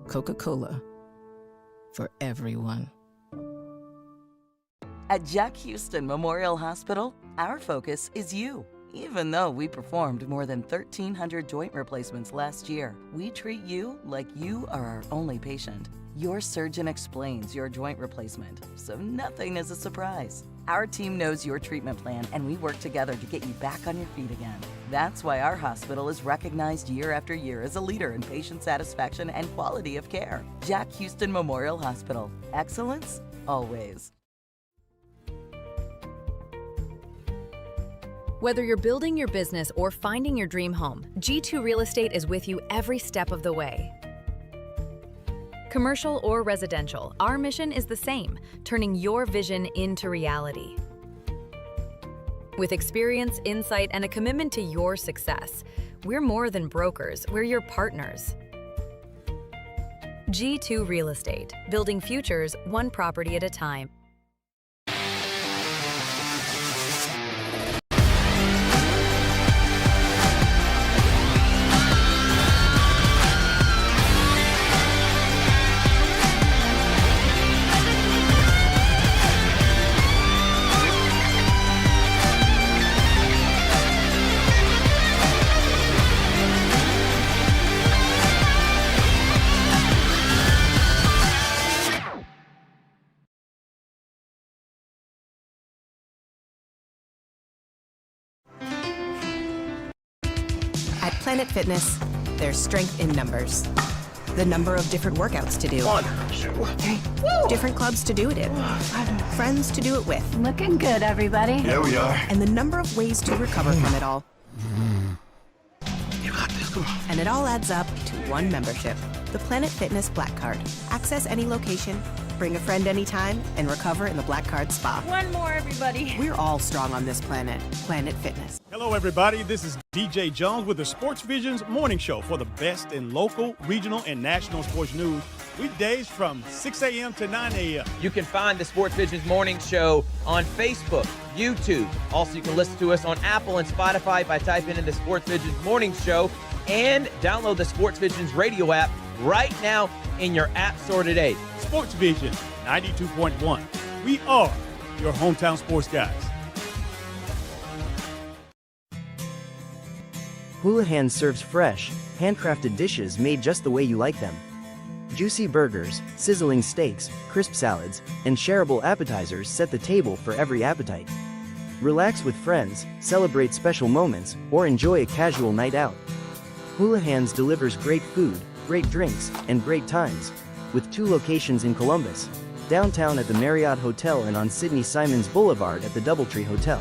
Speaker 3: Coca-Cola. For everyone.
Speaker 4: At Jack Houston Memorial Hospital, our focus is you. Even though we performed more than 1,300 joint replacements last year, we treat you like you are our only patient. Your surgeon explains your joint replacement, so nothing is a surprise. Our team knows your treatment plan, and we work together to get you back on your feet again. That's why our hospital is recognized year after year as a leader in patient satisfaction and quality of care. Jack Houston Memorial Hospital. Excellence, always.
Speaker 5: Whether you're building your business or finding your dream home, G2 Real Estate is with you every step of the way. Commercial or residential, our mission is the same, turning your vision into reality. With experience, insight, and a commitment to your success, we're more than brokers, we're your partners. G2 Real Estate, building futures one property at a time.
Speaker 6: At Planet Fitness, there's strength in numbers. The number of different workouts to do.
Speaker 7: 1, 2, 3. Woo!
Speaker 6: Different clubs to do it in. Friends to do it with.
Speaker 8: Looking good, everybody.
Speaker 7: Here we are.
Speaker 6: And the number of ways to recover from it all.
Speaker 7: You got this. Come on.
Speaker 6: And it all adds up to one membership. The Planet Fitness Black Card. Access any location, bring a friend anytime, and recover in the Black Card Spa.
Speaker 8: One more, everybody.
Speaker 6: We're all strong on this planet. Planet Fitness.
Speaker 9: Hello, everybody. This is DJ Jones with the Sports Visions Morning Show for the best in local, regional, and national sports news. Weekdays from 6 a.m. to 9 a.m.
Speaker 10: You can find the Sports Visions Morning Show on Facebook, YouTube. Also, you can listen to us on Apple and Spotify by typing in the Sports Visions Morning Show, and download the Sports Visions radio app right now in your app store today.
Speaker 9: Sports Vision 92.1. We are your hometown sports guys.
Speaker 11: Houlihan serves fresh, handcrafted dishes made just the way you like them. Juicy burgers, sizzling steaks, crisp salads, and shareable appetizers set the table for every appetite. Relax with friends, celebrate special moments, or enjoy a casual night out. Houlihan's delivers great food, great drinks, and great times, with 2 locations in Columbus, downtown at the Marriott Hotel and on Sidney Simons Boulevard at the Doubletree Hotel.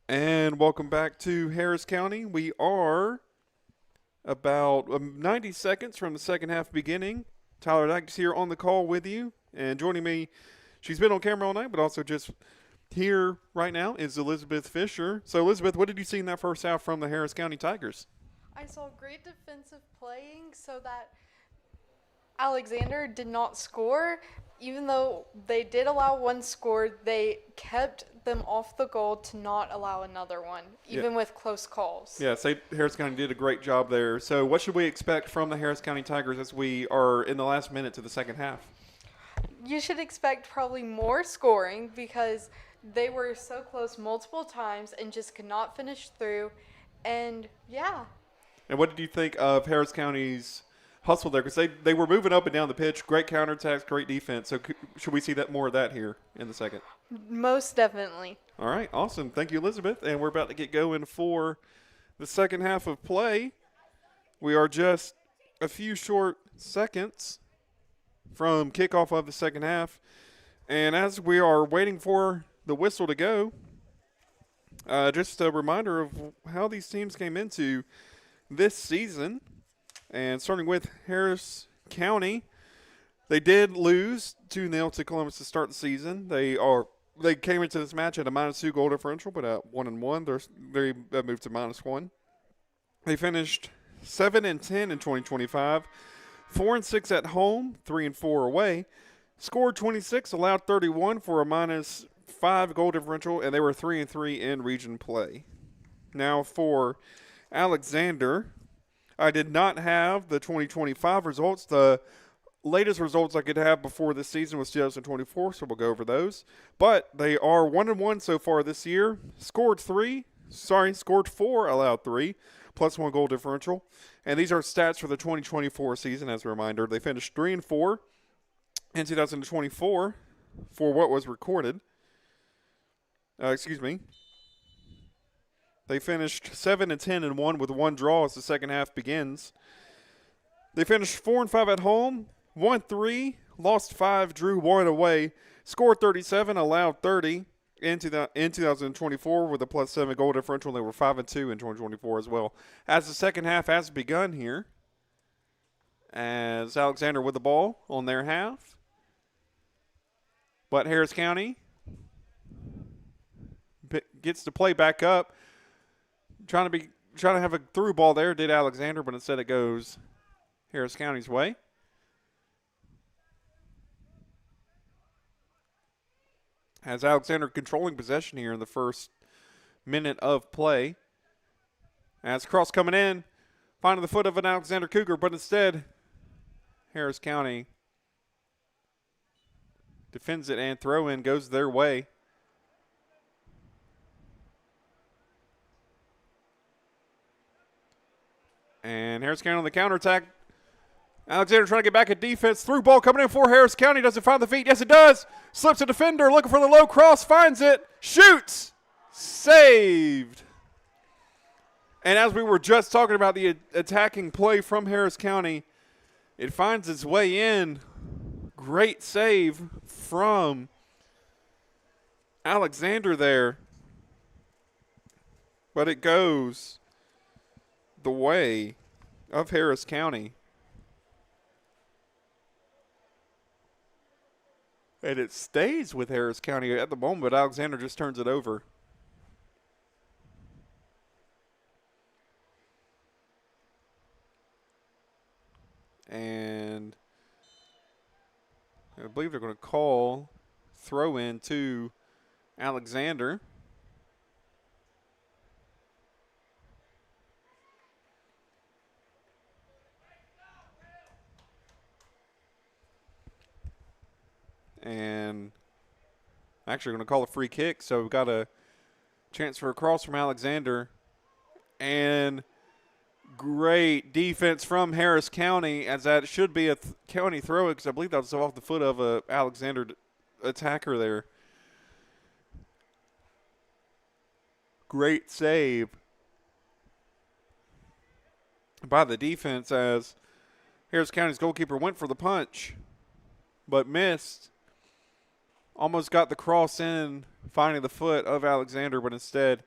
Speaker 1: And welcome back to Harris County. We are about 90 seconds from the second half beginning. Tyler Dykes here on the call with you. And joining me, she's been on camera all night, but also just here right now is Elizabeth Fisher. So, Elizabeth, what did you see in that first half from the Harris County Tigers?
Speaker 12: I saw great defensive playing so that Alexander did not score, even though they did allow one score, they kept them off the goal to not allow another one, even with close calls.
Speaker 1: Yeah, Harris County did a great job there. So what should we expect from the Harris County Tigers as we are in the last minutes of the second half?
Speaker 12: You should expect probably more scoring because they were so close multiple times and just could not finish through. And yeah.
Speaker 1: And what did you think of Harris County's hustle there? Because they were moving up and down the pitch. Great counterattacks, great defense. So should we see that more of that here in the second?
Speaker 12: Most definitely.
Speaker 1: All right, awesome. Thank you, Elizabeth. And we're about to get going for the second half of play. We are just a few short seconds from kickoff of the second half. And as we are waiting for the whistle to go, just a reminder of how these teams came into this season. And starting with Harris County, they did lose 2-0 to Columbus to start the season. They came into this match at a -2 goal differential, but at 1-1, they moved to -1. They finished 7-10 in 2025, 4-6 at home, 3-4 away. Scored 26, allowed 31 for a -5 goal differential, and they were 3-3 in region play. Now for Alexander, I did not have the 2025 results. The latest results I could have before this season was 2024, so we'll go over those. But they are 1-1 so far this year. Scored 4, allowed 3, +1 goal differential. And these are stats for the 2024 season, as a reminder. They finished 3-4 in 2024 for what was recorded. They finished 7-10-1 with 1 draw as the second half begins. They finished 4-5 at home, won 3, lost 5, drew 1 away, scored 37, allowed 30 in 2024 with a +7 goal differential. They were 5-2 in 2024 as well. As the second half has begun here, as Alexander with the ball on their half, but Harris County gets to play back up. Trying to have a through ball there, did Alexander, but instead it goes Harris County's way. Has Alexander controlling possession here in the first minute of play. As cross coming in, finding the foot of an Alexander Cougar, but instead Harris County defends it, and throw in goes their way. And Harris County on the counterattack. Alexander trying to get back at defense. Through ball coming in for Harris County. Does it find the feet? Yes, it does. Slips a defender. Looking for the low cross. Finds it. Shoots. Saved. And as we were just talking about the attacking play from Harris County, it finds its way in. Great save from Alexander there. But it goes the way of Harris County. And it stays with Harris County at the moment, but Alexander just turns it over. And I believe they're going to call throw in to Alexander. And actually going to call a free kick, so we've got a chance for a cross from Alexander. And great defense from Harris County, as that should be a county throw, because I believe that was off the foot of a Alexander attacker there. Great save by the defense, as Harris County's goalkeeper went for the punch, but missed. Almost got the cross in, finding the foot of Alexander, but instead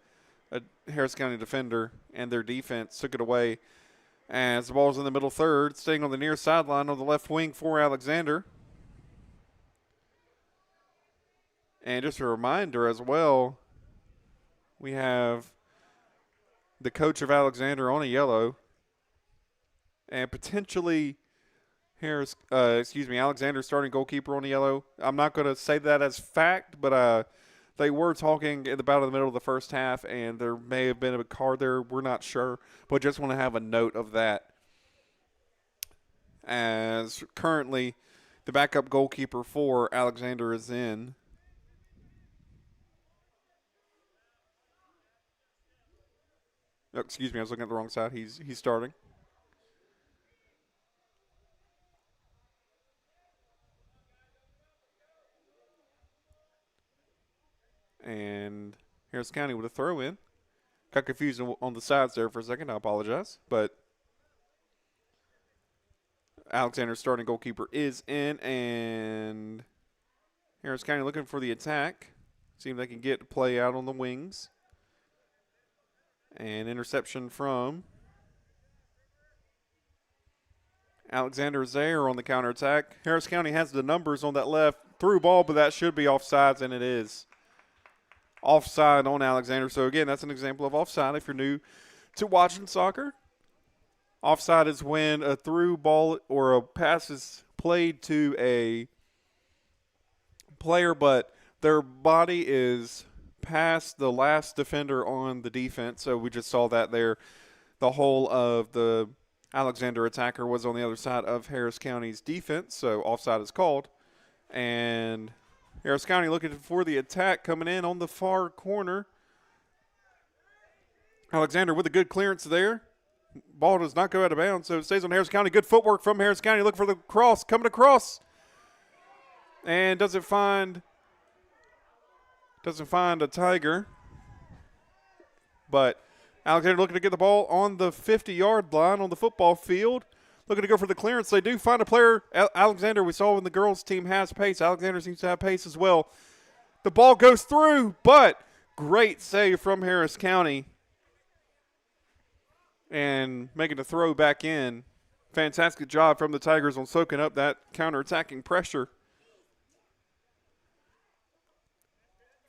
Speaker 1: a Harris County defender and their defense took it away. As the ball's in the middle third, staying on the near sideline on the left wing for Alexander. And just a reminder as well, we have the coach of Alexander on a yellow, and potentially Alexander starting goalkeeper on the yellow. I'm not going to say that as fact, but they were talking about in the middle of the first half, and there may have been a card there. We're not sure, but just want to have a note of that. As currently the backup goalkeeper for Alexander is in. Oh, excuse me, I was looking at the wrong side. He's starting. And Harris County with a throw in. Got confused on the sides there for a second. I apologize. But Alexander's starting goalkeeper is in, and Harris County looking for the attack. See if they can get play out on the wings. And interception from Alexander Zaire on the counterattack. Harris County has the numbers on that left through ball, but that should be offsides, and it is. Offside on Alexander. So, again, that's an example of offside if you're new to watching soccer. Offside is when a through ball or a pass is played to a player, but their body is past the last defender on the defense. So we just saw that there. The whole of the Alexander attacker was on the other side of Harris County's defense, so offside is called. And Harris County looking for the attack coming in on the far corner. Alexander with a good clearance there. Ball does not go out of bounds, so it stays on Harris County. Good footwork from Harris County. Looking for the cross, coming across. And doesn't find a Tiger. But Alexander looking to get the ball on the 50-yard line on the football field. Looking to go for the clearance. They do find a player. Alexander, we saw when the girls' team has pace. Alexander seems to have pace as well. The ball goes through, but great save from Harris County. And making the throw back in. Fantastic job from the Tigers on soaking up that counterattacking pressure.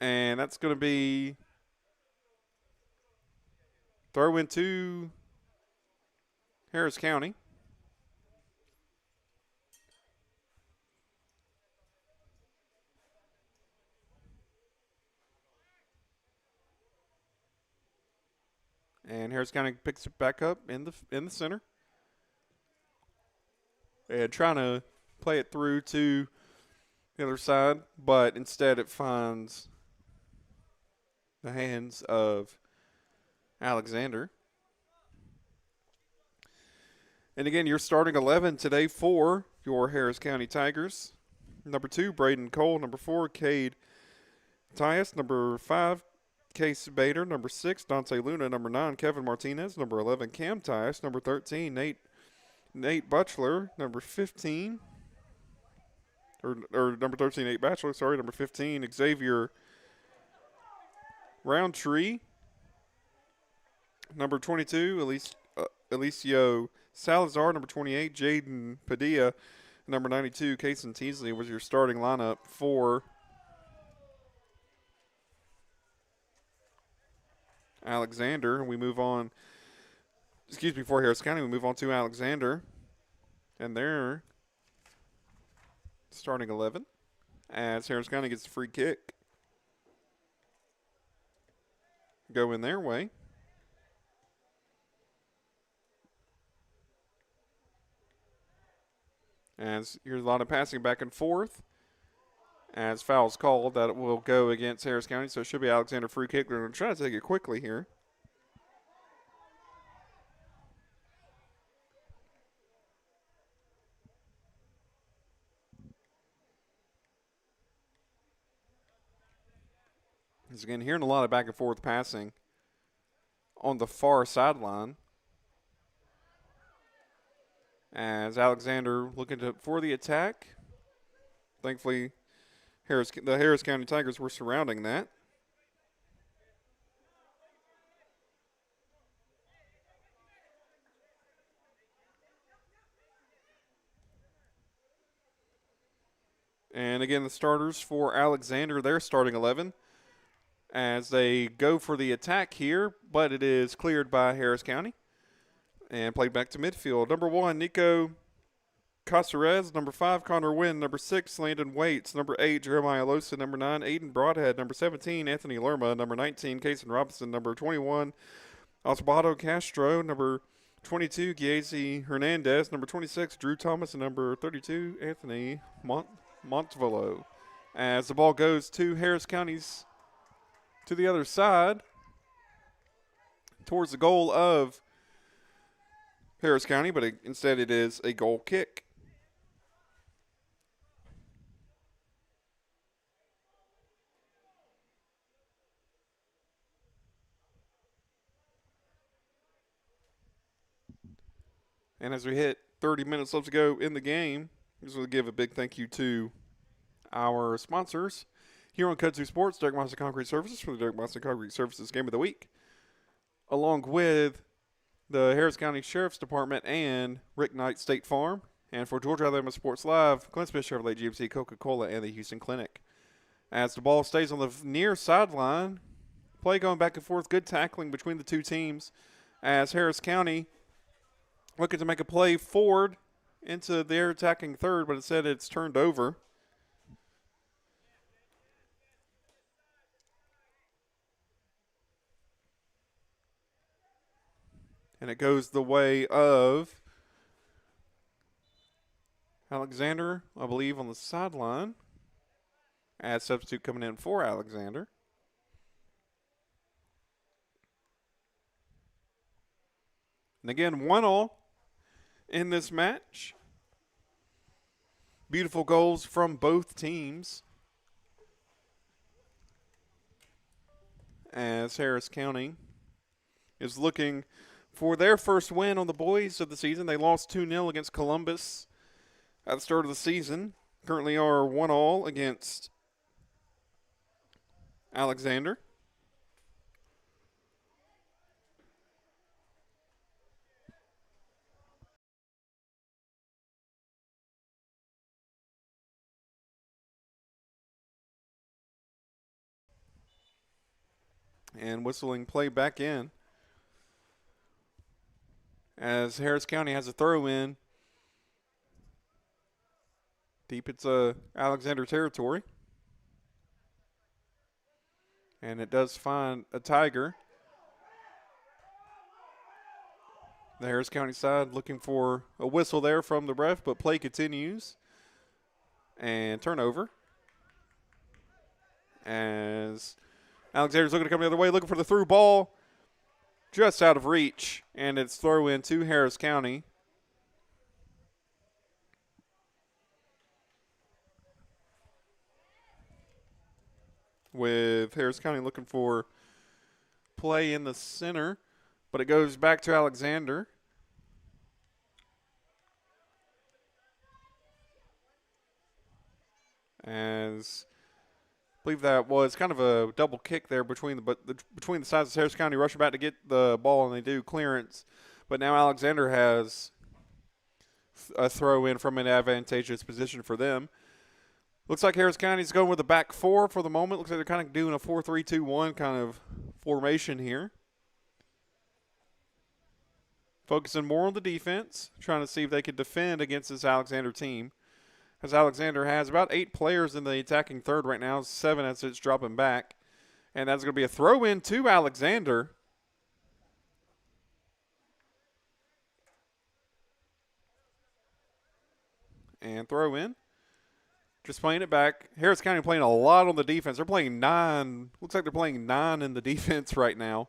Speaker 1: And that's going to be throw into Harris County. And Harris County picks it back up in the center. And trying to play it through to the other side, but instead it finds the hands of Alexander. And again, you're starting 11 today for your Harris County Tigers. Number 2, Braden Cole. Number 4, Cade Tyus. Number 5, Case Bader. Number 6, Dante Luna. Number 9, Kevin Martinez. Number 11, Cam Tyus. Number 13, Nate Butchler. Number 15, or number 13, Nate Bachelor. Sorry, number 15, Xavier Roundtree. Number 22, Alicio Salazar. Number 28, Jaden Padilla. Number 92, Kason Teasley was your starting lineup for Alexander. We move on, for Harris County, we move on to Alexander. And they're starting 11 as Harris County gets the free kick. Go in their way. As here's a lot of passing back and forth. As fouls called, that will go against Harris County, so it should be Alexander free kick. They're going to try to take it quickly here. As again, hearing a lot of back and forth passing on the far sideline. As Alexander looking for the attack. Thankfully, the Harris County Tigers were surrounding that. And again, the starters for Alexander, they're starting 11 as they go for the attack here, but it is cleared by Harris County and played back to midfield. Number 1, Nico Caceres. Number 5, Connor Wynn. Number 6, Landon Waits. Number 8, Jeremiah Losa. Number 9, Aiden Broadhead. Number 17, Anthony Lerma. Number 19, Kason Robinson. Number 21, Osvaldo Castro. Number 22, Giese Hernandez. Number 26, Drew Thomas. And number 32, Anthony Montvelo. As the ball goes to Harris County's to the other side towards the goal of Harris County, but instead it is a goal kick. And as we hit 30 minutes left to go in the game, I just want to give a big thank you to our sponsors here on Kudzu Sports, Derek Monson Concrete Services for the Derek Monson Concrete Services Game of the Week, along with the Harris County Sheriff's Department and Rick Knight State Farm. And for Georgia Alabama Sports Live, Glenn Smith Chevrolet GMC, Coca-Cola, and the Houston Clinic. As the ball stays on the near sideline, play going back and forth, good tackling between the two teams as Harris County looking to make a play forward into their attacking third, but instead it's turned over. And it goes the way of Alexander, I believe, on the sideline. As substitute coming in for Alexander. And again, 1-1 in this match. Beautiful goals from both teams. As Harris County is looking for their first win on the boys of the season. They lost 2-0 against Columbus at the start of the season. Currently are 1-1 against Alexander. And whistling play back in as Harris County has a throw in deep into Alexander territory. And it does find a Tiger. The Harris County side looking for a whistle there from the ref, but play continues. And turnover. As Alexander's looking to come the other way, looking for the through ball. Just out of reach, and it's throw in to Harris County. With Harris County looking for play in the center, but it goes back to Alexander. As I believe that was kind of a double kick there between the sides of Harris County rushing back to get the ball, and they do clearance. But now Alexander has a throw in from an advantageous position for them. Looks like Harris County's going with a back four for the moment. Looks like they're kind of doing a 4-3-2-1 kind of formation here. Focusing more on the defense, trying to see if they can defend against this Alexander team. As Alexander has about 8 players in the attacking third right now, 7 as it's dropping back. And that's going to be a throw in to Alexander. And throw in. Just playing it back. Harris County playing a lot on the defense. They're playing 9. Looks like they're playing 9 in the defense right now.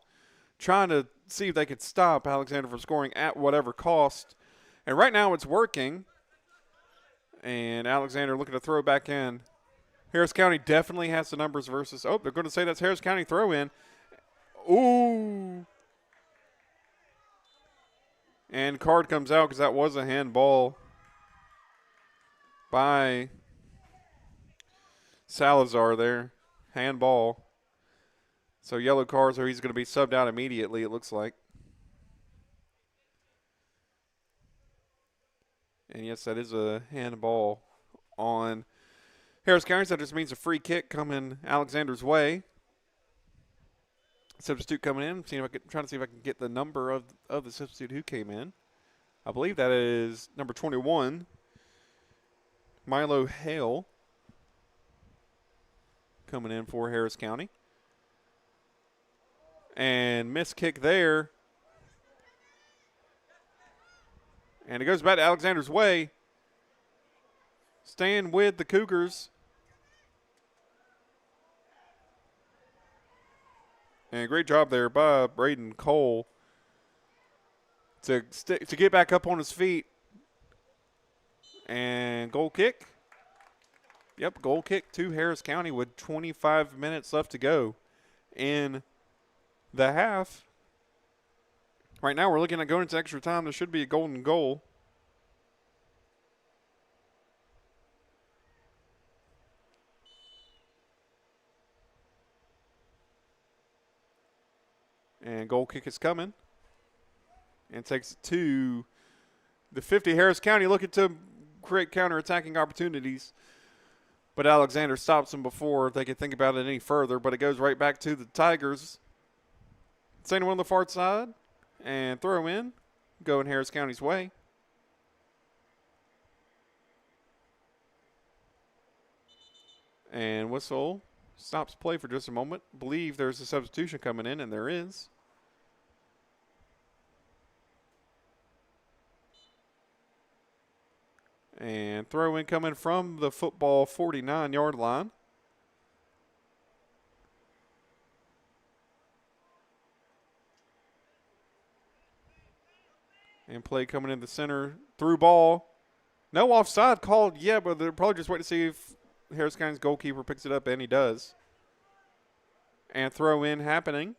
Speaker 1: Trying to see if they could stop Alexander from scoring at whatever cost. And right now it's working. And Alexander looking to throw back in. Harris County definitely has the numbers versus. Oh, they're going to say that's Harris County throw in. Ooh. And card comes out because that was a handball by Salazar there. Handball. So yellow card, so he's going to be subbed out immediately, it looks like. And yes, that is a handball on Harris County. So that just means a free kick coming Alexander's way. Substitute coming in. Trying to see if I can get the number of the substitute who came in. I believe that is number 21. Milo Hale coming in for Harris County. And missed kick there. And it goes back to Alexander's way. Staying with the Cougars. And great job there by Braden Cole to get back up on his feet. And goal kick. Yep, goal kick to Harris County with 25 minutes left to go in the half. Right now we're looking at going into extra time. There should be a golden goal. And goal kick is coming. And takes it to the 50. Harris County looking to create counterattacking opportunities. But Alexander stops them before they can think about it any further. But it goes right back to the Tigers. Sending one on the far side. And throw in. Going Harris County's way. And whistle. Stops play for just a moment. Believe there's a substitution coming in, and there is. And throw in coming from the football 49-yard line. And play coming in the center. Through ball. No offside called yet, but they're probably just waiting to see if Harris County's goalkeeper picks it up, and he does. And throw in happening.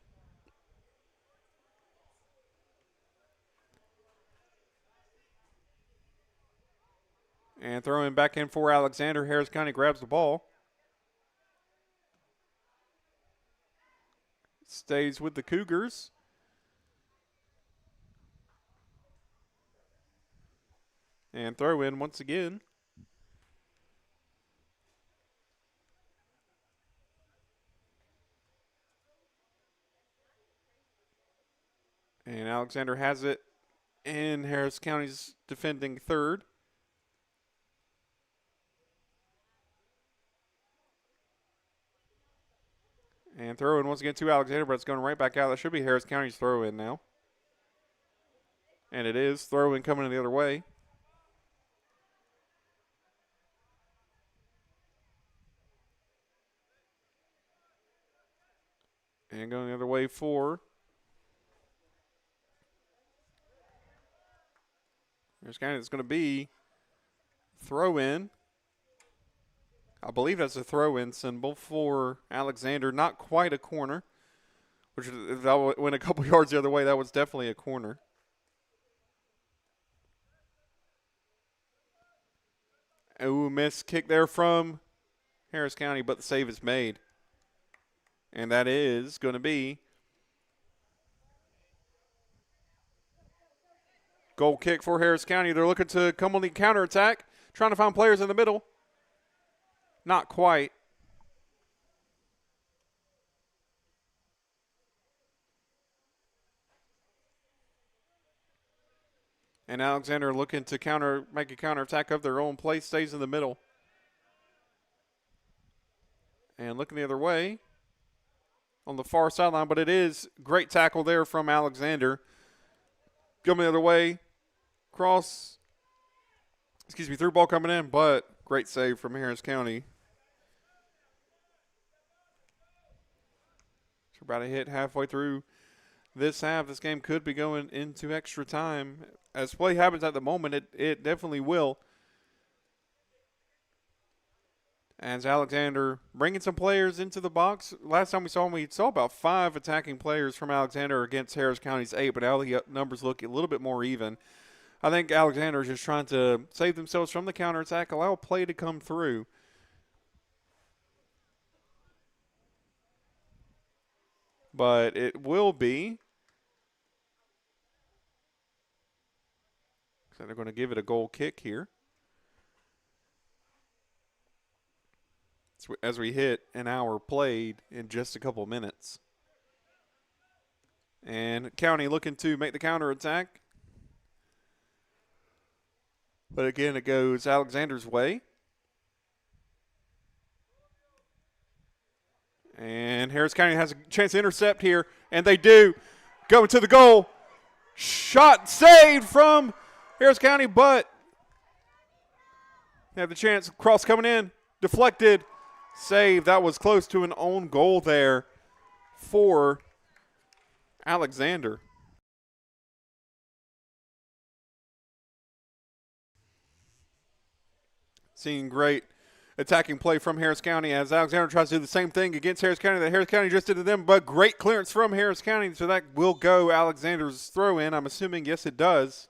Speaker 1: And throw in back in for Alexander. Harris County grabs the ball. Stays with the Cougars. And throw in once again. And Alexander has it in Harris County's defending third. And throw in once again to Alexander, but it's going right back out. That should be Harris County's throw in now. And it is. Throw in coming the other way. And going the other way for Harris County. It's going to be throw in. I believe that's a throw-in symbol for Alexander. Not quite a corner, which if that went a couple yards the other way, that was definitely a corner. Ooh, missed kick there from Harris County, but the save is made. And that is going to be goal kick for Harris County. They're looking to come on the counterattack, trying to find players in the middle. Not quite. And Alexander looking to make a counterattack of their own play, stays in the middle. And looking the other way on the far sideline, but it is great tackle there from Alexander. Coming the other way, through ball coming in, but great save from Harris County. So about a hit halfway through this half. This game could be going into extra time. As play happens at the moment, it definitely will. As Alexander bringing some players into the box. Last time we saw about 5 attacking players from Alexander against Harris County's 8, but now the numbers look a little bit more even. I think Alexander is just trying to save themselves from the counterattack, allow play to come through. But it will be. So they're going to give it a goal kick here. As we hit an hour played in just a couple minutes. And County looking to make the counterattack. But again, it goes Alexander's way. And Harris County has a chance to intercept here, and they do. Going to the goal. Shot saved from Harris County, but they have the chance. Cross coming in. Deflected. Save. That was close to an own goal there for Alexander. Seeing great attacking play from Harris County as Alexander tries to do the same thing against Harris County that Harris County just did to them, but great clearance from Harris County, so that will go Alexander's throw in. I'm assuming, yes, it does.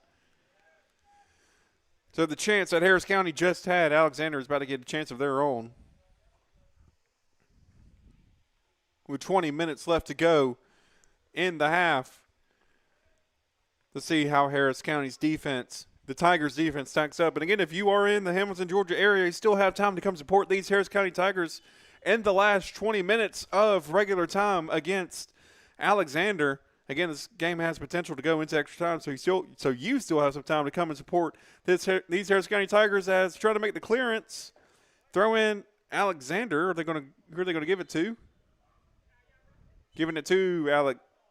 Speaker 1: So the chance that Harris County just had, Alexander is about to get a chance of their own. With 20 minutes left to go in the half. Let's see how Harris County's defense, the Tigers' defense, stacks up. And again, if you are in the Hamilton, Georgia area, you still have time to come support these Harris County Tigers in the last 20 minutes of regular time against Alexander. Again, this game has potential to go into extra time, so you still have some time to come and support these Harris County Tigers as try to make the clearance. Throw in Alexander. Who are they going to give it to? Giving it to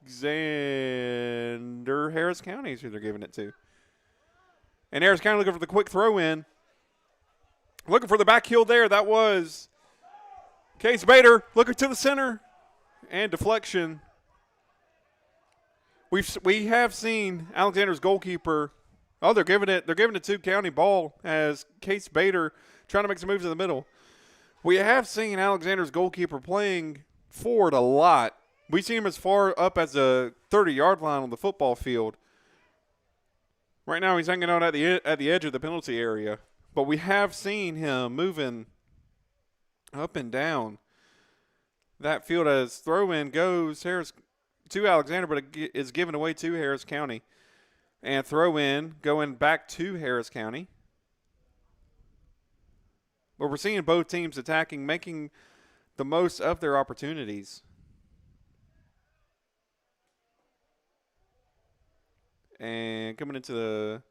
Speaker 1: Alexander. Harris County is who they're giving it to. And Harris County looking for the quick throw in. Looking for the back heel there. That was Case Bader looking to the center. And deflection. We have seen Alexander's goalkeeper. Oh, they're giving it to County ball as Case Bader trying to make some moves in the middle. We have seen Alexander's goalkeeper playing forward a lot. We've seen him as far up as the 30-yard line on the football field. Right now he's hanging out at the edge of the penalty area. But we have seen him moving up and down that field as throw-in goes to Alexander, but it is given away to Harris County. And throw-in going back to Harris County. But we're seeing both teams attacking, making the most of their opportunities. And coming into the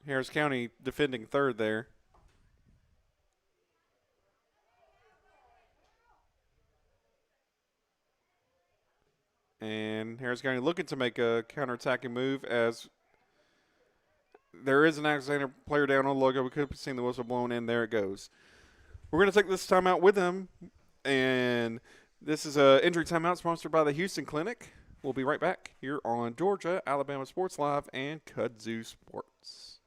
Speaker 1: Harris County defending third there. And Harris County looking to make a counterattacking move as there is an Alexander player down on the logo. We could have seen the whistle blown in. There it goes. We're going to take this timeout with him. And this is an injury timeout sponsored by the Houston Clinic. We'll be right back here on Georgia, Alabama Sports Live, and Kudzu Sports.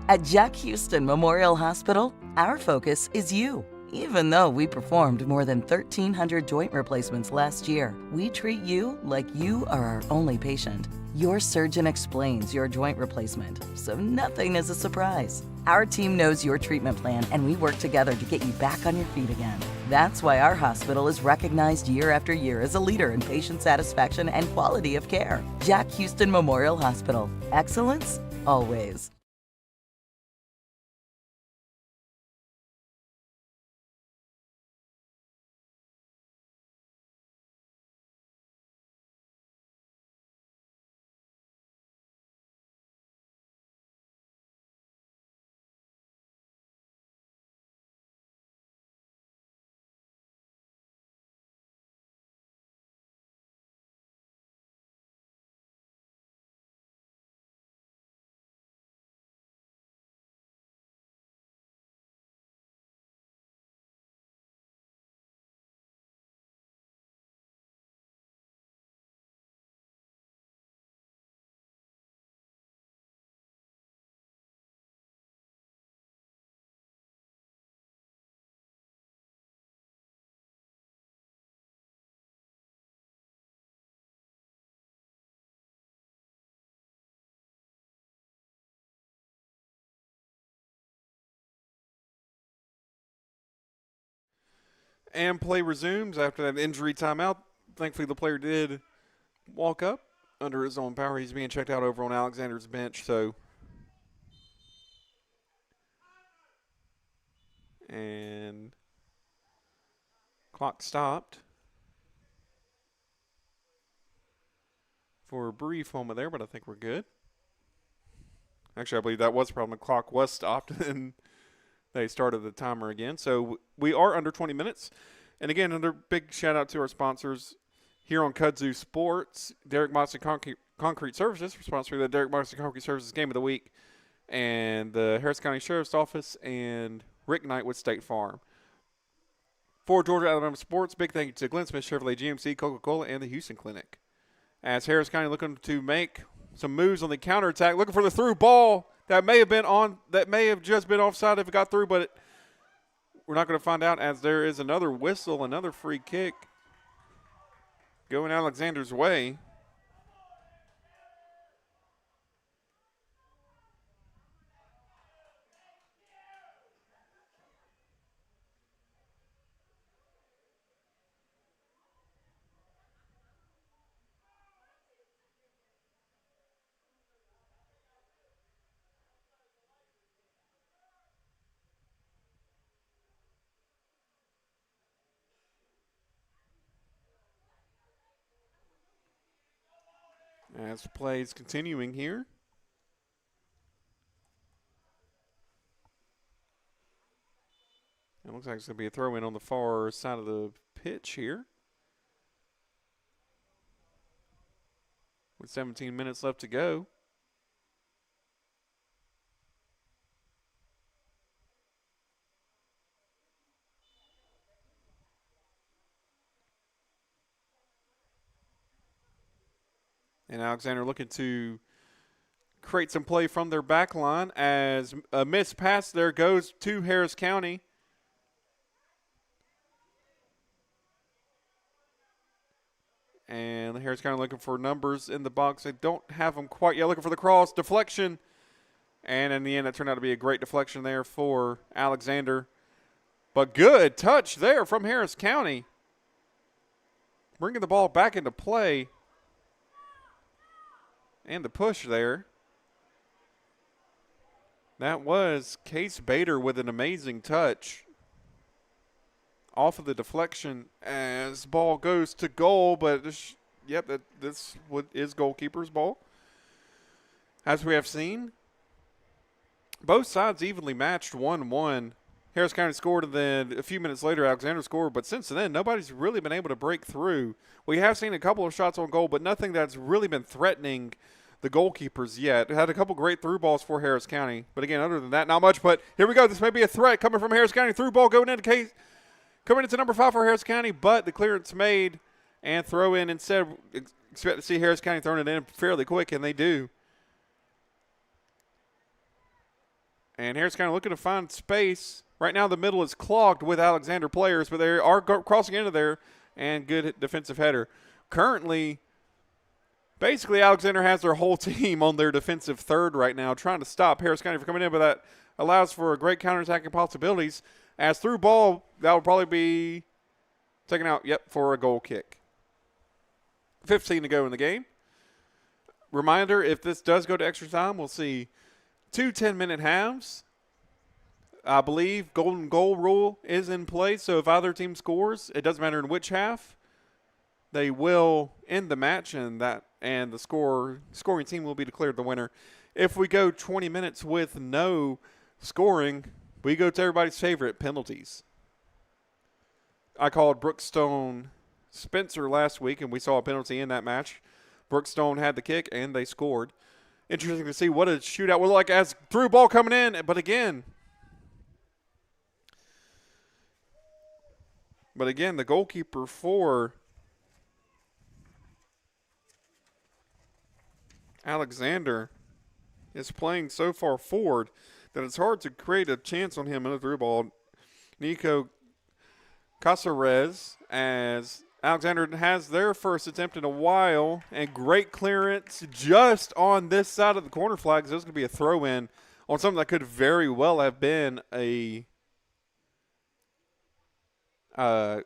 Speaker 4: At Jack Houston Memorial Hospital, our focus is you. Even though we performed more than 1,300 joint replacements last year, we treat you like you are our only patient. Your surgeon explains your joint replacement, so nothing is a surprise. Our team knows your treatment plan, and we work together to get you back on your feet again. That's why our hospital is recognized year after year as a leader in patient satisfaction and quality of care. Jack Houston Memorial Hospital. Excellence, always.
Speaker 1: And play resumes after that injury timeout. Thankfully, the player did walk up under his own power. He's being checked out over on Alexander's bench. And clock stopped for a brief moment there, but I think we're good. Actually, I believe that was the problem. The clock was stopped, and they started the timer again. So we are under 20 minutes. And again, another big shout out to our sponsors here on Kudzu Sports. Derek Moxley Concrete Services for sponsoring the Derek Moxley Concrete Services Game of the Week. And the Harris County Sheriff's Office and Rick Knight with State Farm. For Georgia Alabama Sports, big thank you to Glenn Smith Chevrolet GMC, Coca-Cola, and the Houston Clinic. As Harris County looking to make some moves on the counterattack, looking for the through ball that may have just been offside if it got through, but we're not going to find out as there is another whistle, another free kick going Alexander's way. As play is continuing here. It looks like it's going to be a throw in on the far side of the pitch here. With 17 minutes left to go. And Alexander looking to create some play from their back line as a missed pass there goes to Harris County. And Harris County looking for numbers in the box. They don't have them quite yet. Looking for the cross, deflection. And in the end, it turned out to be a great deflection there for Alexander. But good touch there from Harris County. Bringing the ball back into play. And the push there. That was Case Bader with an amazing touch. Off of the deflection as ball goes to goal, but this is goalkeeper's ball. As we have seen, both sides evenly matched 1-1. Harris County scored, and then a few minutes later, Alexander scored. But since then, nobody's really been able to break through. We have seen a couple of shots on goal, but nothing that's really been threatening the goalkeepers yet. Had a couple great through balls for Harris County. But again, other than that, not much. But here we go. This may be a threat coming from Harris County. Through ball going into Case. Coming into number 5 for Harris County, but the clearance made and throw in instead. Expect to see Harris County throwing it in fairly quick, and they do. And Harris County looking to find space. Right now the middle is clogged with Alexander players, but they are crossing into there, and good defensive header. Currently, basically Alexander has their whole team on their defensive third right now, trying to stop Harris County from coming in, but that allows for a great counterattacking possibilities. As through ball, that will probably be taken out, for a goal kick. 15 to go in the game. Reminder, if this does go to extra time, we'll see 2 10-minute halves. I believe golden goal rule is in place, so if either team scores, it doesn't matter in which half, they will end the match, and the scoring team will be declared the winner. If we go 20 minutes with no scoring, we go to everybody's favorite, penalties. I called Brookstone Spencer last week, and we saw a penalty in that match. Brookstone had the kick, and they scored. Interesting to see what a shootout will look like as through ball coming in. But again, the goalkeeper for Alexander is playing so far forward that it's hard to create a chance on him in a through ball. Nico Casares, as Alexander has their first attempt in a while, and great clearance just on this side of the corner flag. So this could be a throw-in on something that could very well have been have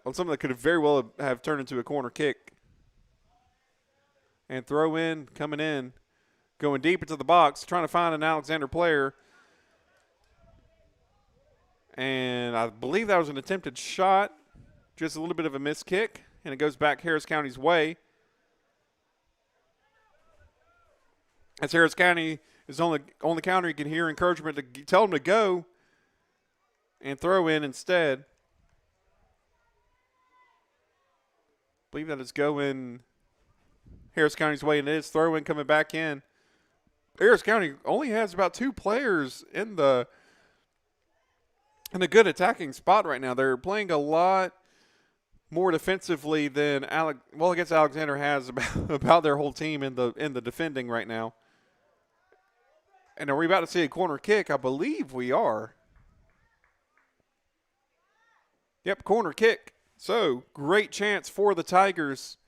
Speaker 1: turned into a corner kick. And throw in, coming in, going deep into the box, trying to find an Alexander player. And I believe that was an attempted shot. Just a little bit of a missed kick. And it goes back Harris County's way. As Harris County is on the counter, you can hear encouragement to tell them to go. and throw in instead. I believe that is going Harris County's way, and it is throw in coming back in. Harris County only has about 2 players in a good attacking spot right now. They're playing a lot more defensively than against Alexander has about their whole team in the defending right now. And are we about to see a corner kick? I believe we are. Yep, corner kick. So, great chance for the Tigers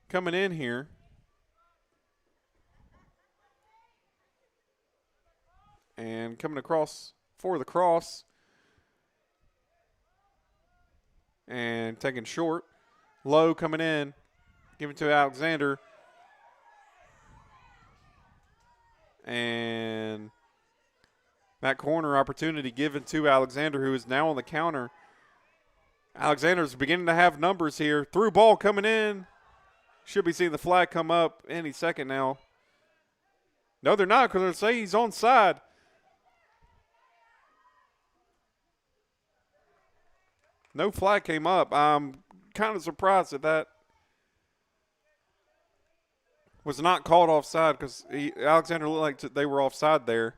Speaker 1: coming in here. And coming across for the cross. And taking short. Low coming in. Giving to Alexander. And that corner opportunity given to Alexander, who is now on the counter. Alexander's beginning to have numbers here. Through ball coming in. Should be seeing the flag come up any second now. No, they're not, because they'll say he's onside. No flag came up. I'm kind of surprised that was not called offside, because Alexander looked like they were offside there.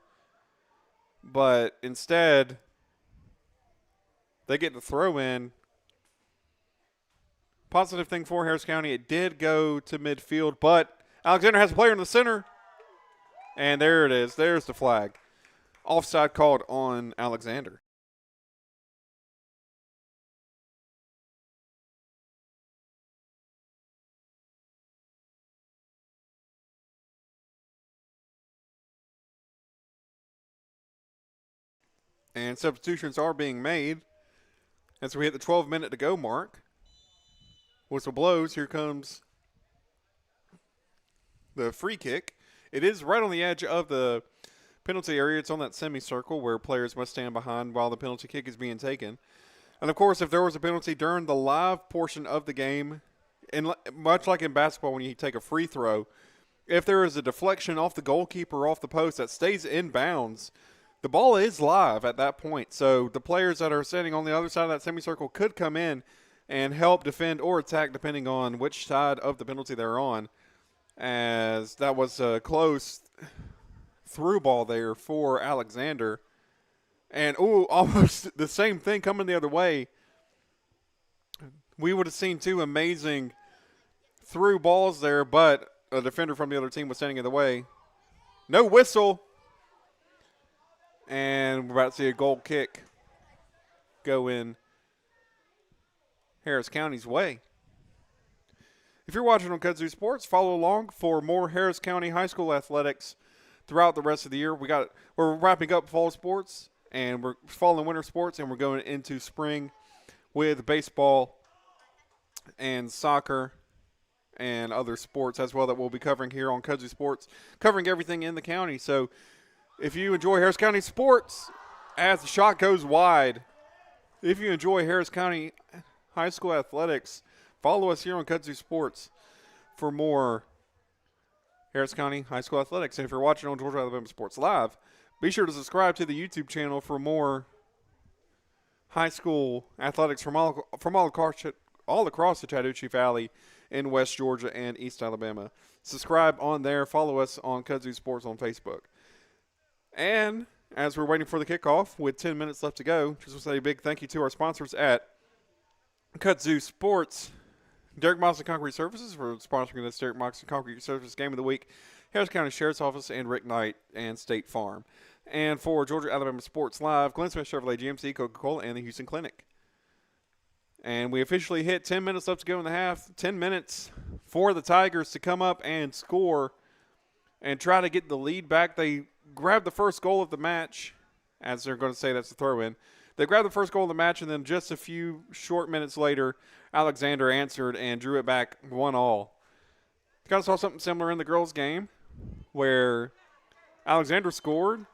Speaker 1: But instead, they get the throw in. Positive thing for Harris County, it did go to midfield, but Alexander has a player in the center. And there it is. There's the flag. Offside called on Alexander. And substitutions are being made as we hit the 12-minute to go mark. Whistle blows. Here comes the free kick. It is right on the edge of the penalty area. It's on that semicircle where players must stand behind while the penalty kick is being taken. And, of course, if there was a penalty during the live portion of the game, and much like in basketball when you take a free throw, if there is a deflection off the goalkeeper or off the post that stays in bounds, the ball is live at that point. So the players that are standing on the other side of that semicircle could come in and help defend or attack depending on which side of the penalty they're on, as that was a close through ball there for Alexander. And, almost the same thing coming the other way. We would have seen 2 amazing through balls there, but a defender from the other team was standing in the way. No whistle. And we're about to see a goal kick go in Harris County's way. If you're watching on Kudzu Sports, follow along for more Harris County High School athletics throughout the rest of the year. We're wrapping up fall sports, and we're fall and winter sports, and we're going into spring with baseball and soccer and other sports as well that we'll be covering here on Kudzu Sports, covering everything in the county. So if you enjoy Harris County sports, as the shot goes wide, if you enjoy Harris County High School athletics, follow us here on Kudzu Sports for more Harris County High School athletics. And if you're watching on Georgia Alabama Sports Live, be sure to subscribe to the YouTube channel for more high school athletics from all across the Chattahoochee Valley in West Georgia and East Alabama. Subscribe on there. Follow us on Kudzu Sports on Facebook. And as we're waiting for the kickoff with 10 minutes left to go, just want to say a big thank you to our sponsors at Kudzu Sports. Derek Moxley Concrete Services for sponsoring this Derek Moxley Concrete Services Game of the Week, Harris County Sheriff's Office, and Rick Knight and State Farm. And for Georgia Alabama Sports Live, Glenn Smith Chevrolet GMC, Coca-Cola, and the Houston Clinic. And we officially hit 10 minutes left to go in the half. 10 minutes for the Tigers to come up and score and try to get the lead back. They grabbed the first goal of the match, as they're going to say that's a throw-in. They grabbed the first goal of the match, and then just a few short minutes later, Alexander answered and drew it back 1-1. Kind of saw something similar in the girls' game where Alexander scored.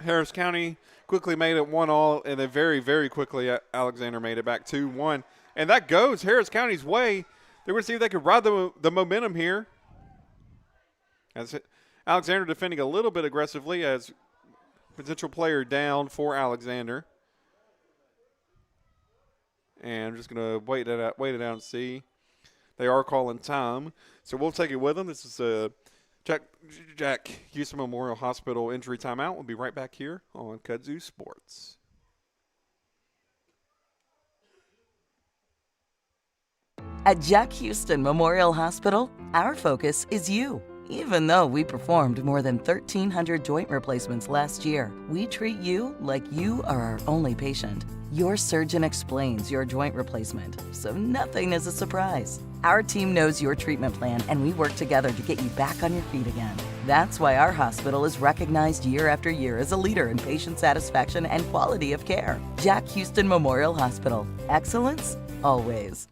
Speaker 1: Harris County quickly made it 1-1, and then very, very quickly Alexander made it back 2-1. And that goes Harris County's way. They're going to see if they can ride the momentum here. As Alexander defending a little bit aggressively as potential player down for Alexander. And I'm just going to wait it out and see. They are calling time. So we'll take it with them. This is Jack Houston Memorial Hospital injury timeout. We'll be right back here on Kudzu Sports.
Speaker 4: At Jack Houston Memorial Hospital, our focus is you. Even though we performed more than 1,300 joint replacements last year, we treat you like you are our only patient. Your surgeon explains your joint replacement, so nothing is a surprise. Our team knows your treatment plan, and we work together to get you back on your feet again. That's why our hospital is recognized year after year as a leader in patient satisfaction and quality of care. Jack Houston Memorial Hospital. Excellence, always.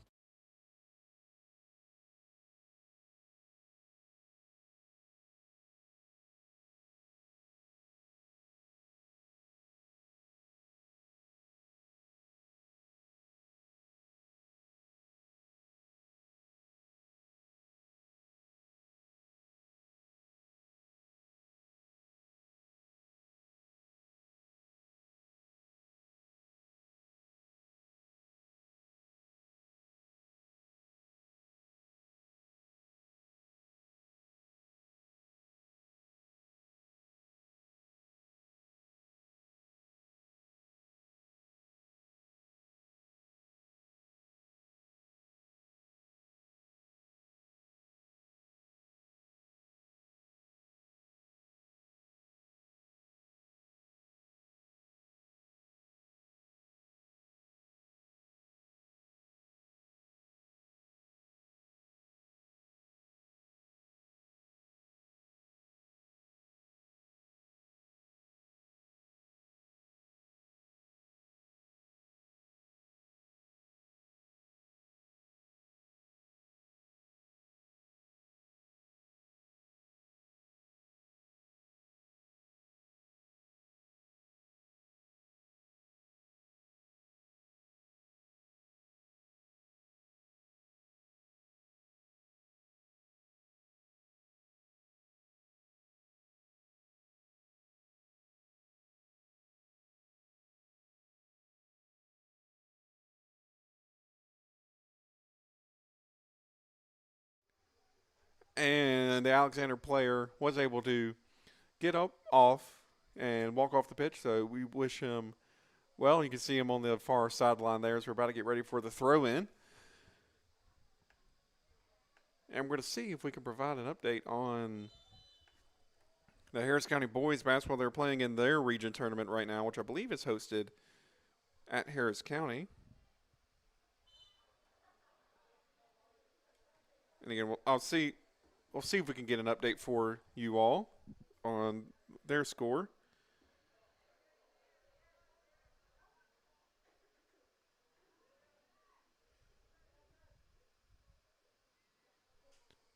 Speaker 1: And the Alexander player was able to get up off and walk off the pitch. So we wish him well. You can see him on the far sideline there as we're about to get ready for the throw-in. And we're going to see if we can provide an update on the Harris County boys basketball. They're playing in their region tournament right now, which I believe is hosted at Harris County. And again, we'll see if we can get an update for you all on their score.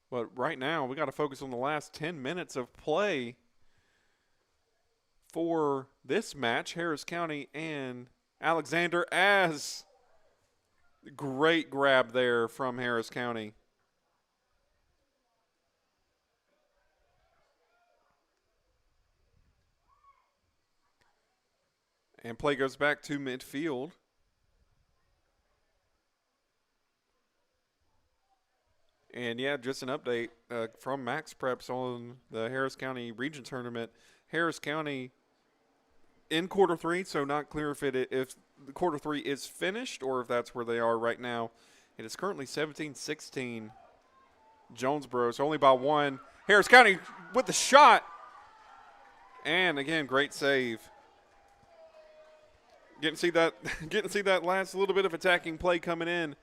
Speaker 1: But right now, we got to focus on the last 10 minutes of play for this match, Harris County and Alexander, as great grab there from Harris County. And play goes back to midfield. And yeah, just an update from Max Preps on the Harris County Region Tournament. Harris County in quarter three, so not clear if the quarter three is finished or if that's where they are right now. It is currently 17-16 Jonesboro, so only by one. Harris County with the shot. And again, great save. Getting to see that last little bit of attacking play coming in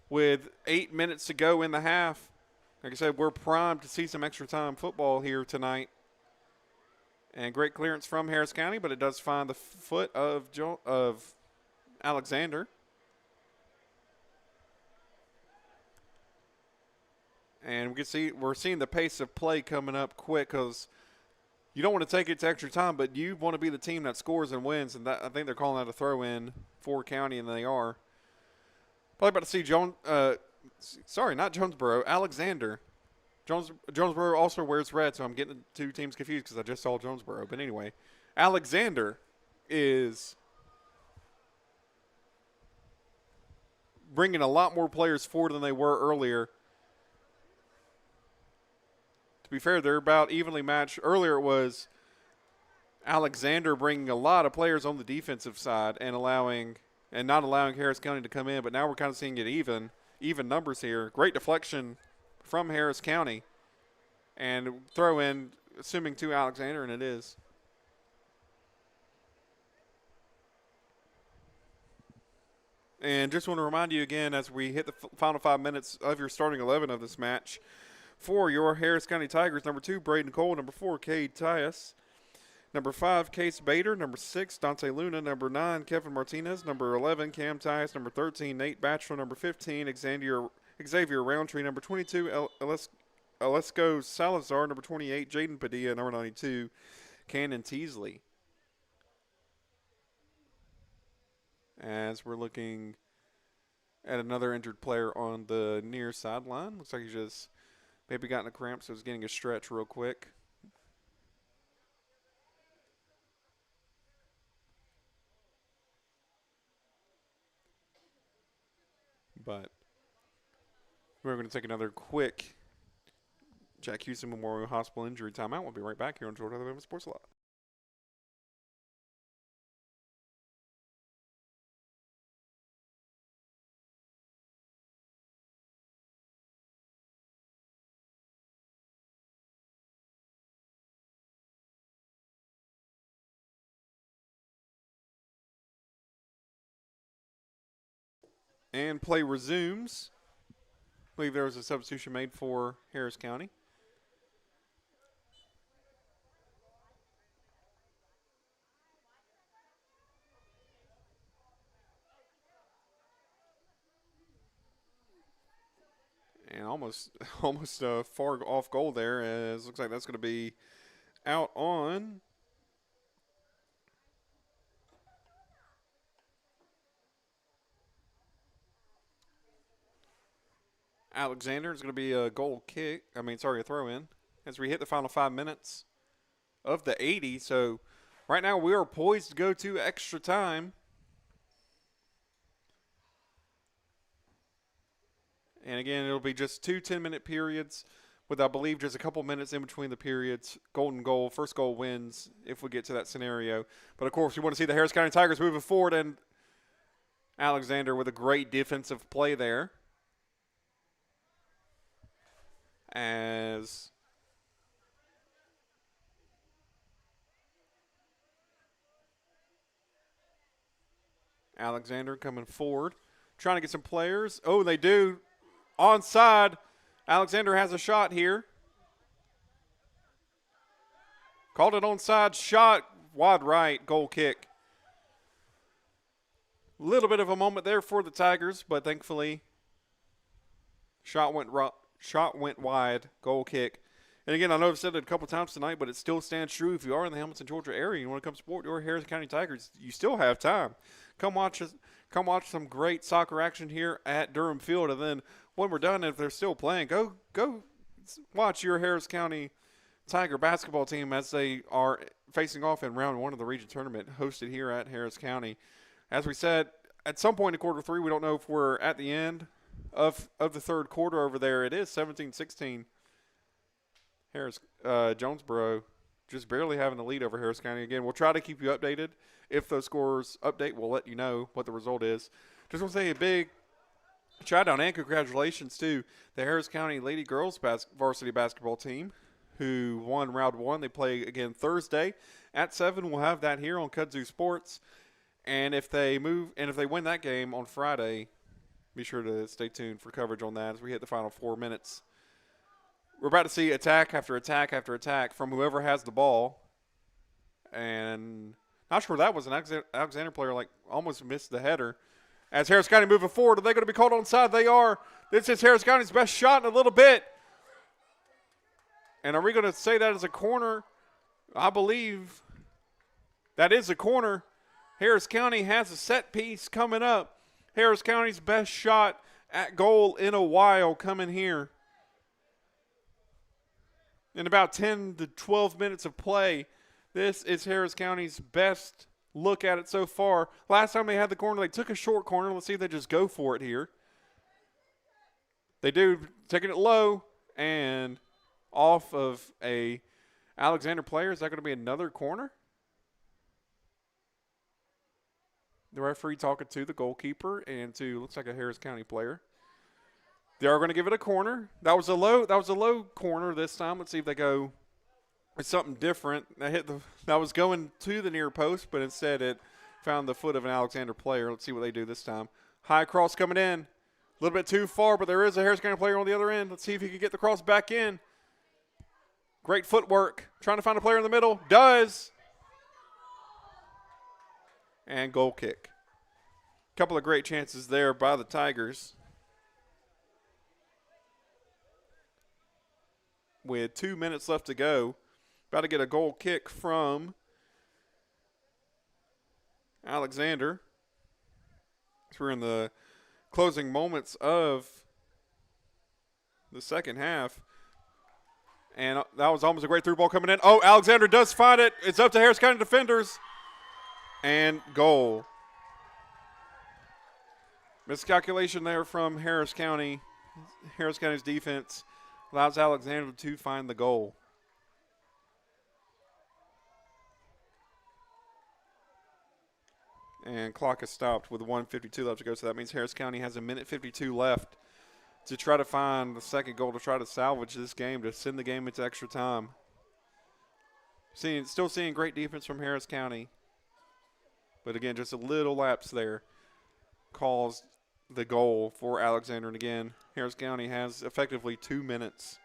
Speaker 1: with 8 minutes to go in the half. Like I said, we're primed to see some extra time football here tonight. And great clearance from Harris County, but it does find the foot of Alexander. And we're seeing the pace of play coming up quick because you don't want to take it to extra time, but you want to be the team that scores and wins. And I think they're calling that a throw-in for County, and they are. Probably about to see not Jonesboro, Alexander. Jonesboro also wears red, so I'm getting the two teams confused because I just saw Jonesboro. But anyway, Alexander is bringing a lot more players forward than they were earlier. To be fair, they're about evenly matched. Earlier it was Alexander bringing a lot of players on the defensive side and not allowing Harris County to come in, but now we're kind of seeing it even numbers here. Great deflection from Harris County, and throw in, assuming to Alexander, and it is. And just want to remind you again, as we hit the final 5 minutes of your starting 11 of this match, for your Harris County Tigers, number 2, Braden Cole, number 4, Cade Tyus, number 5, Case Bader, number 6, Dante Luna, number 9, Kevin Martinez, number 11, Cam Tyus, number 13, Nate Batchelor, number 15, Xavier Roundtree, number 22, Alesco Salazar, number 28, Jaden Padilla, number 92, Cannon Teasley. As we're looking at another injured player on the near sideline. Looks like he's just maybe gotten a cramp, so he's getting a stretch real quick. But we're going to take another quick Jack Houston Memorial Hospital injury timeout. We'll be right back here on Georgia Alabama Sports Live. And play resumes. I believe there was a substitution made for Harris County. And almost far off goal there, as looks like that's going to be out on Alexander. It's going to be a a throw in as we hit the final 5 minutes of the 80. So right now we are poised to go to extra time. And again, it'll be just 2 10-minute periods with, I believe, just a couple minutes in between the periods. Golden goal, first goal wins if we get to that scenario. But, of course, we want to see the Harris County Tigers moving forward, and Alexander with a great defensive play there. As Alexander coming forward, trying to get some players. Oh, they do. Onside. Alexander has a shot here. Called it onside shot. Wide right. Goal kick. Little bit of a moment there for the Tigers, but thankfully shot went wide. Goal kick. And again, I know I've said it a couple times tonight, but it still stands true. If you are in the Hamilton, Georgia area and you want to come support your Harris County Tigers, you still have time. Come watch some great soccer action here at Durham Field, and then when we're done, if they're still playing, go watch your Harris County Tiger basketball team as they are facing off in round 1 of the region tournament hosted here at Harris County. As we said, at some point in quarter 3, we don't know if we're at the end of the third quarter over there. It is 17-16. Jonesboro just barely having the lead over Harris County. Again, we'll try to keep you updated. If those scores update, we'll let you know what the result is. Just want to say a big shout out and congratulations to the Harris County Lady Girls varsity basketball team who won round 1. They play again Thursday at 7. We'll have that here on Kudzu Sports. And if they win that game on Friday, be sure to stay tuned for coverage on that as we hit the final 4 minutes. We're about to see attack after attack after attack from whoever has the ball. And not sure that was an Alexander player, almost missed the header. As Harris County moving forward, are they going to be called onside? They are. This is Harris County's best shot in a little bit. And are we going to say that as a corner? I believe that is a corner. Harris County has a set piece coming up. Harris County's best shot at goal in a while coming here. In about 10 to 12 minutes of play, This is Harris County's best look at it so far. Last time they had the corner, they took a short corner. Let's see if they just go for it here. They do, taking it low and off of a Alexander player. Is that going to be another corner? The referee talking to the goalkeeper and to, looks like a Harris County player. They are going to give it a corner. That was a low corner this time. Let's see if they go with something different. That was going to the near post, but instead it found the foot of an Alexander player. Let's see what they do this time. High cross coming in. A little bit too far, but there is a Harris County player on the other end. Let's see if he can get the cross back in. Great footwork. Trying to find a player in the middle. Does. And goal kick. Couple of great chances there by the Tigers. With 2 minutes left to go. About to get a goal kick from Alexander. So we're in the closing moments of the second half. And that was almost a great through ball coming in. Oh, Alexander does find it. It's up to Harris County defenders. And goal. Miscalculation there from Harris County. Harris County's defense allows Alexander to find the goal. And clock is stopped with 1:52 left to go, so that means Harris County has 1:52 left to try to find the second goal to try to salvage this game, to send the game into extra time. Still seeing great defense from Harris County. But again, just a little lapse there caused the goal for Alexander. And again, Harris County has effectively 2 minutes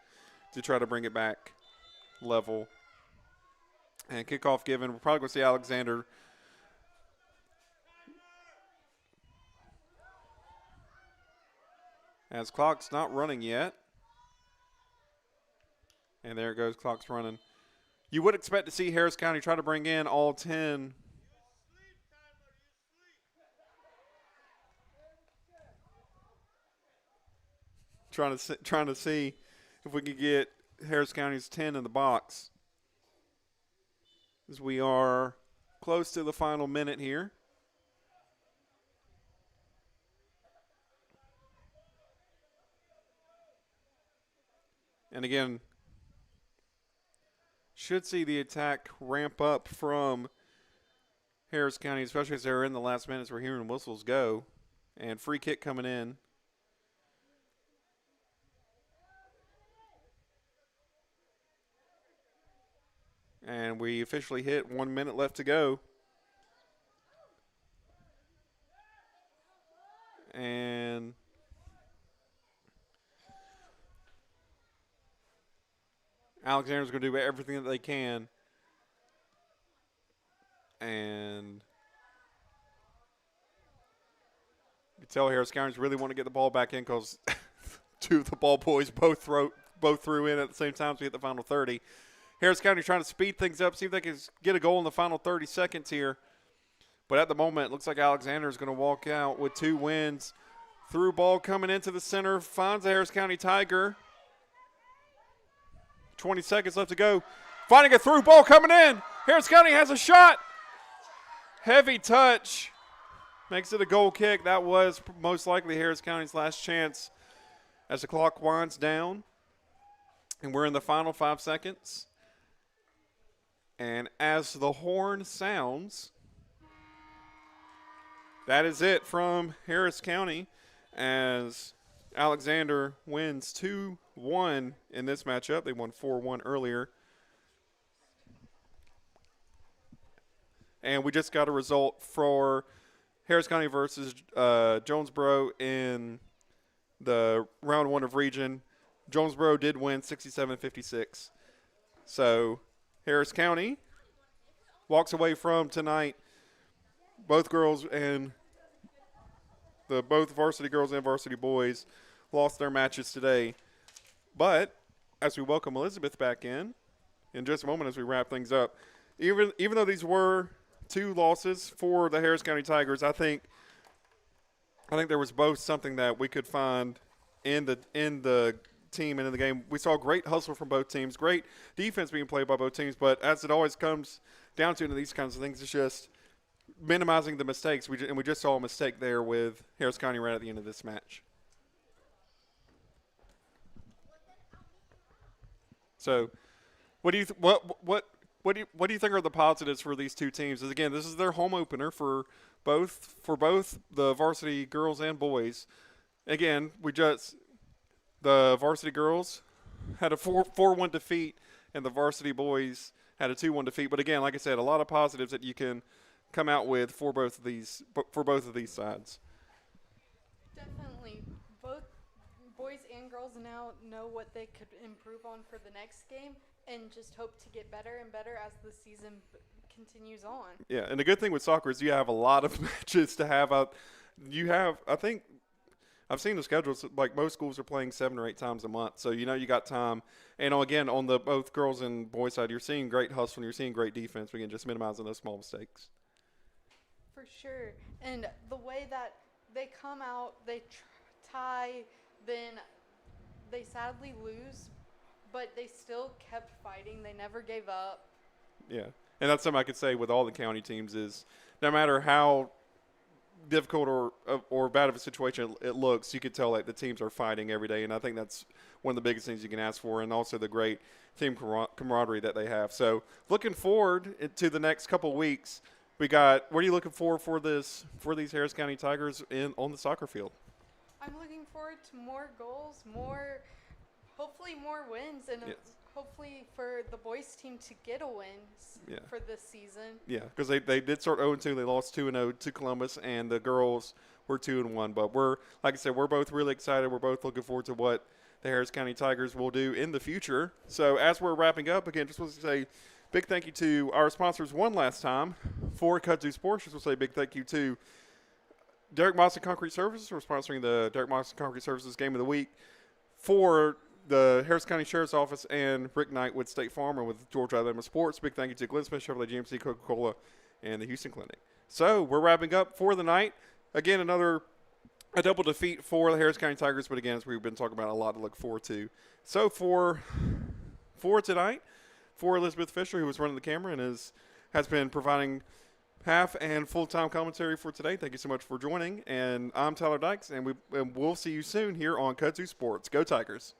Speaker 1: to try to bring it back level. And kickoff given. We're probably going to see Alexander as clock's not running yet. And there it goes, clock's running. You would expect to see Harris County try to bring in all 10. Trying to see if we can get Harris County's 10 in the box. As we are close to the final minute here. And again, should see the attack ramp up from Harris County, especially as they're in the last minutes. We're hearing whistles go. And free kick coming in. And we officially hit 1 minute left to go. And Alexander's going to do everything that they can. And you can tell Harris County's really want to get the ball back in because two of the ball boys both threw in at the same time, so we hit the final 30. Harris County trying to speed things up, see if they can get a goal in the final 30 seconds here. But at the moment, it looks like Alexander is going to walk out with 2 wins. Through ball coming into the center, finds the Harris County Tiger. 20 seconds left to go. Finding a through ball coming in. Harris County has a shot. Heavy touch. Makes it a goal kick. That was most likely Harris County's last chance as the clock winds down. And we're in the final 5 seconds. And as the horn sounds, that is it from Harris County as Alexander wins 2-1 in this matchup. They won 4-1 earlier. And we just got a result for Harris County versus Jonesboro in the round 1 of region. Jonesboro did win 67-56. So Harris County walks away from tonight. Both girls and both varsity girls and varsity boys lost their matches today. But as we welcome Elizabeth back in just a moment as we wrap things up, even though these were 2 losses for the Harris County Tigers, I think there was both something that we could find in the team into the game. We saw great hustle from both teams, great defense being played by both teams, but as it always comes down to in these kinds of things, it's just minimizing the mistakes. We just saw a mistake there with Harris County right at the end of this match. So, what do you what do you think are the positives for these two teams? As again, this is their home opener for both the varsity girls and boys. Again, the varsity girls had a 4-1 defeat, and the varsity boys had a 2-1 defeat. But again, like I said, a lot of positives that you can come out with for both of these sides.
Speaker 12: Definitely, both boys and girls now know what they could improve on for the next game, and just hope to get better and better as the season continues on.
Speaker 1: Yeah, and the good thing with soccer is you have a lot of matches to have. I think I've seen the schedules, like most schools are playing 7 or 8 times a month, so you got time. And again, on the both girls and boys side, you're seeing great hustle and you're seeing great defense. We can just minimizing those small mistakes.
Speaker 12: For sure. And the way that they come out, they tie, then they sadly lose, but they still kept fighting. They never gave up.
Speaker 1: Yeah, and that's something I could say with all the county teams is no matter how difficult or bad of a situation it looks, you could tell like the teams are fighting every day, and I think that's one of the biggest things you can ask for, and also the great team camaraderie that they have. So looking forward to the next couple weeks, what are you looking for these Harris County Tigers on the soccer field?
Speaker 12: I'm looking forward to more goals, hopefully more wins, and
Speaker 1: yes.
Speaker 12: hopefully for the boys team to get a win for this season.
Speaker 1: Yeah, because they did start 0-2. They lost 2-0 to Columbus, and the girls were 2-1. But like I said, we're both really excited. We're both looking forward to what the Harris County Tigers will do in the future. So as we're wrapping up, again, just want to say big thank you to our sponsors one last time for Kudzu Sports. Just want to say big thank you to Derek Moss Concrete Services for sponsoring the Derek Moss Concrete Services Game of the Week, for the Harris County Sheriff's Office and Rick Knight with State Farm and with Georgia Alabama Sports. Big thank you to Glenn Smith, Chevrolet GMC, Coca-Cola, and the Houston Clinic. So we're wrapping up for the night. Again, a double defeat for the Harris County Tigers, but again, as we've been talking about, a lot to look forward to. So for tonight, for Elizabeth Fisher, who was running the camera and has been providing half and full-time commentary for today, thank you so much for joining. And I'm Tyler Dykes, and we'll see you soon here on Kudzu Sports. Go Tigers!